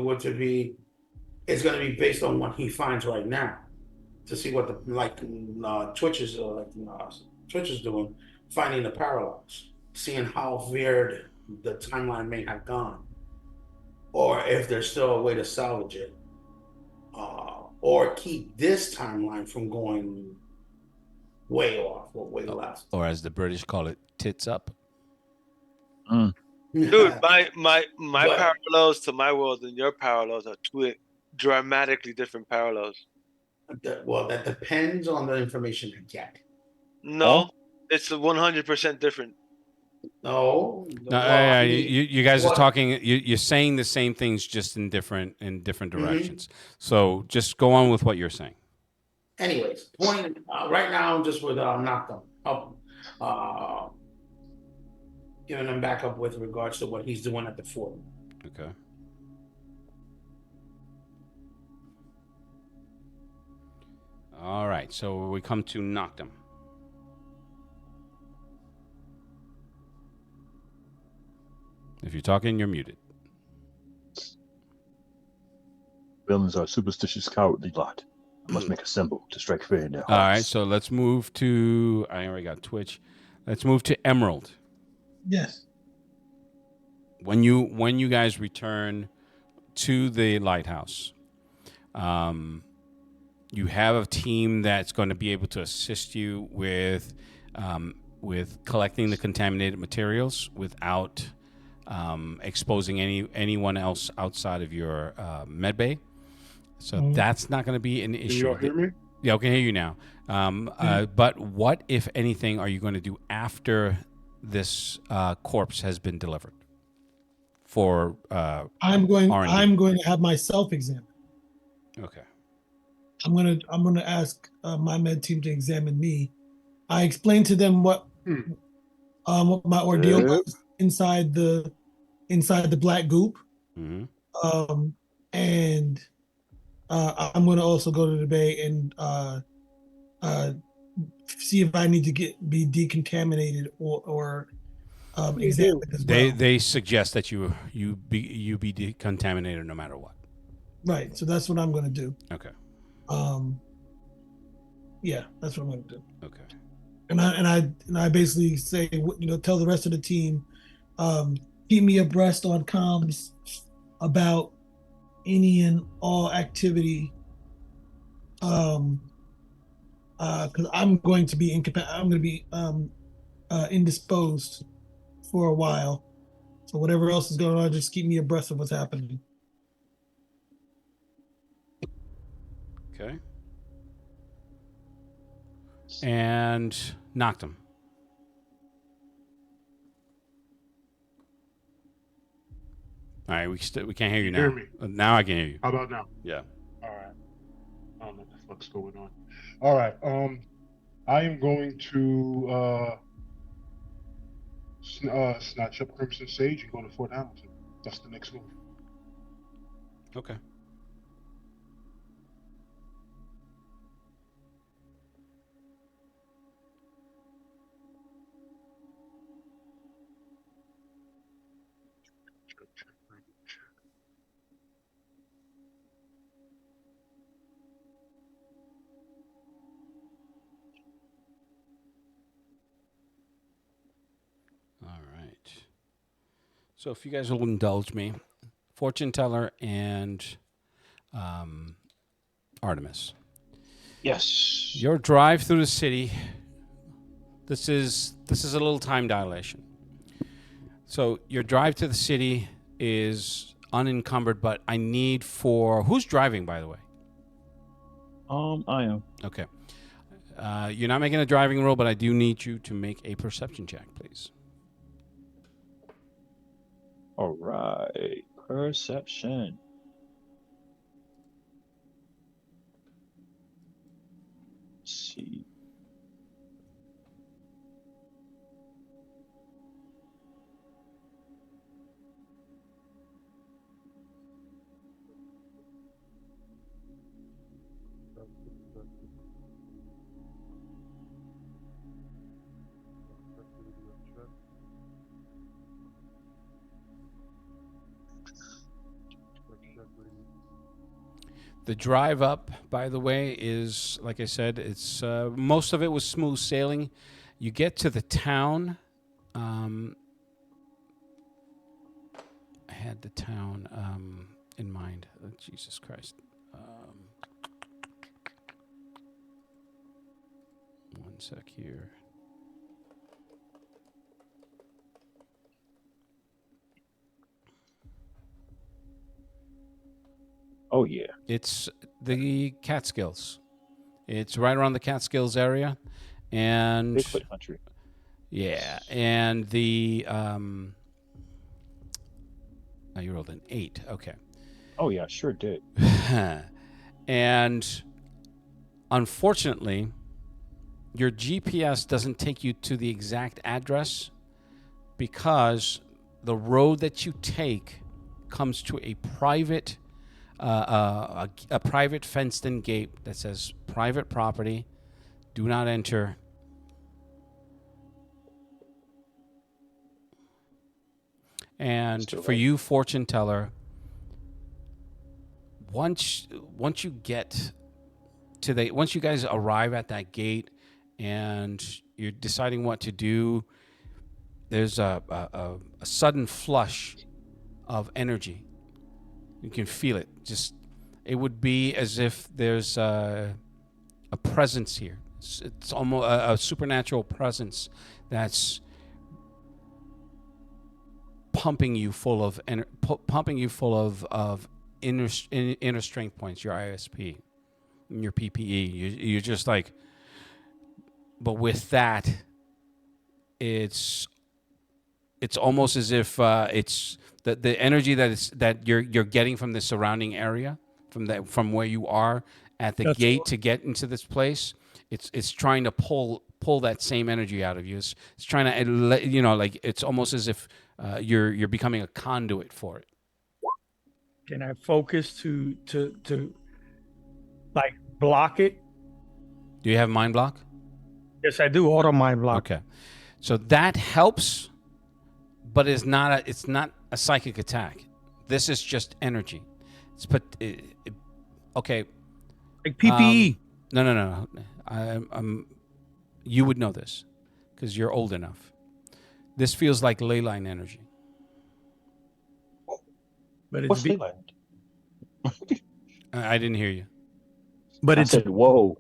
going to be based on what he finds right now, to see what Twitch is doing, finding the parallels, seeing how weird the timeline may have gone, or if there's still a way to salvage it, or keep this timeline from going way off or way left. Or as the British call it, tits up. Dude, my parallels to my world and your parallels are two dramatically different parallels. Well, that depends on the information I get. No, it's 100% different. No, you guys are talking. You're saying the same things, just in different directions. So just go on with what you're saying. Anyways, point right now I'm just with Knockdown, giving him backup with regards to what he's doing at the fort. Okay. All right. So we come to Noctum. If you're talking, you're muted. Villains are superstitious, cowardly lot. I must make a symbol to strike fear in their hearts. All right, so let's move to. I already got Twitch. Let's move to Emerald. Yes. When you guys return to the lighthouse, you have a team that's going to be able to assist you with collecting the contaminated materials without exposing anyone else outside of your med bay. So that's not going to be an issue. Can you all hear me? Yeah, I can hear you now. But what, if anything, are you going to do after this corpse has been delivered? For I'm going R&D? to have myself examined. Okay. I'm gonna ask my med team to examine me. I explained to them what my ordeal was inside the black goop. Mm-hmm. And I'm going to also go to the bay and see if I need to be decontaminated or examined as well. They suggest that you be decontaminated no matter what. Right. So that's what I'm going to do. Okay. Yeah, that's what I'm going to do. Okay. and I basically say, tell the rest of the team, um, keep me abreast on comms about any and all activity, because I'm going to be I'm going to be indisposed for a while. So whatever else is going on, just keep me abreast of what's happening. Okay. And knocked him. All right, we can't hear you now. Hear me? Now I can hear you. How about now? Yeah. All right. I don't know what the fuck's going on. All right. I am going to snatch up Crimson Sage and go to Fort Hamilton. That's the next move. Okay. All right. So if you guys will indulge me, fortune teller and Artemis. Yes. Your drive through the city. This is a little time dilation. So your drive to the city is unencumbered, but I need for who's driving, by the way. I am. Okay. You're not making a driving roll, but I do need you to make a perception check, please. All right. Perception. Let's see. The drive up, by the way, is, like I said, it's most of it was smooth sailing. You get to the town. I had the town in mind. Oh, Jesus Christ. One sec here. Oh yeah. It's the Catskills. It's right around the Catskills area, and Bigfoot country. yeah, and the oh, you rolled an 8. Okay. Oh yeah, sure did. And unfortunately, your GPS doesn't take you to the exact address because the road that you take comes to a private a private fenced-in gate that says private property, do not enter. And Still for right. you, fortune teller, once you get to once you guys arrive at that gate and you're deciding what to do, there's a sudden flush of energy. You can feel it. It would be as if there's a presence here. It's almost a supernatural presence that's pumping you full of inner strength points, your ISP, and your PPE. You're just like, but with that, it's almost as if it's the energy that you're getting from the surrounding area, from where you are at the That's gate cool. to get into this place. It's trying to pull that same energy out of you. It's trying to like it's almost as if you're becoming a conduit for it. Can I focus to like block it? Do you have mind block? Yes, I do. Auto mind block. Okay, so that helps, but it's not a psychic attack. This is just energy. Okay. Like PPE. No. I'm you would know this because you're old enough. This feels like ley line energy. But it's What's be- Leyland? I didn't hear you. but I it's said, whoa.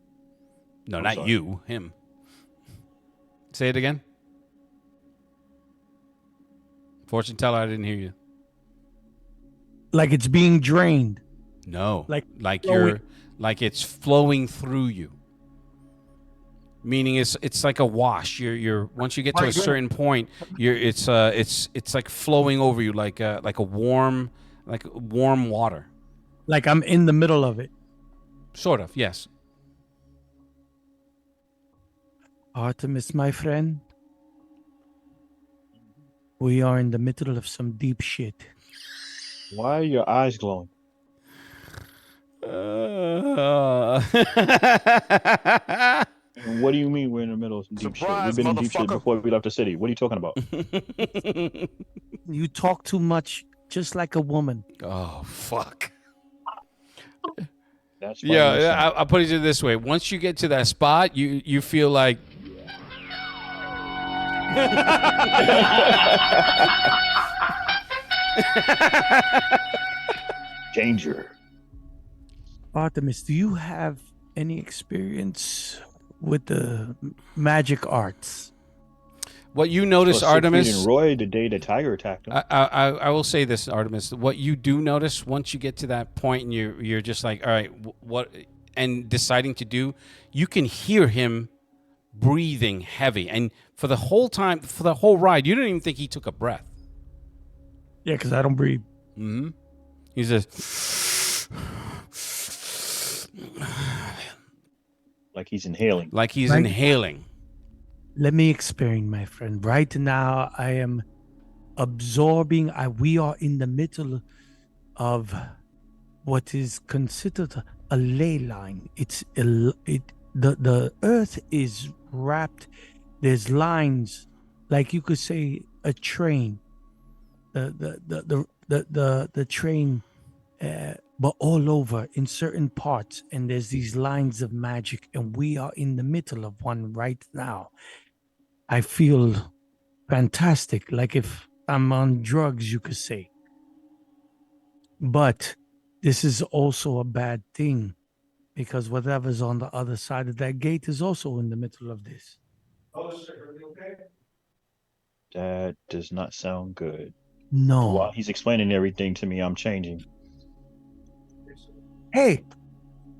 No, I'm not sorry. you. Him. Say it again. Fortune teller, I didn't hear you. like it's being drained. No, Like you're like it's flowing through you. Meaning it's like a wash. You're once you get to a certain point, it's like flowing over you like warm water. Like I'm in the middle of it. Sort of, yes. Artemis, my friend, we are in the middle of some deep shit. Why are your eyes glowing? And what do you mean we're in the middle of some deep shit? We've been in deep shit before we left the city. What are you talking about? You talk too much, just like a woman. Oh fuck. That's why I'm saying. I'll put it this way. Once you get to that spot, you feel like Danger. Artemis, do you have any experience with the magic arts? what you notice, Well, Siegfried Artemis. and Roy, the day the tiger attacked him. I will say this, Artemis. What you do notice once you get to that point and you're just like, all right, what, and deciding to do, you can hear him breathing heavy, and for the whole time, for the whole ride, you didn't even think he took a breath. Yeah, because I don't breathe. Mm-hmm. He's just Like he's inhaling. like he's Right. inhaling. Let me explain, my friend. Right now, I am absorbing. We are in the middle of what is considered a ley line. The earth is wrapped. There's lines, like you could say a train. The train, but all over in certain parts, and there's these lines of magic, and we are in the middle of one right now. I feel fantastic, like if I'm on drugs, you could say. But this is also a bad thing because whatever's on the other side of that gate is also in the middle of this. That does not sound good. No. While he's explaining everything to me, I'm changing. Hey,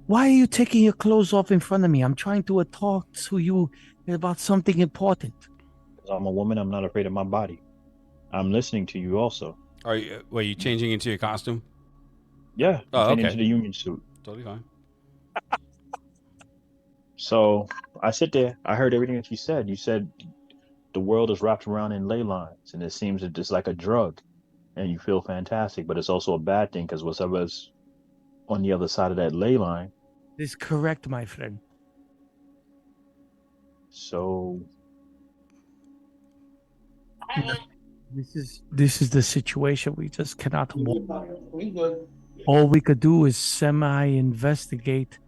why are you taking your clothes off in front of me? I'm trying to talk to you about something important. Because I'm a woman, I'm not afraid of my body. I'm listening to you also. Are you changing into your costume? Yeah, Oh, I'm changing okay. into the union suit. Totally fine. So I sit there. I heard everything that you said. You said the world is wrapped around in ley lines, and it seems that it's like a drug, and you feel fantastic. But it's also a bad thing because whatever's on the other side of that ley line. This is correct, my friend. So This is the situation. We just cannot walk. We good. All we could do is semi-investigate.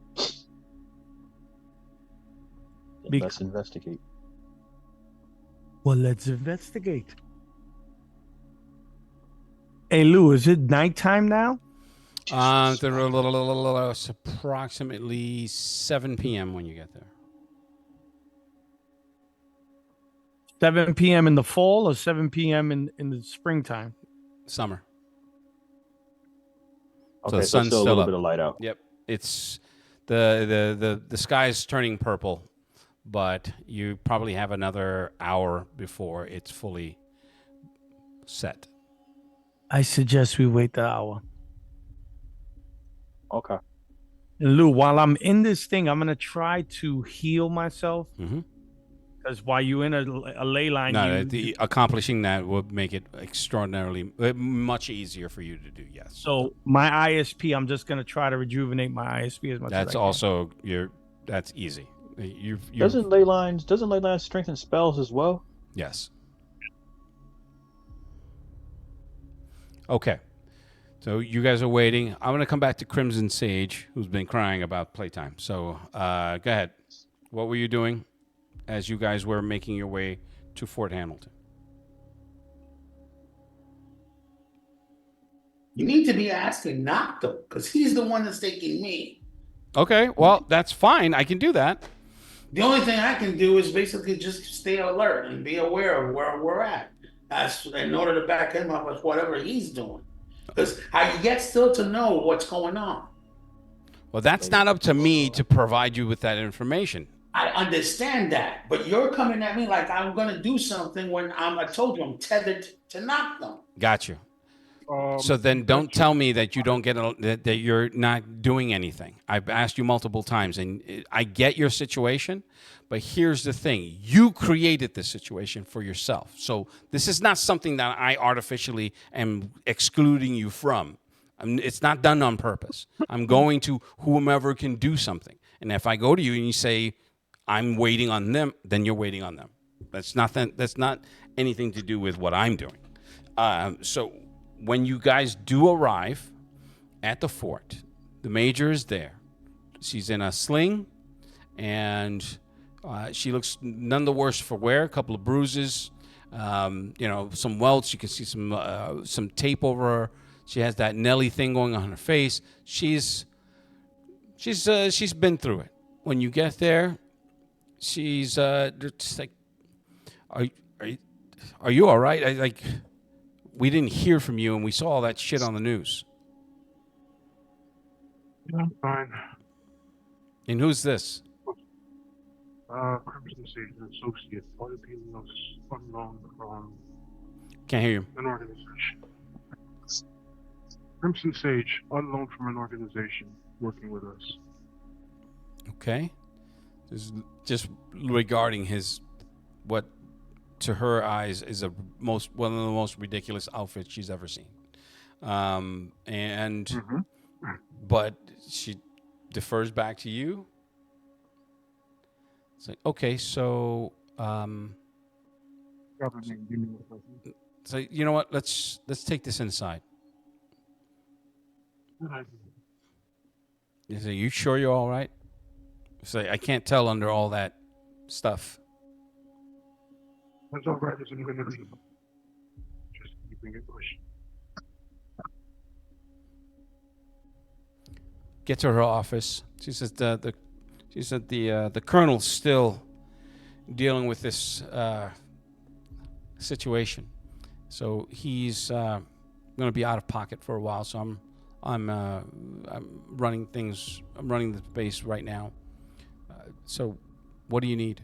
let's investigate. Well, let's investigate. Hey, Lou, is it nighttime now? It's approximately 7 p.m. when you get there. 7 p.m. in the fall or 7 p.m. in the springtime? Summer. Okay, the so sun's still a still little up. bit of light out. Yep. It's the sky's turning purple, but you probably have another hour before it's fully set. I suggest we wait the hour. Okay. And Lou, while I'm in this thing, I'm gonna try to heal myself. Mm-hmm. Because while you're in a ley line, No, accomplishing that would make it extraordinarily much easier for you to do. Yes. So my ISP, I'm just gonna try to rejuvenate my ISP as much. That's as I also that's easy. Doesn't ley lines strengthen spells as well? Yes. Okay. So you guys are waiting. I'm going to come back to Crimson Sage, who's been crying about playtime. So go ahead. What were you doing? as you guys were making your way to Fort Hamilton. You need to be asking Nocto, because he's the one that's taking me. Okay, well, that's fine. I can do that. The only thing I can do is basically just stay alert and be aware of where we're at. That's in order to back him up with whatever he's doing. Because I get still to know what's going on. Well, that's not up to me to provide you with that information. I understand that, but you're coming at me like I'm going to do something when I told you I'm tethered to Nocto. Got you. So then don't tell me that you don't get that you're not doing anything. I've asked you multiple times, and I get your situation, but here's the thing. You created this situation for yourself. So this is not something that I artificially am excluding you from. It's not done on purpose. I'm going to whomever can do something. And if I go to you and you say, I'm waiting on them, then you're waiting on them. That's not anything to do with what I'm doing. So when you guys do arrive at the fort, the major is there. She's in a sling, and she looks none the worse for wear. A couple of bruises, some welts. You can see some tape over her. She has that Nelly thing going on her face. She's been through it. When you get there, she's just like, are you all right? We didn't hear from you, and we saw all that shit on the news. Yeah, I'm fine. And who's this? Crimson Sage, an associate, Filipino unknown from Can't hear you. an organization. Crimson Sage, unknown from an organization, working with us. Okay. Just regarding what to her eyes is one of the most ridiculous outfits she's ever seen. But she defers back to you. It's like, okay, so so you know what? Let's take this inside. You say, you sure you're all right? Say, I can't tell under all that stuff. That's all right, isn't going to be. Just keeping it pushing. Get to her office. She says the colonel's still dealing with this situation, so he's going to be out of pocket for a while. So I'm running things. I'm running the base right now. So, what do you need?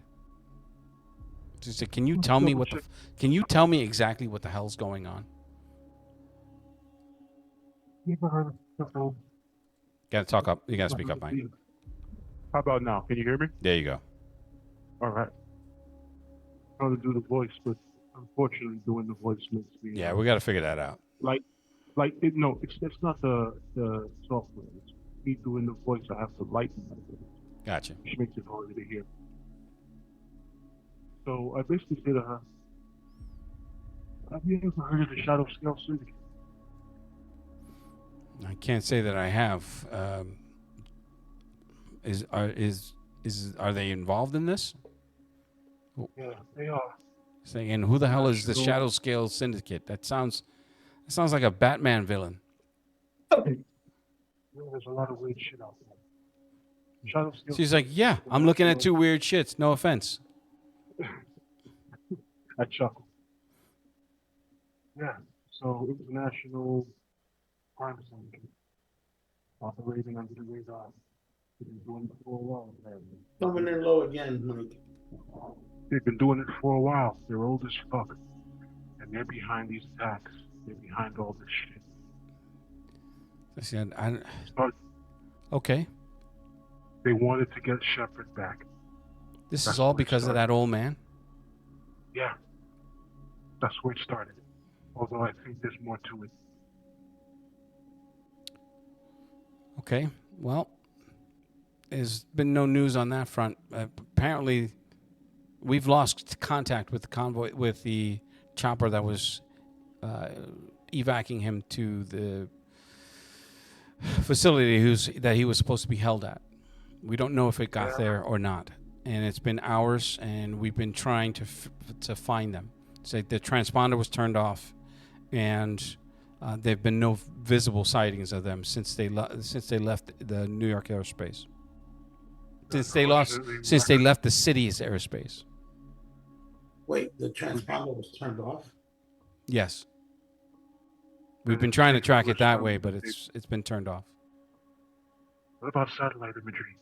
She said, "Can you tell me Can you tell me exactly what the hell's going on?" Gotta talk up. You gotta speak up, Mike. How about now? Can you hear me? There you go. All right. I'm trying to do the voice, but unfortunately, doing the voice makes me. Yeah, we got to figure that out. It's not the software. It's me doing the voice. I have to lighten my voice. Gotcha. Which makes it harder to hear. So I basically say to her, "Have you ever heard of the Shadow Scale Syndicate?" I can't say that I have. Are they involved in this? Yeah, they are. Saying, and who the hell is the Shadow Scale Syndicate? That sounds like a Batman villain. There's a lot of weird shit out there. Shadow Scale. She's like, yeah, I'm looking at two weird shits. No offense. I chuckle. Yeah, so international crime syndicate operating under the radar. They've been doing it for a while. Coming in low again, Mike. They've been doing it for a while. They're old as fuck. And they're behind these attacks. They're behind all this shit. I said, okay. They wanted to get Shepard back. This is all because of that old man? Yeah. That's where it started. Although I think there's more to it. Okay. Well, there's been no news on that front. Apparently, we've lost contact with the convoy, with the chopper that was evacuating him to the facility that he was supposed to be held at. We don't know if it got there or not. and it's been hours, and we've been trying to find them. So the transponder was turned off, and there've been no visible sightings of them since they left the New York airspace. Unfortunately, Since they left the city's airspace. Wait, the transponder was turned off? Yes. We've And been it's trying to taken track too it much that time way, to but complete. it's been turned off. What about satellite imagery?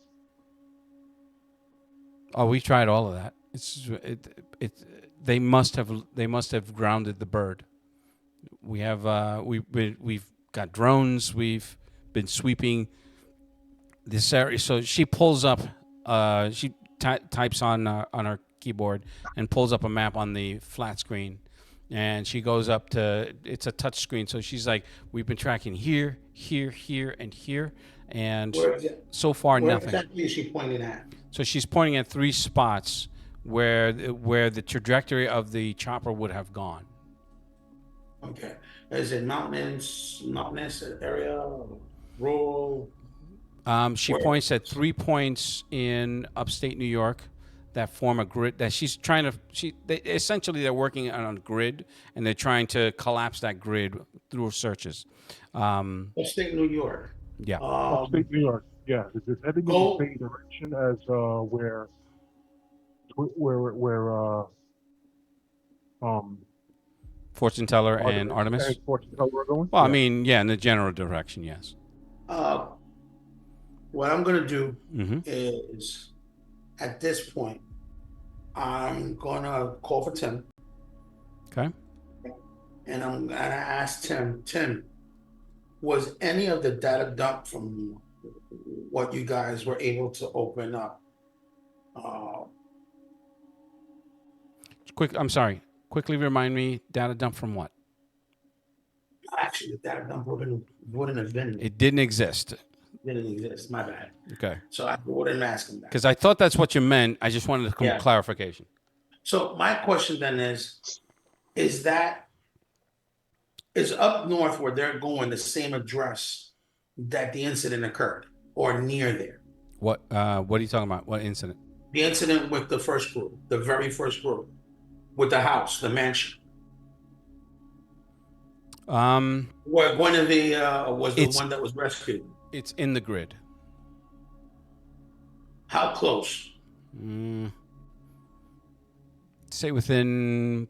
Oh, we tried all of that. They must have grounded the bird. We have we've got drones. We've been sweeping this area. So she pulls up. She types on her keyboard and pulls up a map on the flat screen, and she goes up to. It's a touch screen. So she's like, "We've been tracking here, here, here, and here, and so far Where nothing." exactly is she pointing at? So she's pointing at 3 spots where the trajectory of the chopper would have gone. Okay. Is it mountainous area, rural? She Where? points at 3 points in upstate New York that form a grid that she's trying to. Essentially they're working on a grid, and they're trying to collapse that grid through searches. Upstate New York. Yeah, Upstate New York. Yeah, is it heading in the Go. same direction as where um fortune teller and Artemis and Artemis. Fortune Teller are going? Well, I Yeah. mean, yeah, in the general direction, yes. Uh, what I'm gonna do Mm-hmm. is, at this point, I'm gonna call for Tim, Okay. and I'm gonna ask Tim, was any of the data dumped from what you guys were able to open up? Uh, I'm sorry. Quickly remind me. Data dump from what? Actually, the data dump wouldn't have been, It didn't exist. didn't exist. My bad. Okay. So I wouldn't ask him that. Because I thought that's what you meant. I just wanted Yeah. clarification. So my question then is that is up north where they're going the same address that the incident occurred, or near there? What are you talking about? What incident? The incident with the first group, the very first group, with the house, the mansion, where Guinevere was the one that was rescued. It's in the grid. How close? Say within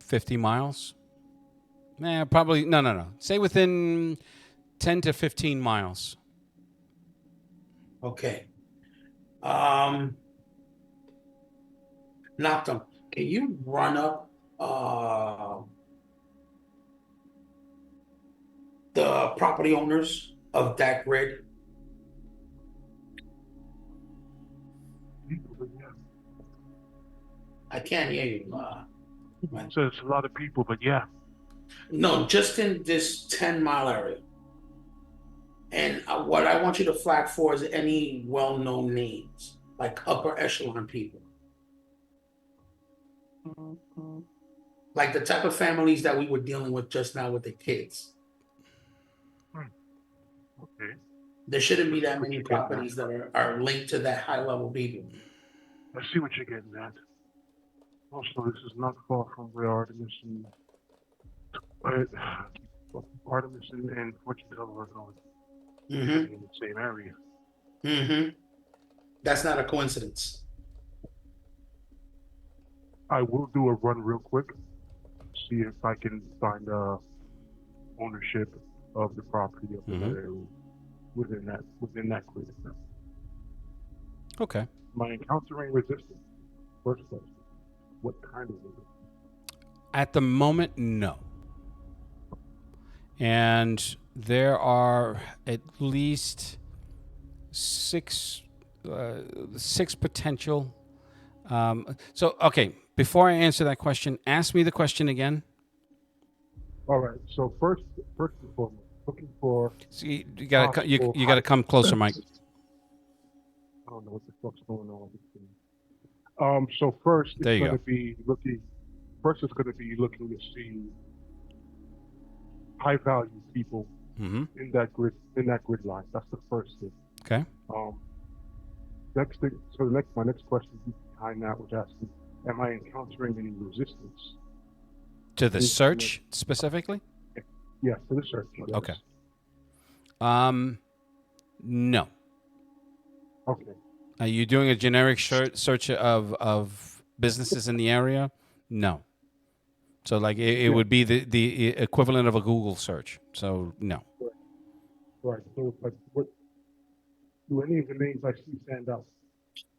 50 miles. Probably no. Say within 10 to 15 miles. Okay. Noctum, can you run up the property owners of that grid? I can't hear you. So it's a lot of people, but yeah. No, just in this 10-mile area. And what I want you to flag for is any well-known names, like upper echelon people. Like the type of families that we were dealing with just now with the kids. Okay. There shouldn't be that many properties that are linked to that high-level people. I see what you're getting at. Also, this is not far from where Artemis and Fortune Teller are going. Mm-hmm. In the same area. Mm-hmm. That's not a coincidence. I will do a run real quick, see if I can find ownership of the property up in that area within that grid. Okay. Am I encountering resistance? First question. What kind of resistance? At the moment, no. And there are at least six potential. Okay. Before I answer that question, ask me the question again. All right. So first and foremost, looking for. See, you gotta come closer, Mike. I don't know what the fuck's going on. So first it's going to be looking. First, it's going to be looking to see high value people in that grid line. That's the first thing. Okay. Next thing, so my next question behind that was asking, am I encountering any resistance? To the search specifically? Yes, to the search. Yes. Okay. No. Okay. Are you doing a generic search of businesses in the area? No. So like it would be the equivalent of a Google search. So no. Right. So like, what do any of the names I see stand out?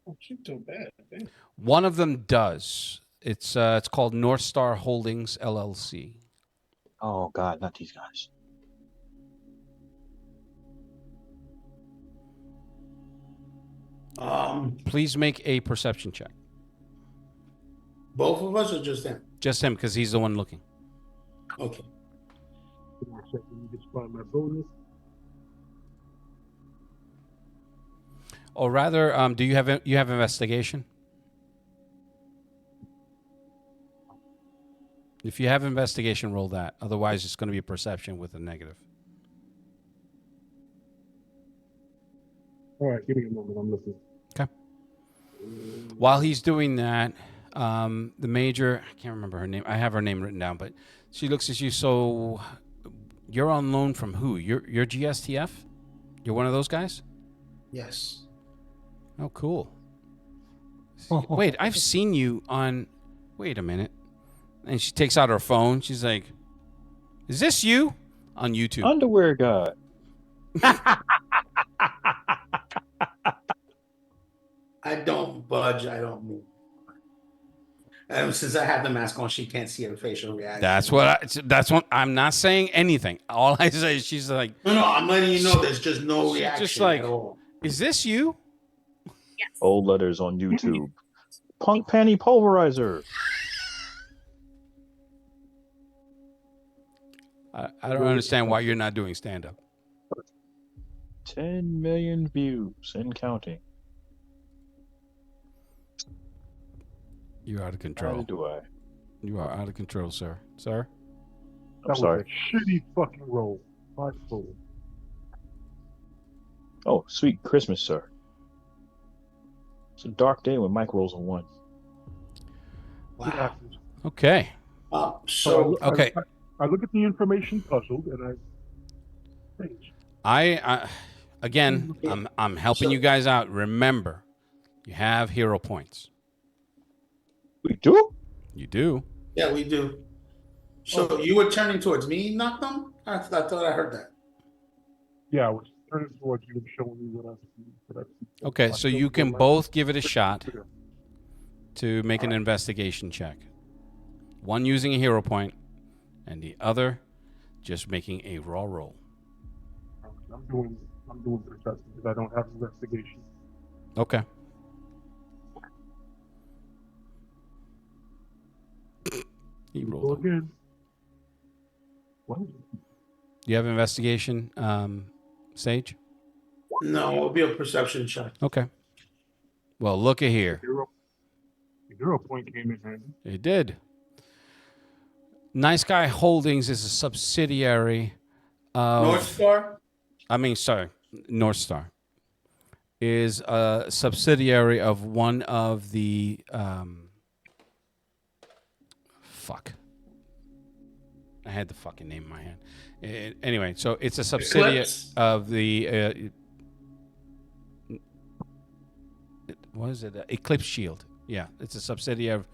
Oh, she's so bad. Damn. One of them does. It's called North Star Holdings LLC. Oh God, not these guys. Please make a perception check. Both of us or just him? Just him, because he's the one looking. Okay. Give me a second. Let me just find my bonus. Or rather, do you have investigation? If you have investigation, roll that. Otherwise, it's going to be a perception with a negative. All right, give me a moment. I'm looking. Okay. While he's doing that, the major, I can't remember her name. I have her name written down, but she looks at you. So you're on loan from who? You're GSTF? You're one of those guys? Yes. Oh, cool. Wait, I've seen you on. Wait a minute. And she takes out her phone. She's like, "Is this you?" On YouTube. Underwear God. I don't budge. I don't move. Since I have the mask on, she can't see her facial reaction. That's what I'm not saying anything. All I say is she's like, No, I'm letting you know there's just no she's reaction just like, at all. "Is this you?" Old letters on YouTube. Punk panty pulverizer. I don't understand why you're not doing stand up. 10 million views and counting. You're out of How control. do I? You are out of control, sir. Sir? That sorry. was a shitty fucking roll. My fault. Oh, sweet Christmas, sir. It's a dark day when Mike rolls a 1. Wow. Okay. So Okay. I look at the information puzzled and I again, I'm helping you guys out. Remember, you have hero points. We do? You do. yeah, we do. So you were turning towards me, Knockdown? I thought I heard that. yeah, I was turning towards you and showing you what I see. Okay, so you can both give it a shot to make an investigation check. One using a hero point, and the other just making a raw roll. I'm doing perception because I don't have investigation. Okay. He Go rolled. again. What? Do you have investigation, Sage? No, it'll be a perception check. Okay. Well, look at here. The hero point came in handy. It did. Nice Guy Holdings is a subsidiary of North Star? North Star is a subsidiary of one of the I had the fucking name in my hand. Anyway, so it's a subsidiary Eclipse? of the what is it? Eclipse Shield. Yeah, it's a subsidiary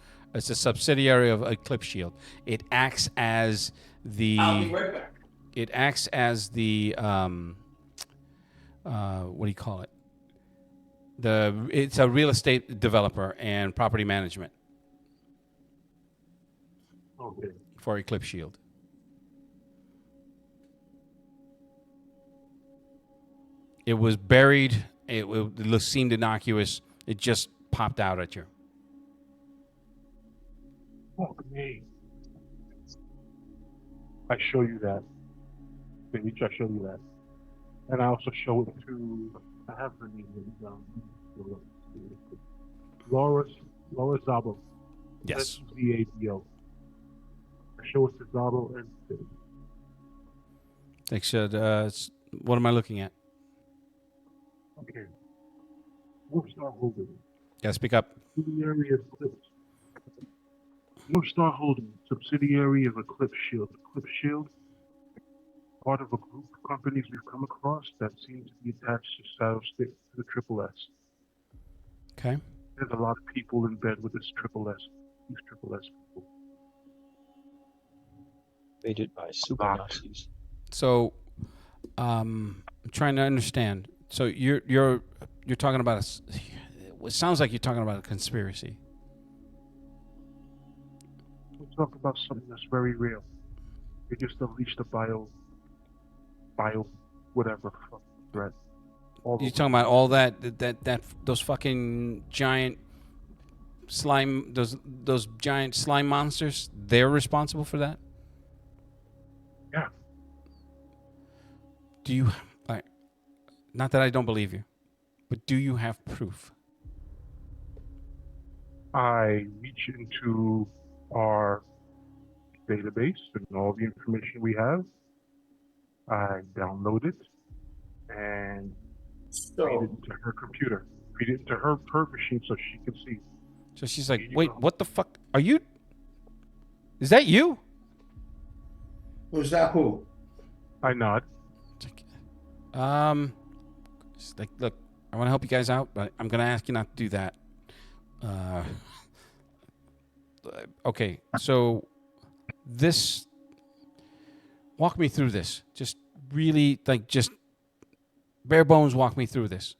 of Eclipse Shield. It acts as the I'll be right back. It acts as the what do you call it? It's a real estate developer and property management Okay. for Eclipse Shield. It was buried. It seemed innocuous. It just popped out at you. Fuck me. I show you that. Paige, I show you that. And I also show it to, I have her name written down. Laura Zabo. Yes. Zabo. I show it to Zabo and Paige. Thanks. What am I looking at? Okay. North Star Holdings, Yeah, speak up. subsidiary of Eclipse. North Star Holdings, subsidiary of Eclipse Shield. Eclipse Shield, part of a group of companies we've come across that seem to be attached to Saddlestick to the Triple S. Okay. There's a lot of people in bed with this Triple S. These Triple S people. Created by super Nazis. So, I'm trying to understand. So you're talking about it sounds like you're talking about a conspiracy. We'll talk about something that's very real. They just unleashed a bio, whatever threat. You're talking about all that those fucking giant slime, those giant slime monsters. They're responsible for that. Yeah. Do you? Not that I don't believe you, but do you have proof? I reach into our database and all the information we have. I download it and feed it into her computer. Feed it into her machine so she can see. So she's like, wait, what the fuck? Are you? Is that you? Who's that? Who? I nod. It's like, look, I want to help you guys out, but I'm gonna ask you not to do that. Okay, so this. Walk me through this. Just really, just bare bones. Walk me through this.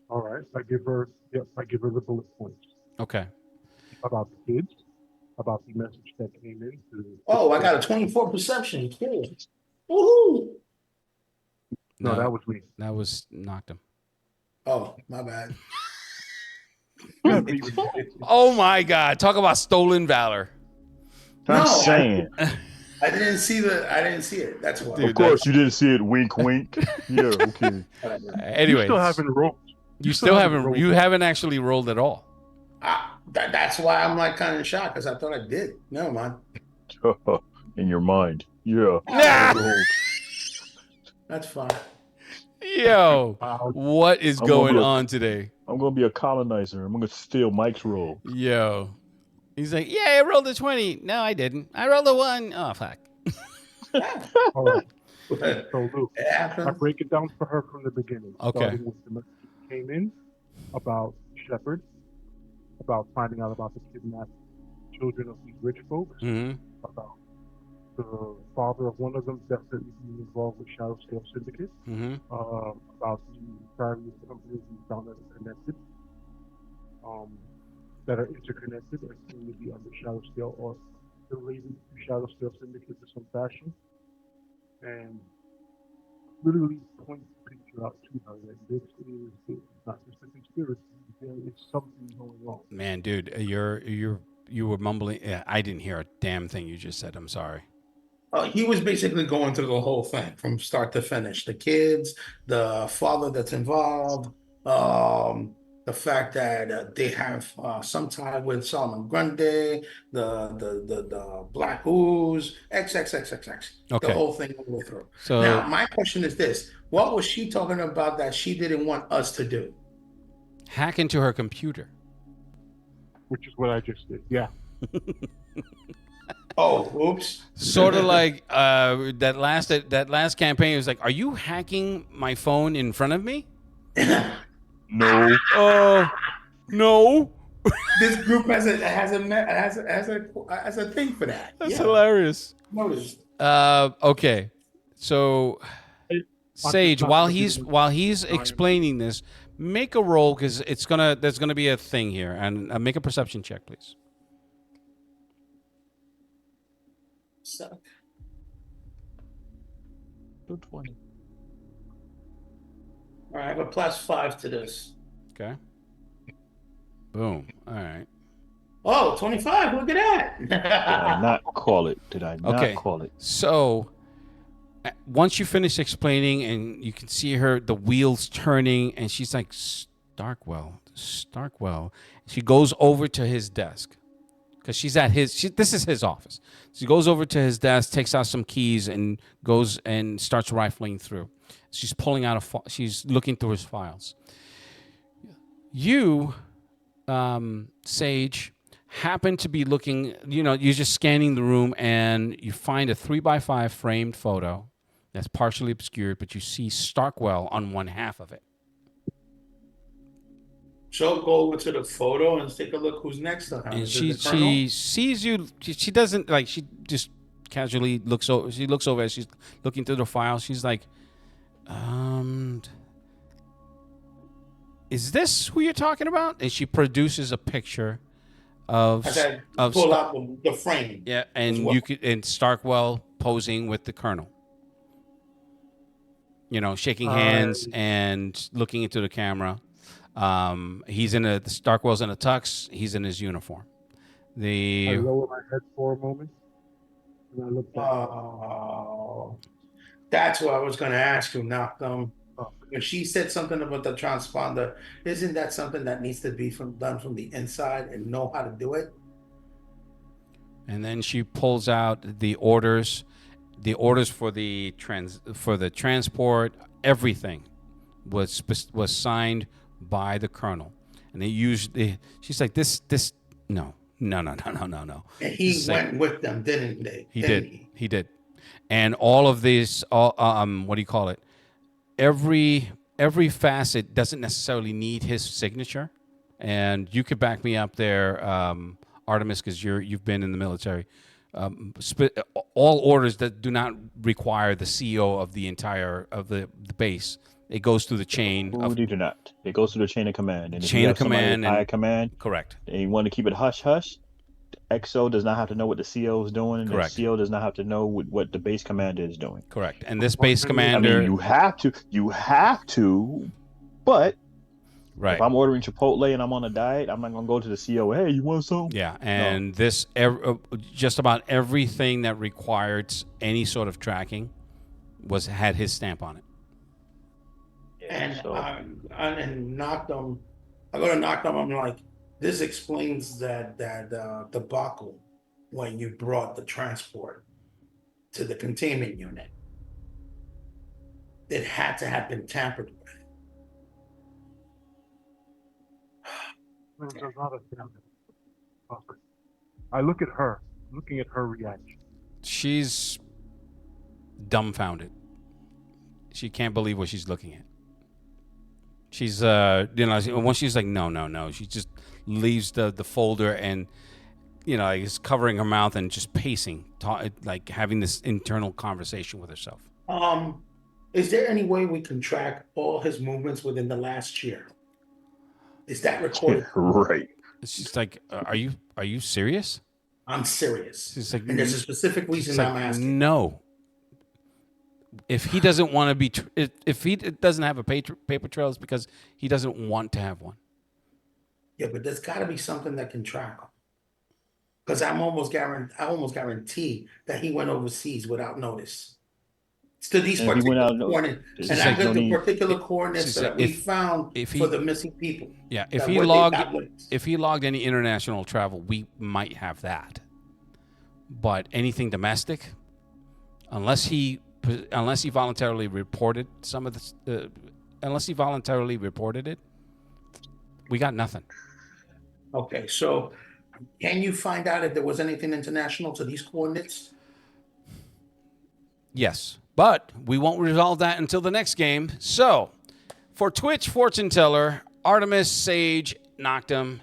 All right. I give her the bullet points. Okay. About the kids, about the message that came in. Oh, I got a 24 perception. Cool. Woohoo! No, that was me. That was Noctum. Oh, my bad. Oh my God! Talk about stolen valor. I'm saying. I didn't see it. That's why. Dude, of course, you didn't see it. Wink, wink. Yeah, okay. Anyways, you still haven't rolled. You haven't actually rolled at all. That's why I'm like kind of shocked because I thought I did. Never mind. In your mind, yeah. That's fine. Yo, what is going on today? I'm gonna be a colonizer. I'm gonna steal Mike's role. Yo, he's like, yeah, I rolled a 20. No, I didn't. I rolled a 1. Oh fuck. All right. So Luke, I break it down for her from the beginning. Okay. Starting with the message that came in about Shepard, about finding out about the kidnapped children of these rich folks, about the father of one of them definitely being involved with Shadow Scale Syndicate, about the various companies we found that are connected, that are interconnected and seem to be under Shadow Scale or related to Shadow Scale Syndicate in some fashion, and literally point the picture out to her that this is not just a conspiracy, there is something going on. Man, dude, you were mumbling. Yeah, I didn't hear a damn thing you just said. I'm sorry. He was basically going through the whole thing from start to finish. The kids, the father that's involved, the fact that they have some tie with Solomon Grundy, the Black Ooze, XXXXX. Okay. The whole thing will go through. So now, my question is this: what was she talking about that she didn't want us to do? Hack into her computer. Which is what I just did. Yeah. Oh, oops. Sort of like that last campaign. It was like, are you hacking my phone in front of me? No. No. This group has a thing for that. That's hilarious. Notice. Okay. So Sage, while he's explaining this, make a roll because there's gonna be a thing here, and make a perception check, please. So. Good 20. All right, I have a +5 to this. Okay. Boom. All right. Oh, 25. Look at that. Did I not call it? So once you finish explaining and you can see the wheels turning, and she's like, Starkwell. She goes over to his desk because she's at this is his office. She goes over to his desk, takes out some keys, and goes and starts rifling through. She's pulling out she's looking through his files. You, Sage, happen to be looking, you're just scanning the room and you find a 3x5 framed photo that's partially obscured, but you see Starkwell on one half of it. So go over to the photo and take a look who's next to him. And Is she it the colonel? she sees you. She doesn't like. She just casually looks over. She looks over as she's looking through the file. She's like, is this who you're talking about? And she produces a picture of I said, of pull Star- out the frame. yeah, as and well. you could and Starkwell posing with the colonel. Shaking hands and looking into the camera. He's the Starkwell's in a tux. He's in his uniform. I lower my head for a moment, and I look back. Oh, that's what I was going to ask you, Malcolm. When she said something about the transponder, isn't that something that needs to be done from the inside and know how to do it? And then she pulls out the orders for the transport. Everything was signed by the colonel, and she's like, this no. And he went with them, didn't they? He did. And all of these, what do you call it? Every facet doesn't necessarily need his signature, and you could back me up there, Artemis, because you've been in the military. All orders that do not require the CEO of the entire of the base, it goes through the chain. They do not. It goes through the chain of command. And chain of command high command, correct. And you want to keep it hush hush. XO does not have to know what the CO is doing, and correct. the CO does not have to know what the base commander is doing. Correct. And this base commander, you have to, but right. If I'm ordering Chipotle and I'm on a diet, I'm not gonna go to the CO. Hey, you want some? Yeah, and this just about everything that required any sort of tracking had his stamp on it. And knocked him. I go to knock him. I'm like, this explains that debacle when you brought the transport to the containment unit. It had to have been tampered with. There's a lot of things. I look at her, looking at her reaction. She's dumbfounded. She can't believe what she's looking at. She's, once she's like, no. She just leaves the folder and, is covering her mouth and just pacing, like having this internal conversation with herself. Is there any way we can track all his movements within the last year? Is that recorded? Right. She's like, are you serious? I'm serious. She's like, and there's a specific reason I'm asking. No. If he doesn't want to be, if he doesn't have a paper trail, it's because he doesn't want to have one. Yeah, but there's got to be something that can track him. Because I almost guarantee that he went overseas without notice. It's to these particular coordinates, and I got the particular coordinates that we found for the missing people. Yeah, if he logged any international travel, we might have that. But anything domestic, unless he voluntarily reported it, we got nothing. Okay, so can you find out if there was anything international to these coordinates? Yes, but we won't resolve that until the next game. So, for Twitch Fortune Teller, Artemis, Sage, Noctum,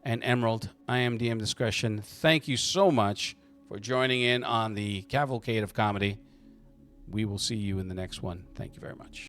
and Emerald, I am DM Discretion. Thank you so much for joining in on the Cavalcade of Comedy. We will see you in the next one. Thank you very much.